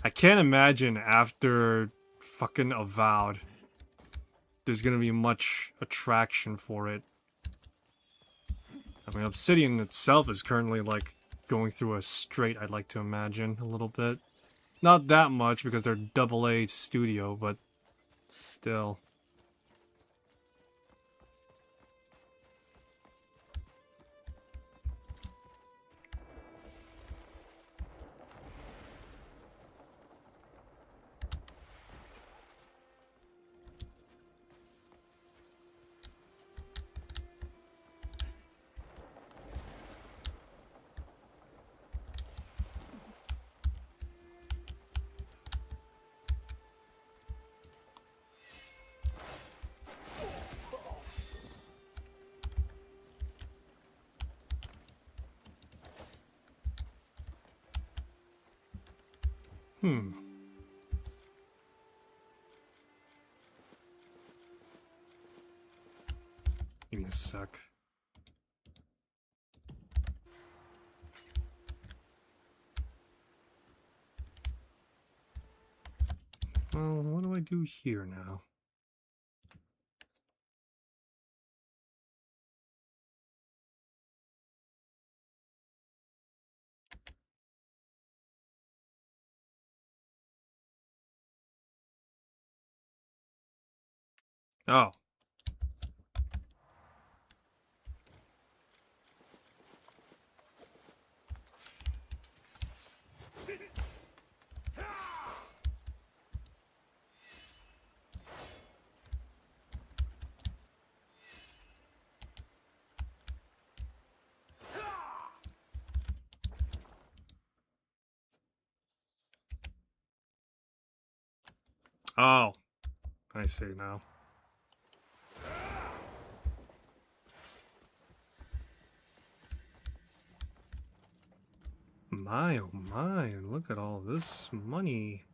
I can't imagine after fucking Avowed there's gonna be much attraction for it. I mean, Obsidian itself is currently, like, going through a straight, I'd like to imagine, a little bit. Not that much, because they're AA studio, but still. Hmm. Give me a sec. Well, what do I do here now? Oh. Oh. I see now. My, oh my, look at all this money.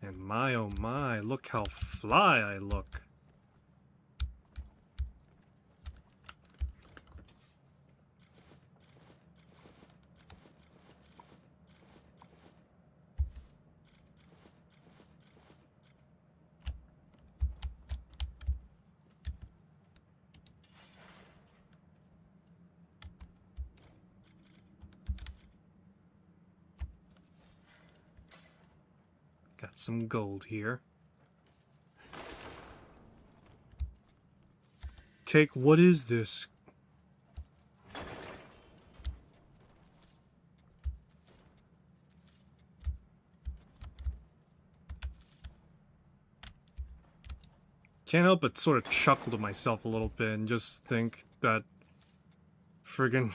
And my, oh my, look how fly I look. Got some gold here. Take, what is this? Can't help but sort of chuckle to myself a little bit and just think that friggin'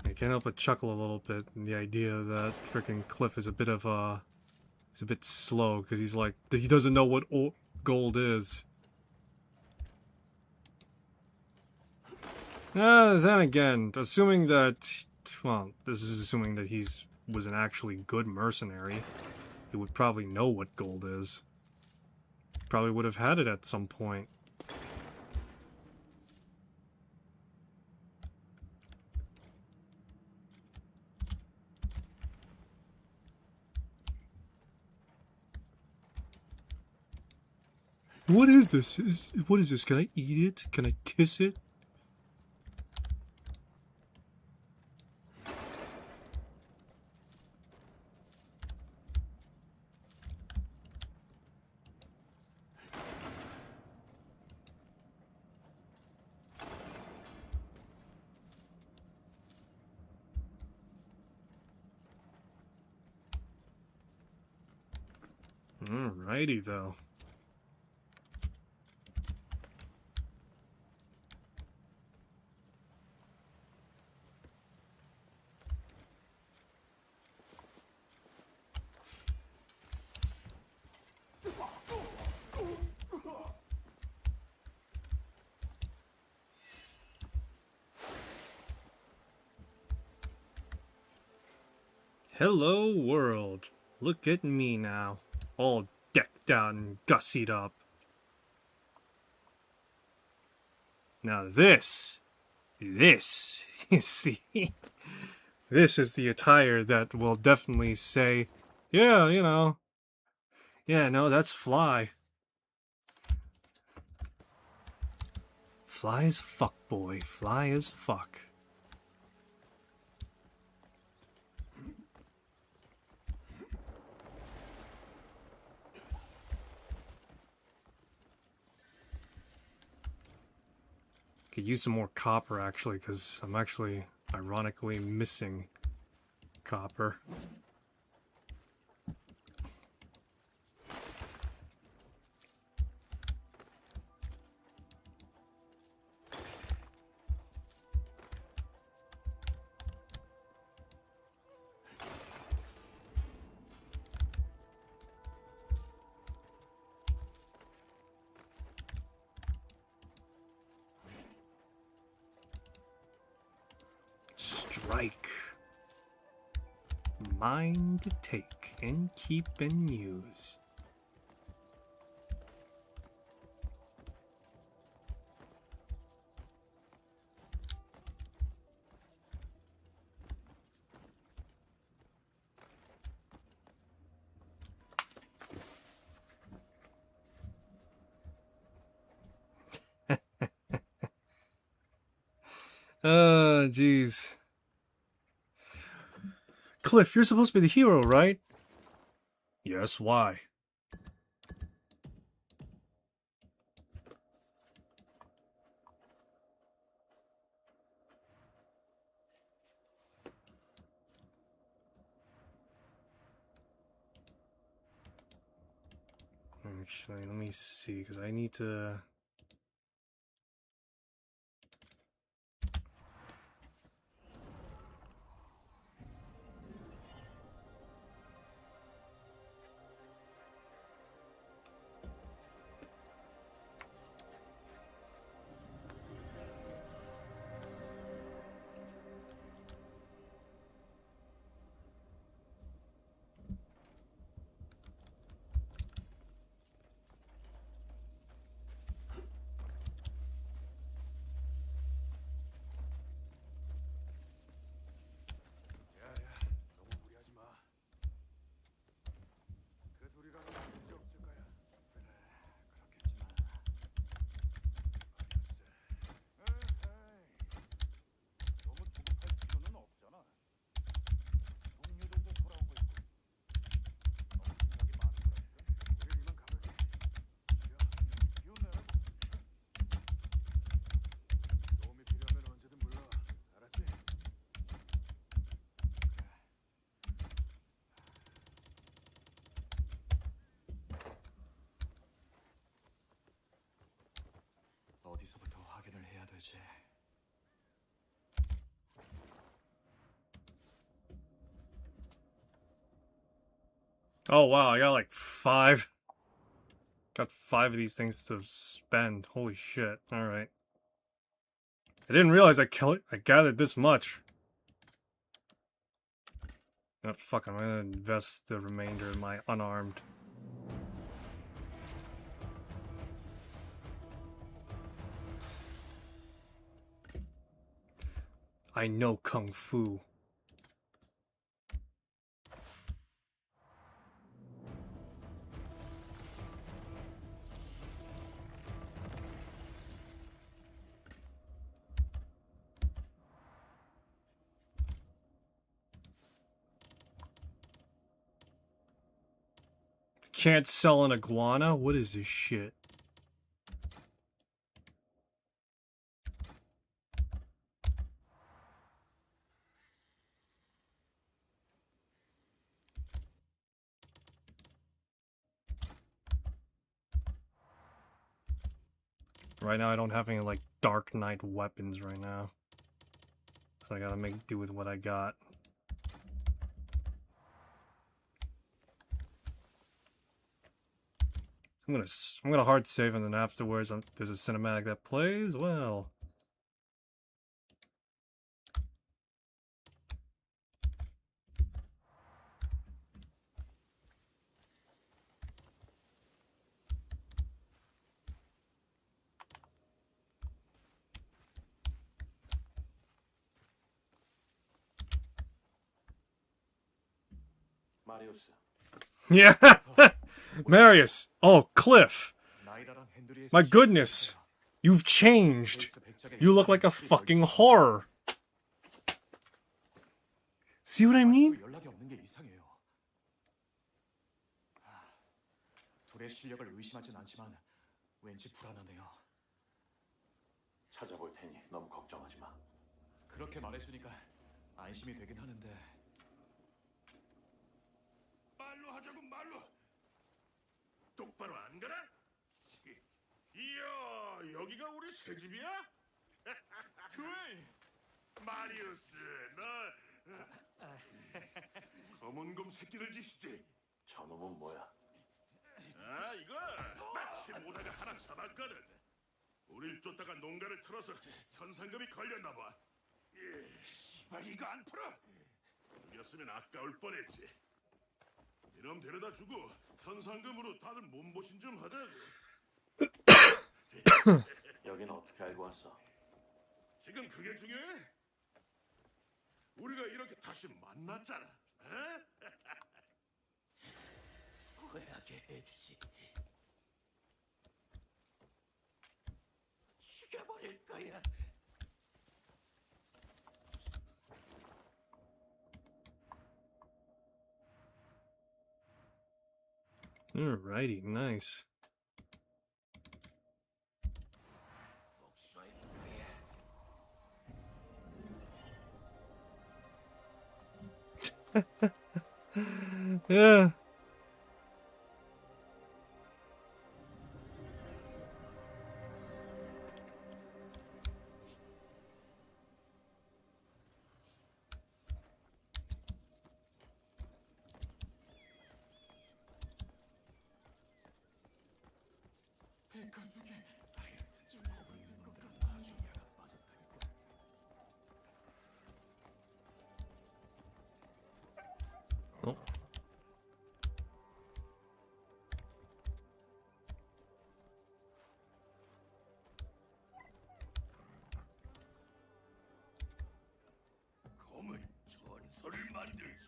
I can't help but chuckle a little bit in the idea that freaking Cliff is a bit of he's a bit slow because he's like he doesn't know what gold is. Then again, assuming that, well, this is assuming that was an actually good mercenary, he would probably know what gold is. Probably would have had it at some point. What is this? What is this? Can I eat it? Can I kiss it? Alrighty, though. Hello, world. Look at me now. All decked out and gussied up. Now this is the this is the attire that will definitely say, yeah, you know, yeah, no, that's Fly. Fly as fuck, boy. Fly as fuck. Could use some more copper, actually, because I'm actually, ironically, missing copper. Strike. mine to take and keep and use. Jeez. Cliff, you're supposed to be the hero, right? Yes, why? Actually, let me see, because I need to... 어디서부터 확인을 해야 되지? Oh wow, I got like 5. Got 5 of these things to spend. Holy shit. Alright. I didn't realize I gathered this much. Oh, fuck, I'm gonna invest the remainder in my unarmed. I know Kung Fu. Can't sell an iguana? What is this shit? Right now I don't have any like Dark Knight weapons right now. So I gotta make do with what I got. I'm gonna hard save and then afterwards there's a cinematic that plays. Well, 마리우스, yeah, Marius. Oh, Cliff. 나이라랑 헨드리의 My goodness, you've changed. You look like a fucking horror. See what I mean? 연락이 없는 게 이상해요. 둘의 실력을 의심하진 않지만 왠지 불안하네요. 찾아볼 테니 너무 걱정하지 마. 그렇게 말해주니까 안심이 되긴 하는데. 말로 하자고 말로. 똑바로 안 가나? 이야, 여기가 우리 새 집이야? 둘! 마리우스, 너 검은곰 새끼를 지시지? 저놈은 뭐야? 아, 이거 마침 오다가 하나 잡았거든. 우릴 쫓다가 농가를 털어서 현상금이 걸렸나 봐. 씨발, 이거 안 풀어? 남겼으면 아까울 뻔했지. 이놈 데려다 주고 현상금으로 다들 몸보신 좀 하자고. 여긴 어떻게 알고 왔어? 지금 그게 중요해? 우리가 이렇게 다시 만났잖아. 에? 후회하게 해주지. 죽여버릴 거야. Alrighty, nice. 복수할 거야. Yeah. 백가죽이 하여튼 좀 겁을 있는 놈들은 나중에 야가 빠졌다니까. Oh. 검은 전설을 만들지.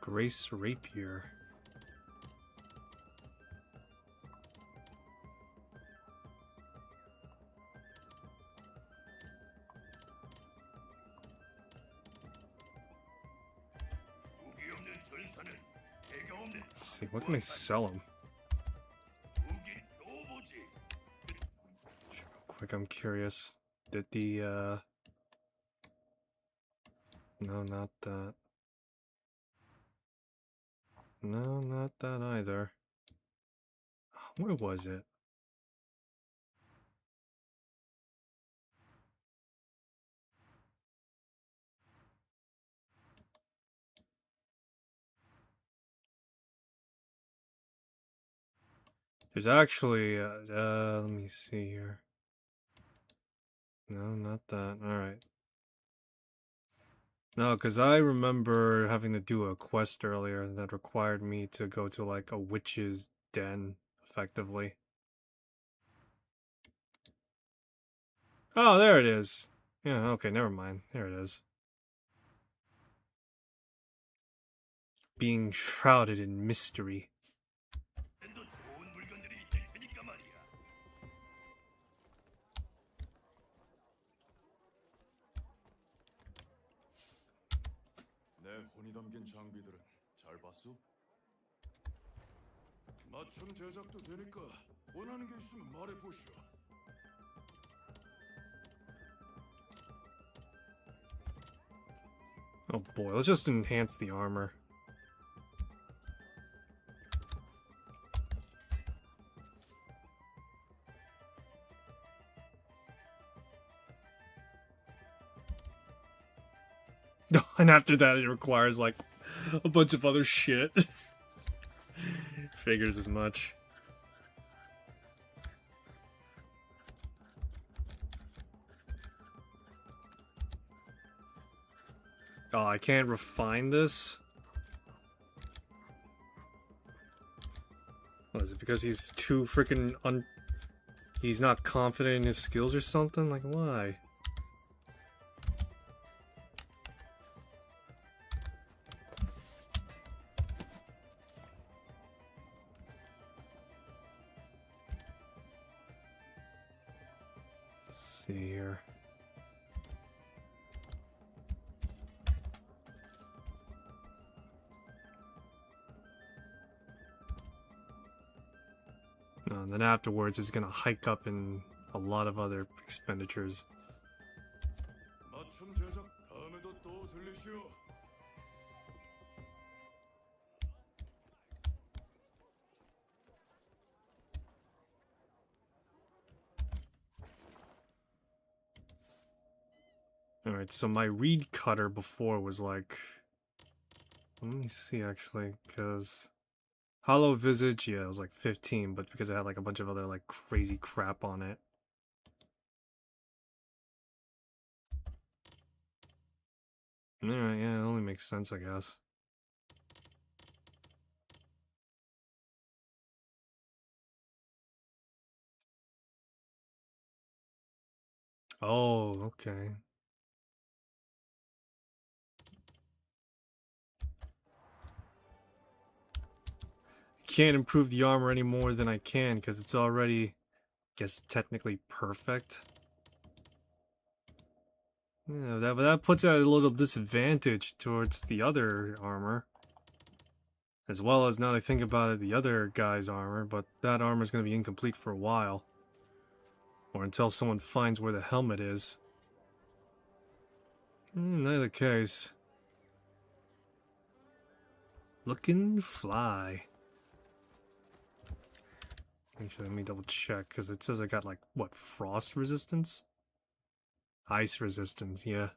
Grace Rapier. 무기 없는 전사는 대가 없는. Let's see, what can I sell him? 무기 또 보지. Real quick, I'm curious. Did the no, not that. No, not that either. Where was it? There's actually, let me see here. No, not that. Alright. No, because I remember having to do a quest earlier that required me to go to like a witch's den, effectively. Oh, there it is. Yeah, okay, never mind. There it is. Being shrouded in mystery. 더 좋은 물건들이 있을 테니까 말이야. 내 혼이 담긴 장비들은 잘 봤어? 맞춤 제작도 되니까 원하는 게 있으면 말해보시오. Oh boy, let's just enhance the armor. And after that, it requires like a bunch of other shit. Figures as much. Oh, I can't refine this? What is it, because he's too freaking he's not confident in his skills or something? Like, why? Let's see here. And then afterwards, it's gonna hike up in a lot of other expenditures. 맞춤 제작 다음에도 또 들리시오. Alright, so my reed cutter before was like... Let me see, actually, because... Hollow Visage, yeah, it was like 15, but because it had like a bunch of other like crazy crap on it. Alright, yeah, it only makes sense, I guess. Oh, okay. Can't improve the armor any more than I can because it's already, I guess, technically perfect. Yeah, but that puts it at a little disadvantage towards the other armor. As well as, now that I think about it, the other guy's armor, but that armor is going to be incomplete for a while. Or until someone finds where the helmet is. In either case. Looking fly. Actually, let me double check, because it says I got, like, what, frost resistance? Ice resistance, yeah.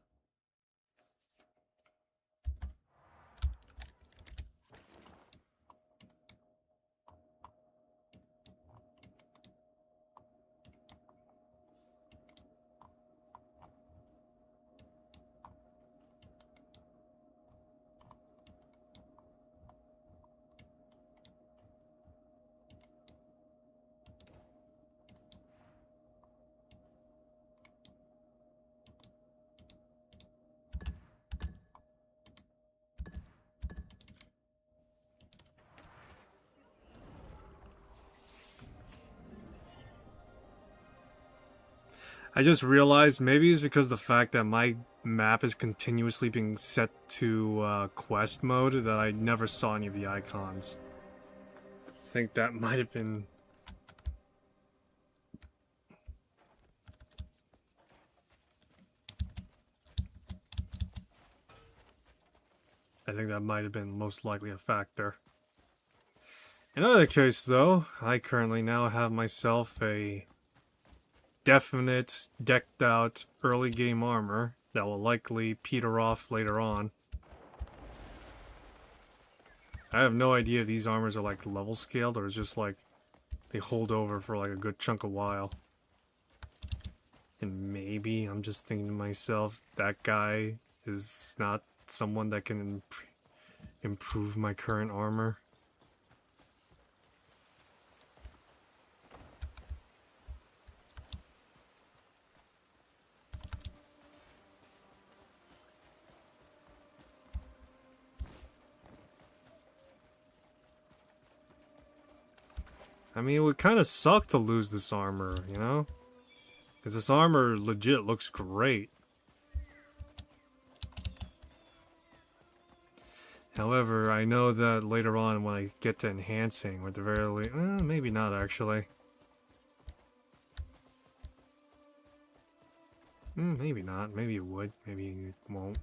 I just realized maybe it's because of the fact that my map is continuously being set to quest mode that I never saw any of the icons. I think that might have been... I think that might have been most likely a factor. In either case, though, I currently now have myself a definite, decked out early game armor that will likely peter off later on. I have no idea if these armors are like level scaled or it's just like they hold over for like a good chunk of while. And maybe I'm just thinking to myself, that guy is not someone that can improve my current armor. I mean, it would kind of suck to lose this armor, you know? Because this armor legit looks great. However, I know that later on when I get to enhancing, or at the very least, maybe not actually. Maybe not. Maybe it would. Maybe it won't.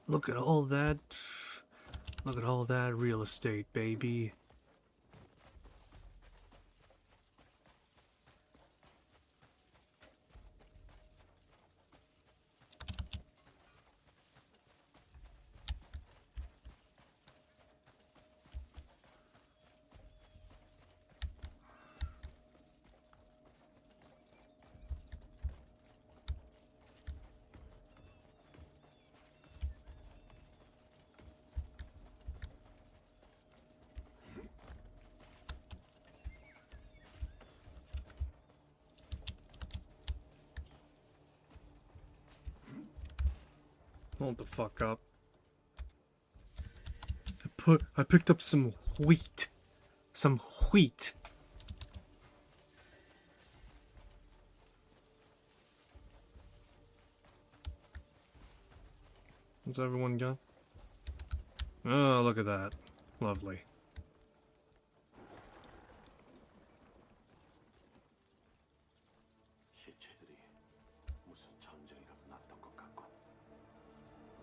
Look at all that. Look at all that real estate, baby. Hold the fuck up. I picked up some wheat. Some wheat. What's everyone got? Oh, look at that. Lovely. 시체들이 무슨 전쟁이라도 났던 것 같고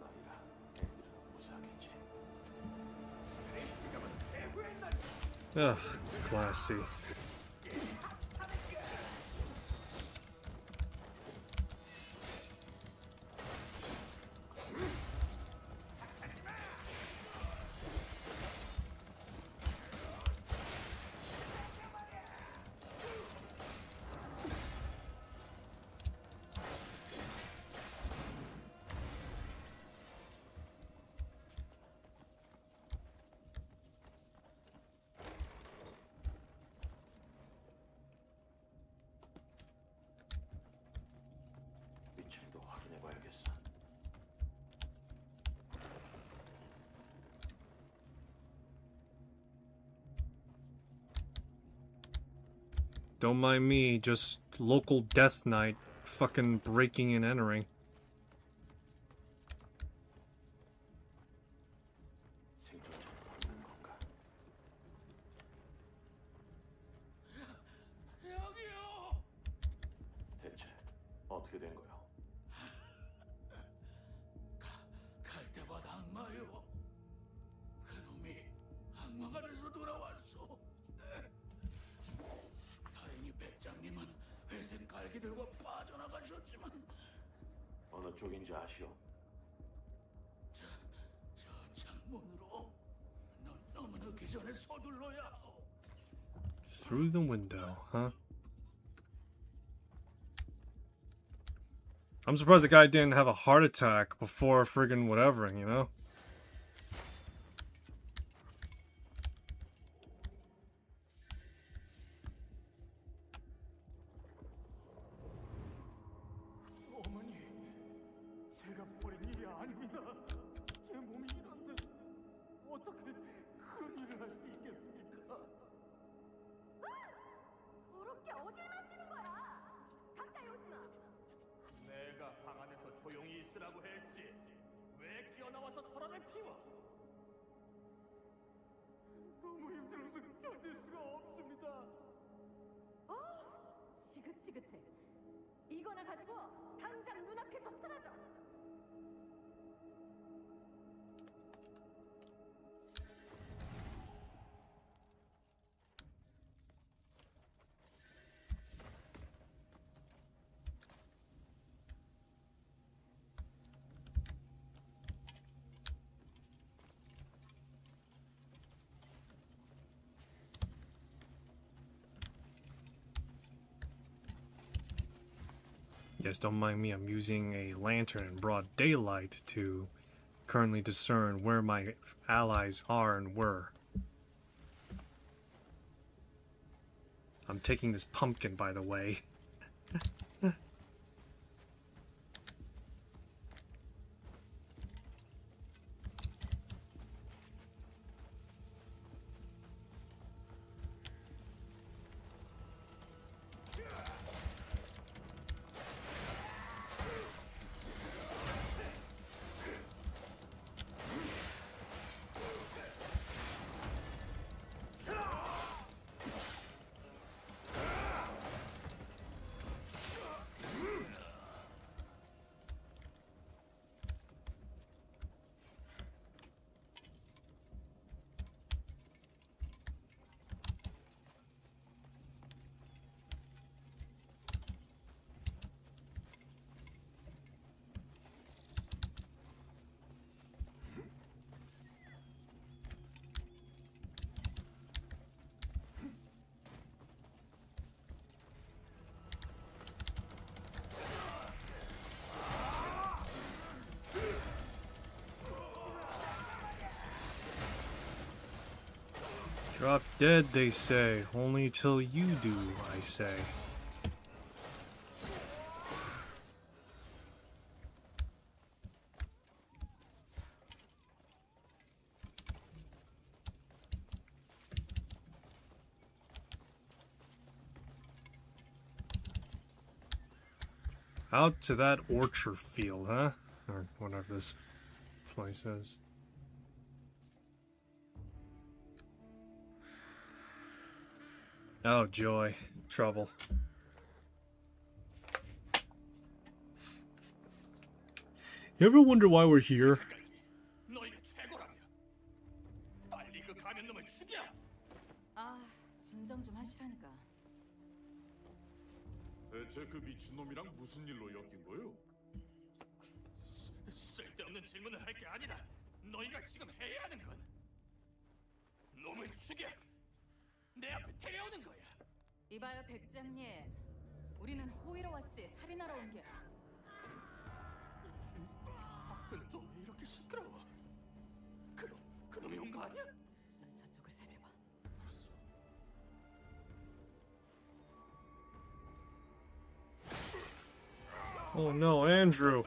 너희가 애들은 무사하겠지. Ugh, classy. 위치도 확인해봐야겠어. Don't mind me, just local death knight fucking breaking and entering. 생존자는 없는 건가? 여기요. 대체 어떻게 된 거야? 갈 때마다 악마요. 그놈이 악마가 돼서 돌아왔소. 다행히 백장님은 회색 갈기 들고 빠져나가셨지만 어느 쪽인지 아시오? 저 창문으로 눈 너무 늦기 전에 서둘러야 하오. Through the window, huh? I'm surprised the guy didn't have a heart attack before friggin' whatever, you know? 어머니, 제가 버린 일이 아닙니다. 제 몸이 이런데 어떻게 그런 일을 할 수 있겠습니까? 그렇게 어딜 만지는 거야? 가까이 오지 마. 내가 방 안에서 조용히 있으라고 했지. 왜 뛰어나와서 서랍을 피워? 너무 힘들어서 견딜 수가 없습니다. 지긋지긋해. 이거나 가지고 당장 눈앞에서 사라져. Yes, don't mind me, I'm using a lantern in broad daylight to currently discern where my allies are and were. I'm taking this pumpkin, by the way. Drop dead, they say. Only till you do, I say. Out to that orchard field, huh? Or whatever this Firefly says. Oh, joy. Trouble. You ever wonder why we're here? 너희가 최고라며. 빨리 그 가면놈을 죽여. 아, 진정 좀 하시라니까. 대체 그 미친놈이랑 무슨 일로 엮인 거요? 쓸데없는 질문을 할 게 아니라 너희가 지금 해야 하는 건 놈을 죽여. 내 앞에 데려오는 거야. 이봐요, 백장님. 우리는 호위로 왔지 살인하러 온 게. 밖은 또 왜 이렇게 시끄러워? 그놈이 온 거 아니야? 저쪽을 살펴봐. Oh no, Andrew.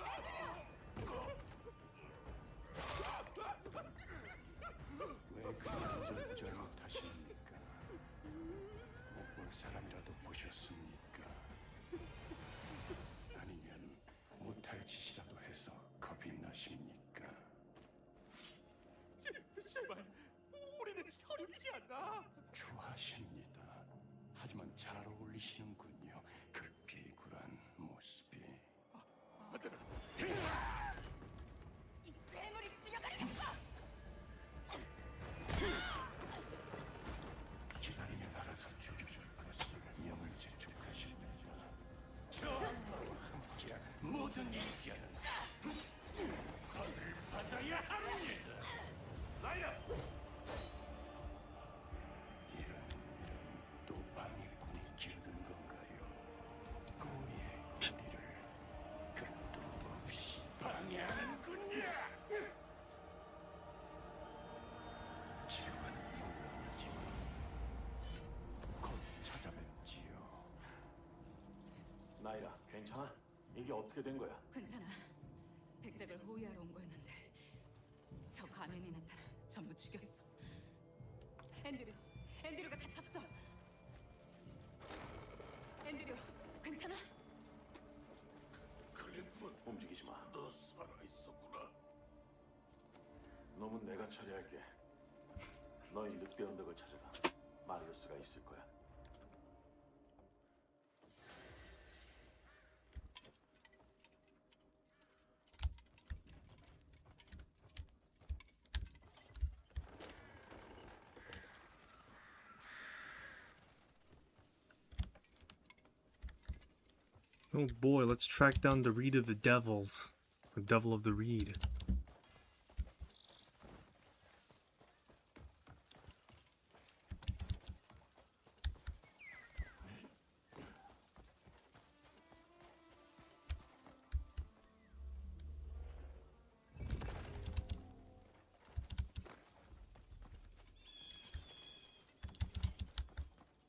왜 그냥 우절부절 못하십니까? 못 볼 사람이라도 보셨습니까? 아니면 못할 짓이라도 해서 겁이 나십니까? 제발, 우리는 혈육이지 않나? 추하십니다. 하지만 잘 어울리시는군요. 그 비굴한 모습이. 아들아, 이 괴물이 죽여버리겠어! 기다리면 알아서 죽여줄 것을 명을 재촉하십니다. 함께 모든 인기는 벌을 받아야 합니다. 나야. 이런 또 방해꾼이 기어든 건가요? 꼬리에 꼬리를 끝도 없이 방해하는군요. 지금은 물론이지만 곧 찾아뵙지요. 나이라, 괜찮아? 이게 어떻게 된 거야? 괜찮아. 백작을 호위하러 온 거였는데 저 가면이 나타나 전부 죽였어. 앤드류가 다쳤어. 앤드류, 괜찮아? 클리프, 움직이지 마. 너 살아있었구나. 놈은 내가 처리할게. 너희 늑대 언덕을 찾아가. 마리우스가 있을 거야. Oh boy, let's track down the Reed of the Devils. The Devil of the Reed.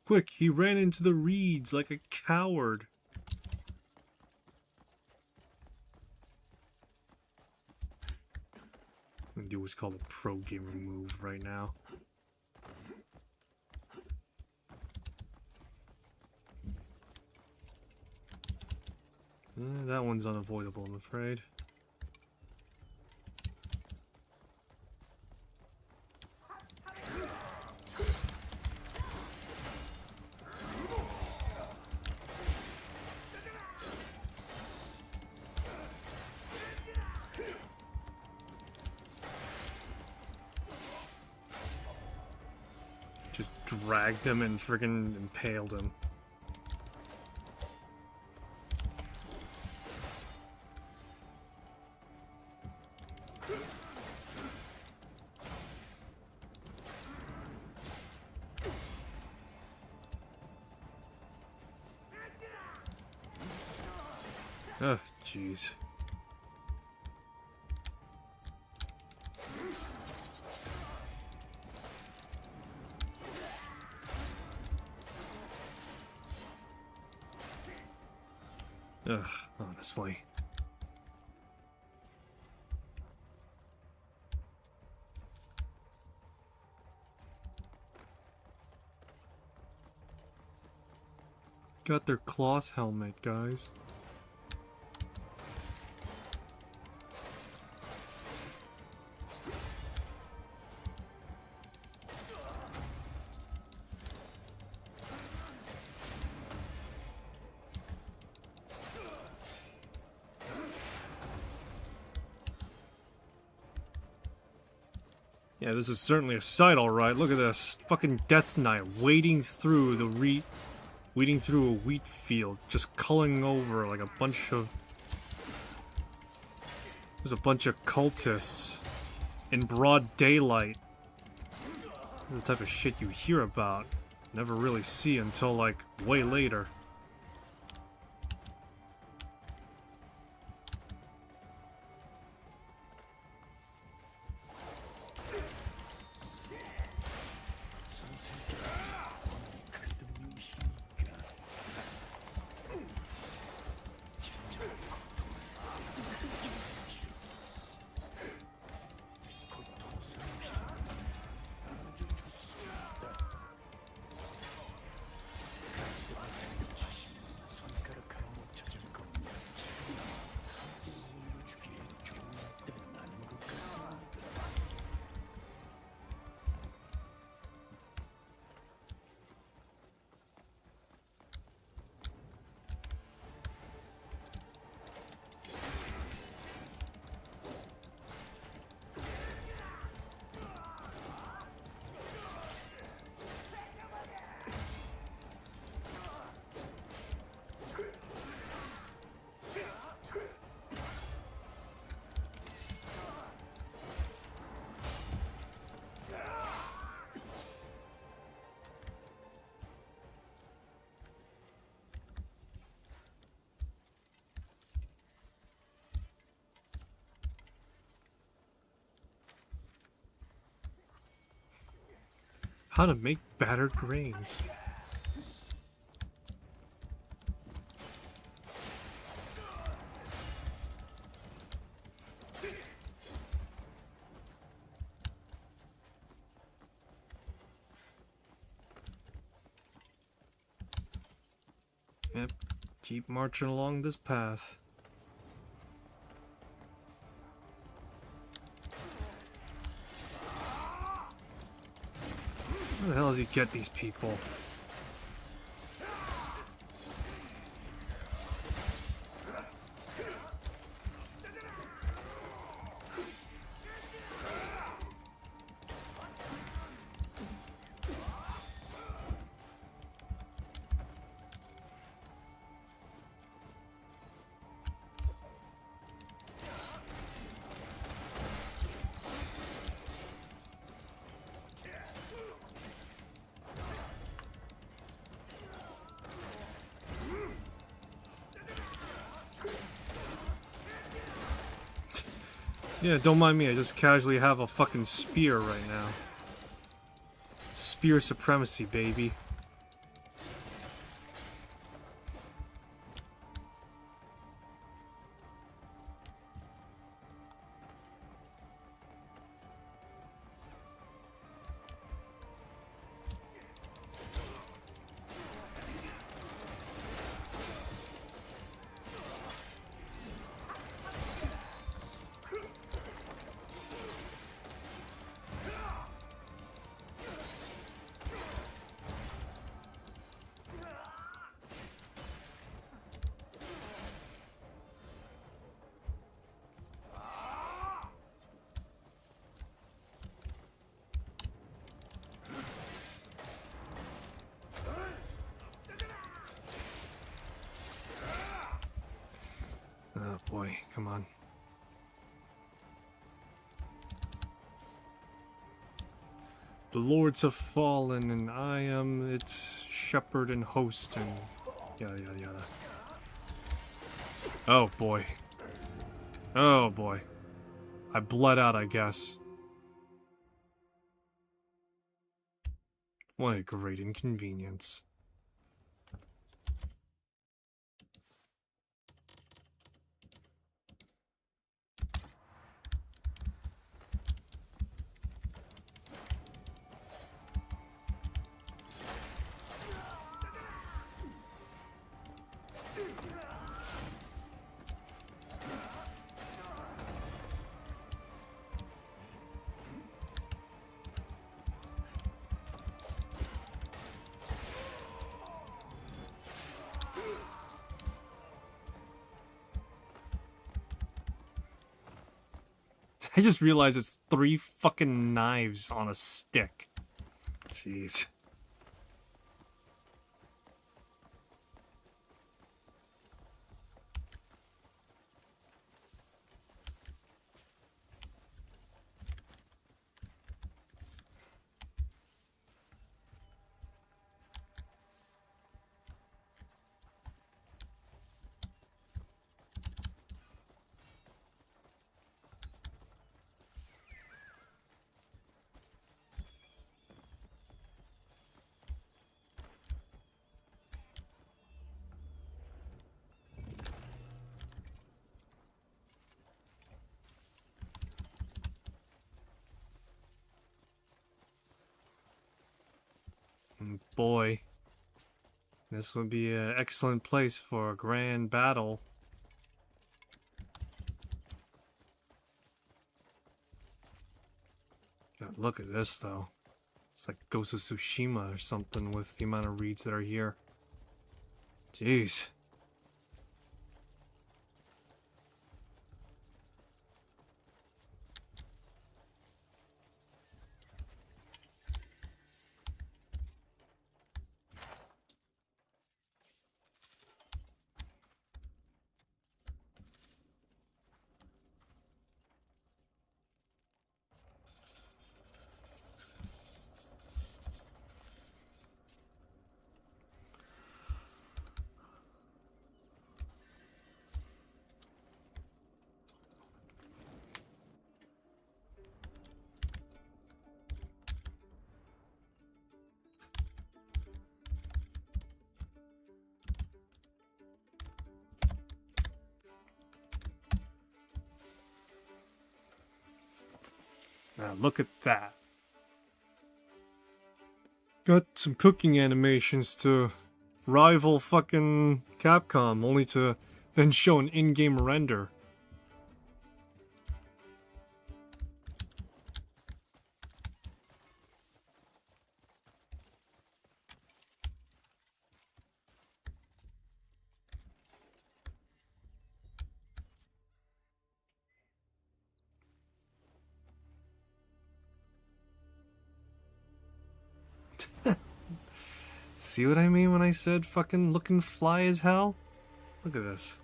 Quick, he ran into the reeds like a coward. I'm gonna do what's called a pro gamer move right now. That one's unavoidable, I'm afraid. Just dragged him and friggin' impaled him. Oh, jeez. Ugh, honestly. Got their cloth helmet, guys. Yeah, this is certainly a sight, alright. Look at this. Fucking Death Knight wading through the wading through a wheat field, just culling over like a bunch of... There's a bunch of cultists in broad daylight. This is the type of shit you hear about, never really see until like way later. How to make battered grains. Yep, keep marching along this path. Where the hell does he get these people? Yeah, don't mind me, I just casually have a fucking spear right now. Spear supremacy, baby. Oh boy, come on. The lords have fallen, and I am its shepherd and host, and yada yada yada. Oh boy. Oh boy. I bled out, I guess. What a great inconvenience. I just realized it's 3 fucking knives on a stick. Jeez. Boy, this would be an excellent place for a grand battle. God, look at this, though. It's like Ghost of Tsushima or something with the amount of reeds that are here. Jeez. Now look at that. Got some cooking animations to rival fucking Capcom, only to then show an in-game render. See what I mean when I said fucking looking fly as hell? Look at this.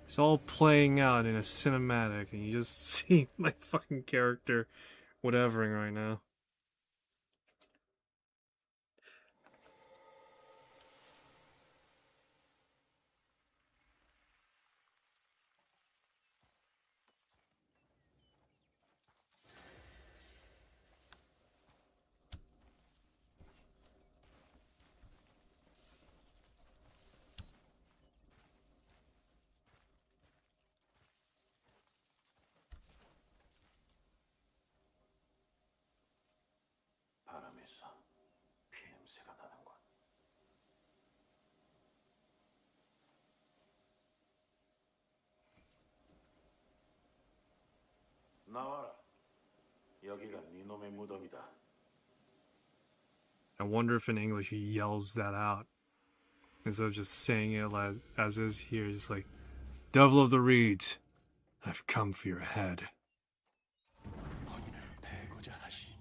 It's all playing out in a cinematic, and you just see my fucking character whatevering right now. 바람에서 피냄새가 나는군. 나와라. 여기가 네 놈의 무덤이다. I wonder if in English he yells that out instead of just saying it as is here, just like, Devil of the Reeds, I've come for your head. 본인을 패고자 하시니까.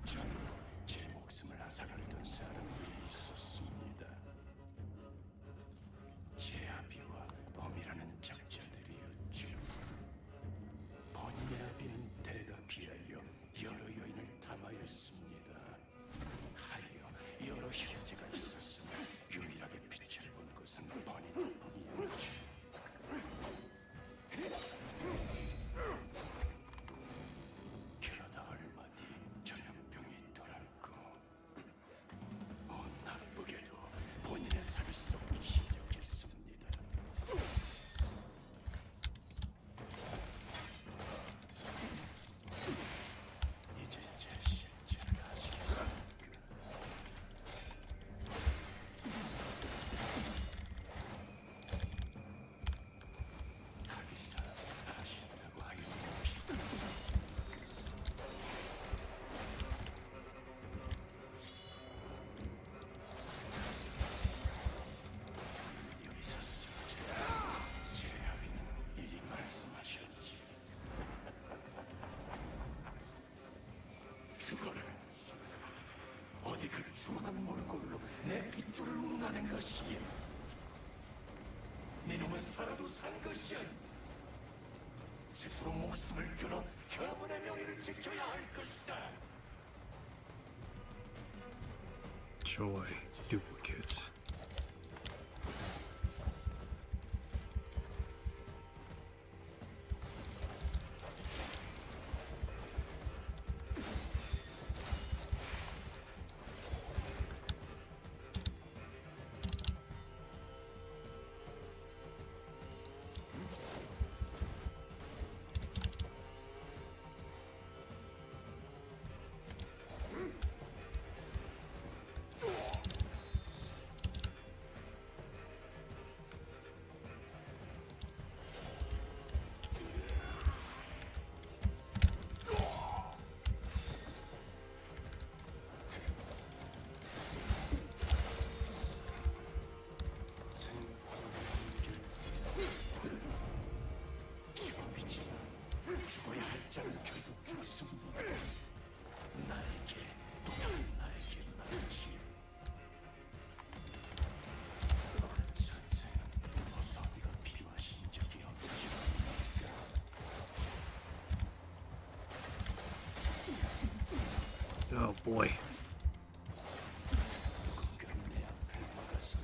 전부 제 목숨을 앗아가려던 사람들이 있었습니다. 제아비와 엄이라는 작자들이었죠. 본인의 아비는 대가 피하여 여러 여인을 탐하였습니다. 하여 여러 형제가 있었으나 유일하게 빛을 본 것은 본인뿐이었죠. 산 것이야. 네 놈은 살아도 산 것이 아니야. 스스로 목숨을 끊어 가문의 명예를 지켜야 할 것이다. Joy duplicates. 죽어야 할 자는 결국 죽습니다. 나에게 말이지. 선생은 보석이가 필요하신 적이 없으십니까? Oh boy. 누군가 내 앞에 막아서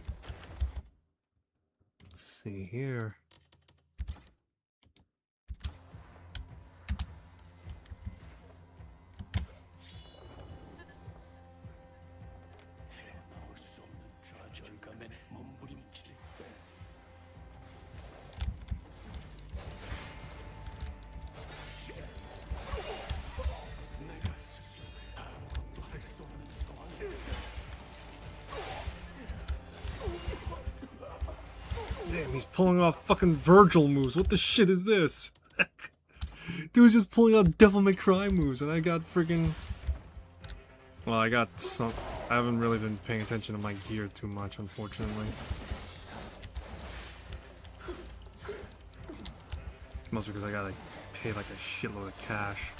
Let's see here. 헤어나올 수 없는 좌절감에 몸부림칠 때 내가 스스로 아무것도 할 수 없는 상황일 때 Damn, he's pulling off fucking Virgil moves. What the shit is this? Dude's just pulling out Devil May Cry moves, and I got friggin'. Well, I got some. I haven't really been paying attention to my gear too much, unfortunately. Mostly because I gotta pay like a shitload of cash.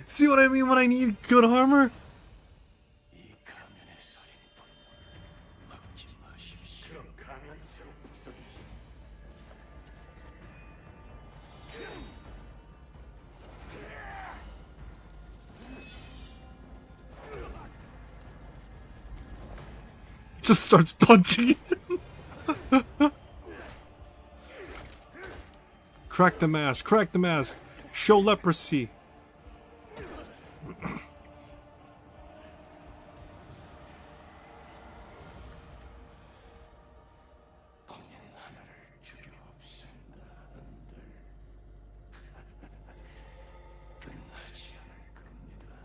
See what I mean when I need good armor? 이 가면의 살인범 막지 마십시오. 그럼 가면 새로 부숴주지. Just starts punching him. Crack the mask, crack the mask. Show leprosy. 본인 하나를 죽여 없앤다 한들 끝나지 않을 겁니다.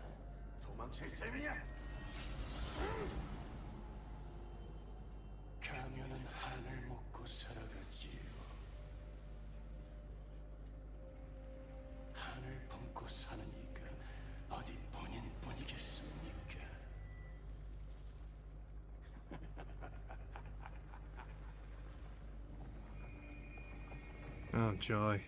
도망칠 셈이야. 가면은 한을 먹고 살아가지요. 한을 품고 사는 이가 어디 본인뿐이겠습니까? Oh, joy.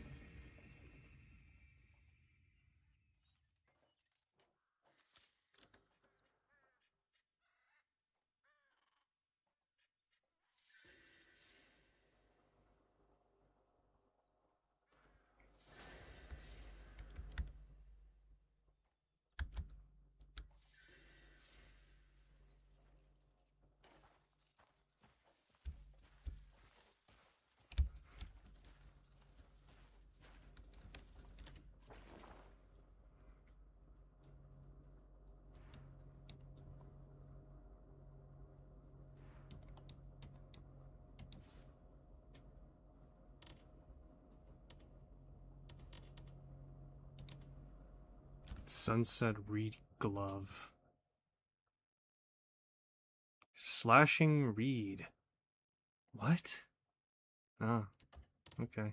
Sunset Reed Glove. Slashing Reed. What? Ah, okay.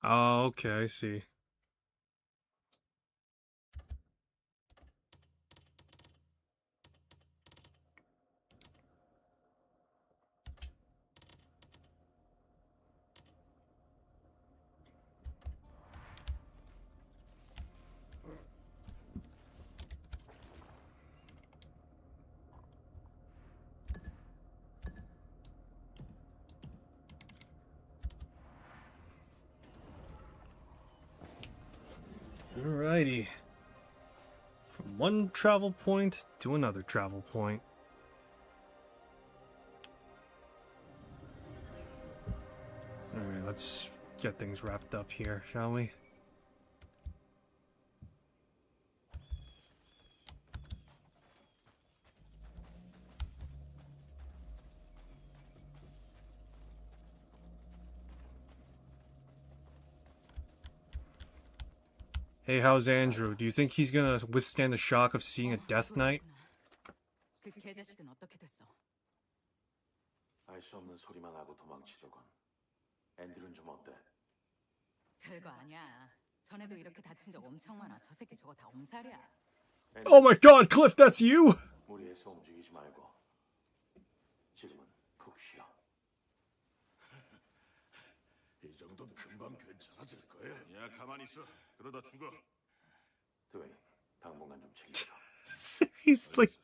Oh, okay, I see. Alrighty. From one travel point to another travel point. Alright, let's get things wrapped up here, shall we? Hey, how's Andrew? Do you think he's gonna withstand the shock of seeing a Death Knight? 그 개자식은 어떻게 됐어? 알 수 없는 소리만 하고 도망치더군. 앤드류는 좀 어때? 별거 아니야. 전에도 이렇게 다친 적 엄청 많아. 저 새끼 저거 다 엄살이야. Oh my god, Cliff, that's you! 무리해서 움직이지 말고 지금은 푹 쉬어. 이 정도는 금방 괜찮아질 거야. 야, 가만히 있어. 그러다 죽어. 드웨이, 당분간 좀 챙겨줘. He's like,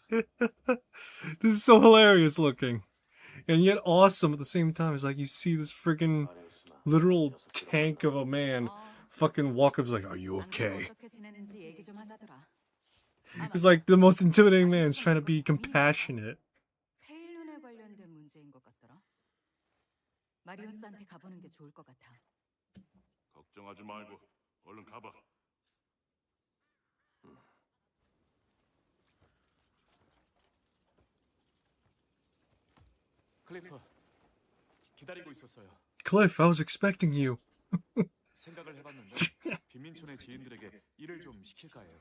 this is so hilarious looking. And yet awesome at the same time. It's like you see this freaking literal tank of a man fucking walk up, like, are you okay? 어떻게 지내는지 얘기 좀 하자더라. It's like the most intimidating man is trying to be compassionate. 페일룬에 관련된 문제인 것 같더라. 마리오스한테 가보는 게 좋을 것 같아. 걱정하지 말고 얼른 가봐. 클리프, 기다리고 있었어요. Cliff, I was expecting you. 생각을 해봤는데 빈민촌의 지인들에게 일을 좀 시킬까 해요.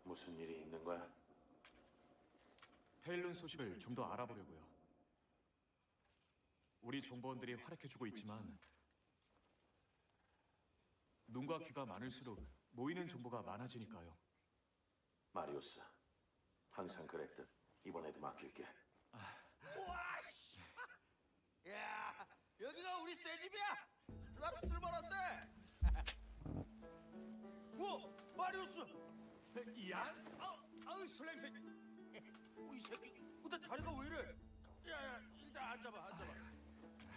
무슨 일이 있는 거야? 페일룬 소식을 좀 더 알아보려고요. 우리 정보원들이 활약해주고 있지만 눈과 귀가 많을수록 모이는 정보가 많아지니까요. 마리오스, 항상 그랬듯 이번에도 맡길게. 야, 여기가 우리 새 집이야. 나름 쓸만한데. 오, 마리우스. 야, 술 냄새. 이 새끼, 근데 다리가 왜 이래? 야, 일단 앉아봐.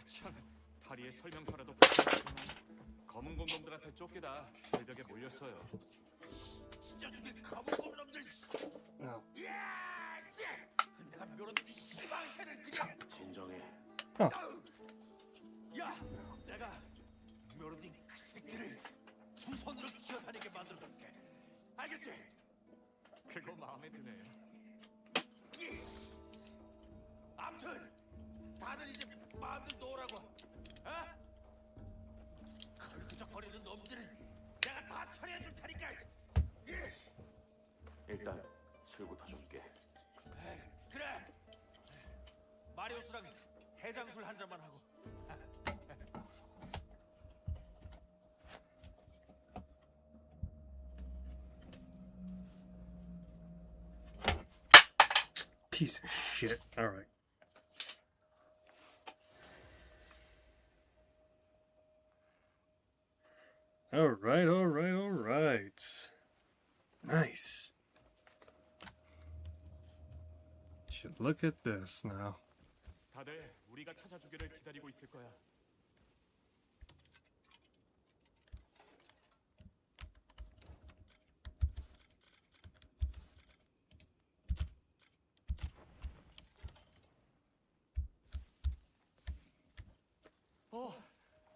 참, 다리에 설명서라도 붙여놓고는 검은 곰놈들한테 쫓기다 절벽에 몰렸어요. 진짜 죽일 가보고 놈들. 야, 내가 멸어둔 이 시방새를 그냥. 진정해. 야, 내가 멸어둔 그 새끼를 두 손으로 기어다니게 만들어줄게. 알겠지? 그거 마음에 드네요. 아무튼 다들 이제 마음들 놓으라고. 어? 걸그적거리는 놈들은 내가 다 처리해줄 테니까. 일단 술부터 줄게. 그래. 마리오스랑 해장술 한 잔만 하고. Piece of shit. Alright. Alright. Nice. Should look at this now. 다들 우리가 찾아주기를 기다리고 있을 거야.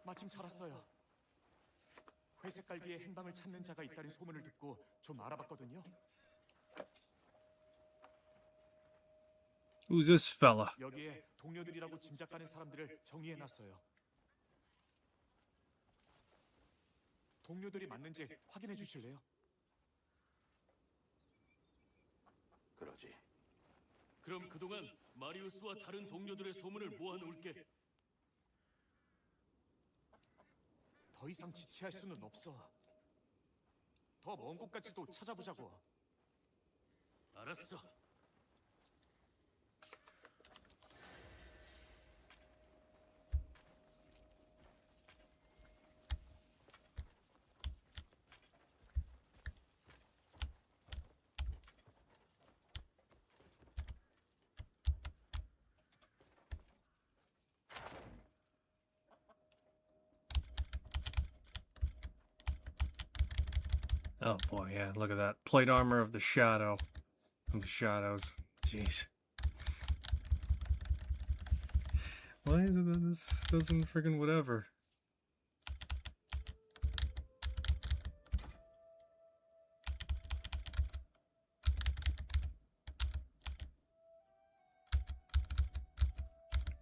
마침 잘 왔어요. 회색 갈기의 행방을 찾는 자가 있다는 소문을 듣고 좀 알아봤거든요. Who's this fella? 여기에 동료들이라고 짐작가는 사람들을 정리해놨어요. 동료들이 맞는지 확인해 주실래요? 그러지. 그럼 그동안 마리우스와 다른 동료들의 소문을 모아놓을게. 더 이상 지체할 수는 없어. 더 먼 곳까지도 찾아보자고. 알았어. Oh boy, yeah, look at that. Plate armor of the shadow. Of the shadows. Jeez. Why is it that this doesn't friggin' whatever?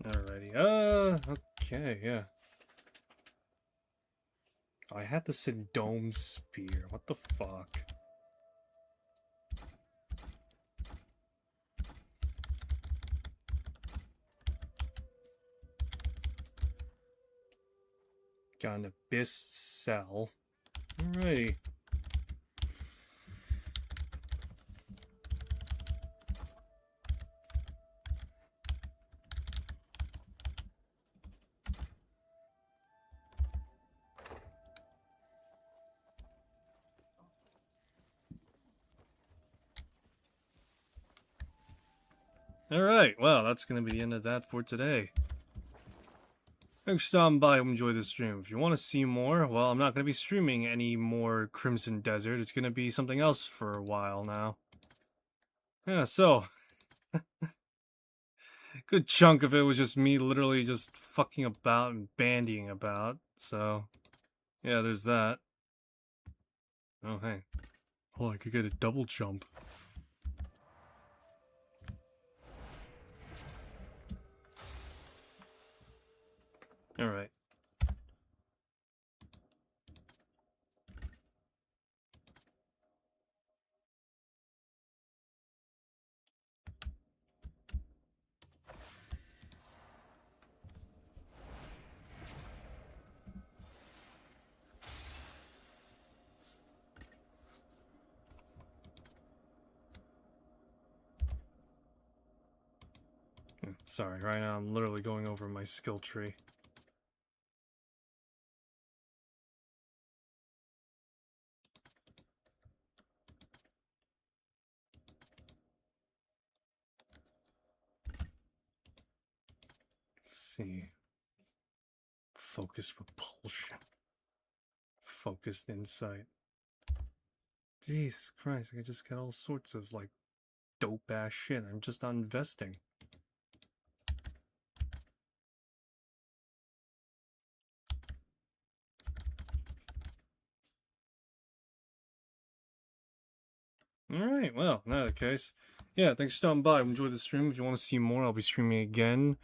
Alrighty. Okay, yeah. I had this in Dome Spear. What the fuck? Got an Abyss Cell. Alrighty. Alright, well, that's going to be the end of that for today. Thanks for stopping by. Hope you enjoyed this stream. If you want to see more, well, I'm not going to be streaming any more Crimson Desert. It's going to be something else for a while now. Yeah, so... good chunk of it was just me literally just fucking about and bandying about. So, yeah, there's that. Oh, hey. Oh, I could get a double jump. Alright. Sorry, right now I'm literally going over my skill tree. Let's see. Focused repulsion. Focused insight. Jesus Christ, I could just get all sorts of, like, dope-ass shit. I'm just not investing. Alright, well, in that case, yeah, thanks for stopping by. Enjoy the stream. If you want to see more, I'll be streaming again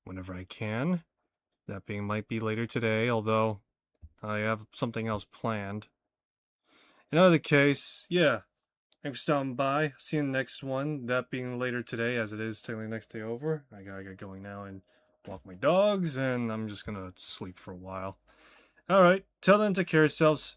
whenever I can. That being might be later today, although I have something else planned. In either case, yeah, thanks for stopping by. See you in the next one. That being later today, as it is technically the next day over. I gotta get going now and walk my dogs, and I'm just gonna sleep for a while. Alright, till then, take care of yourselves.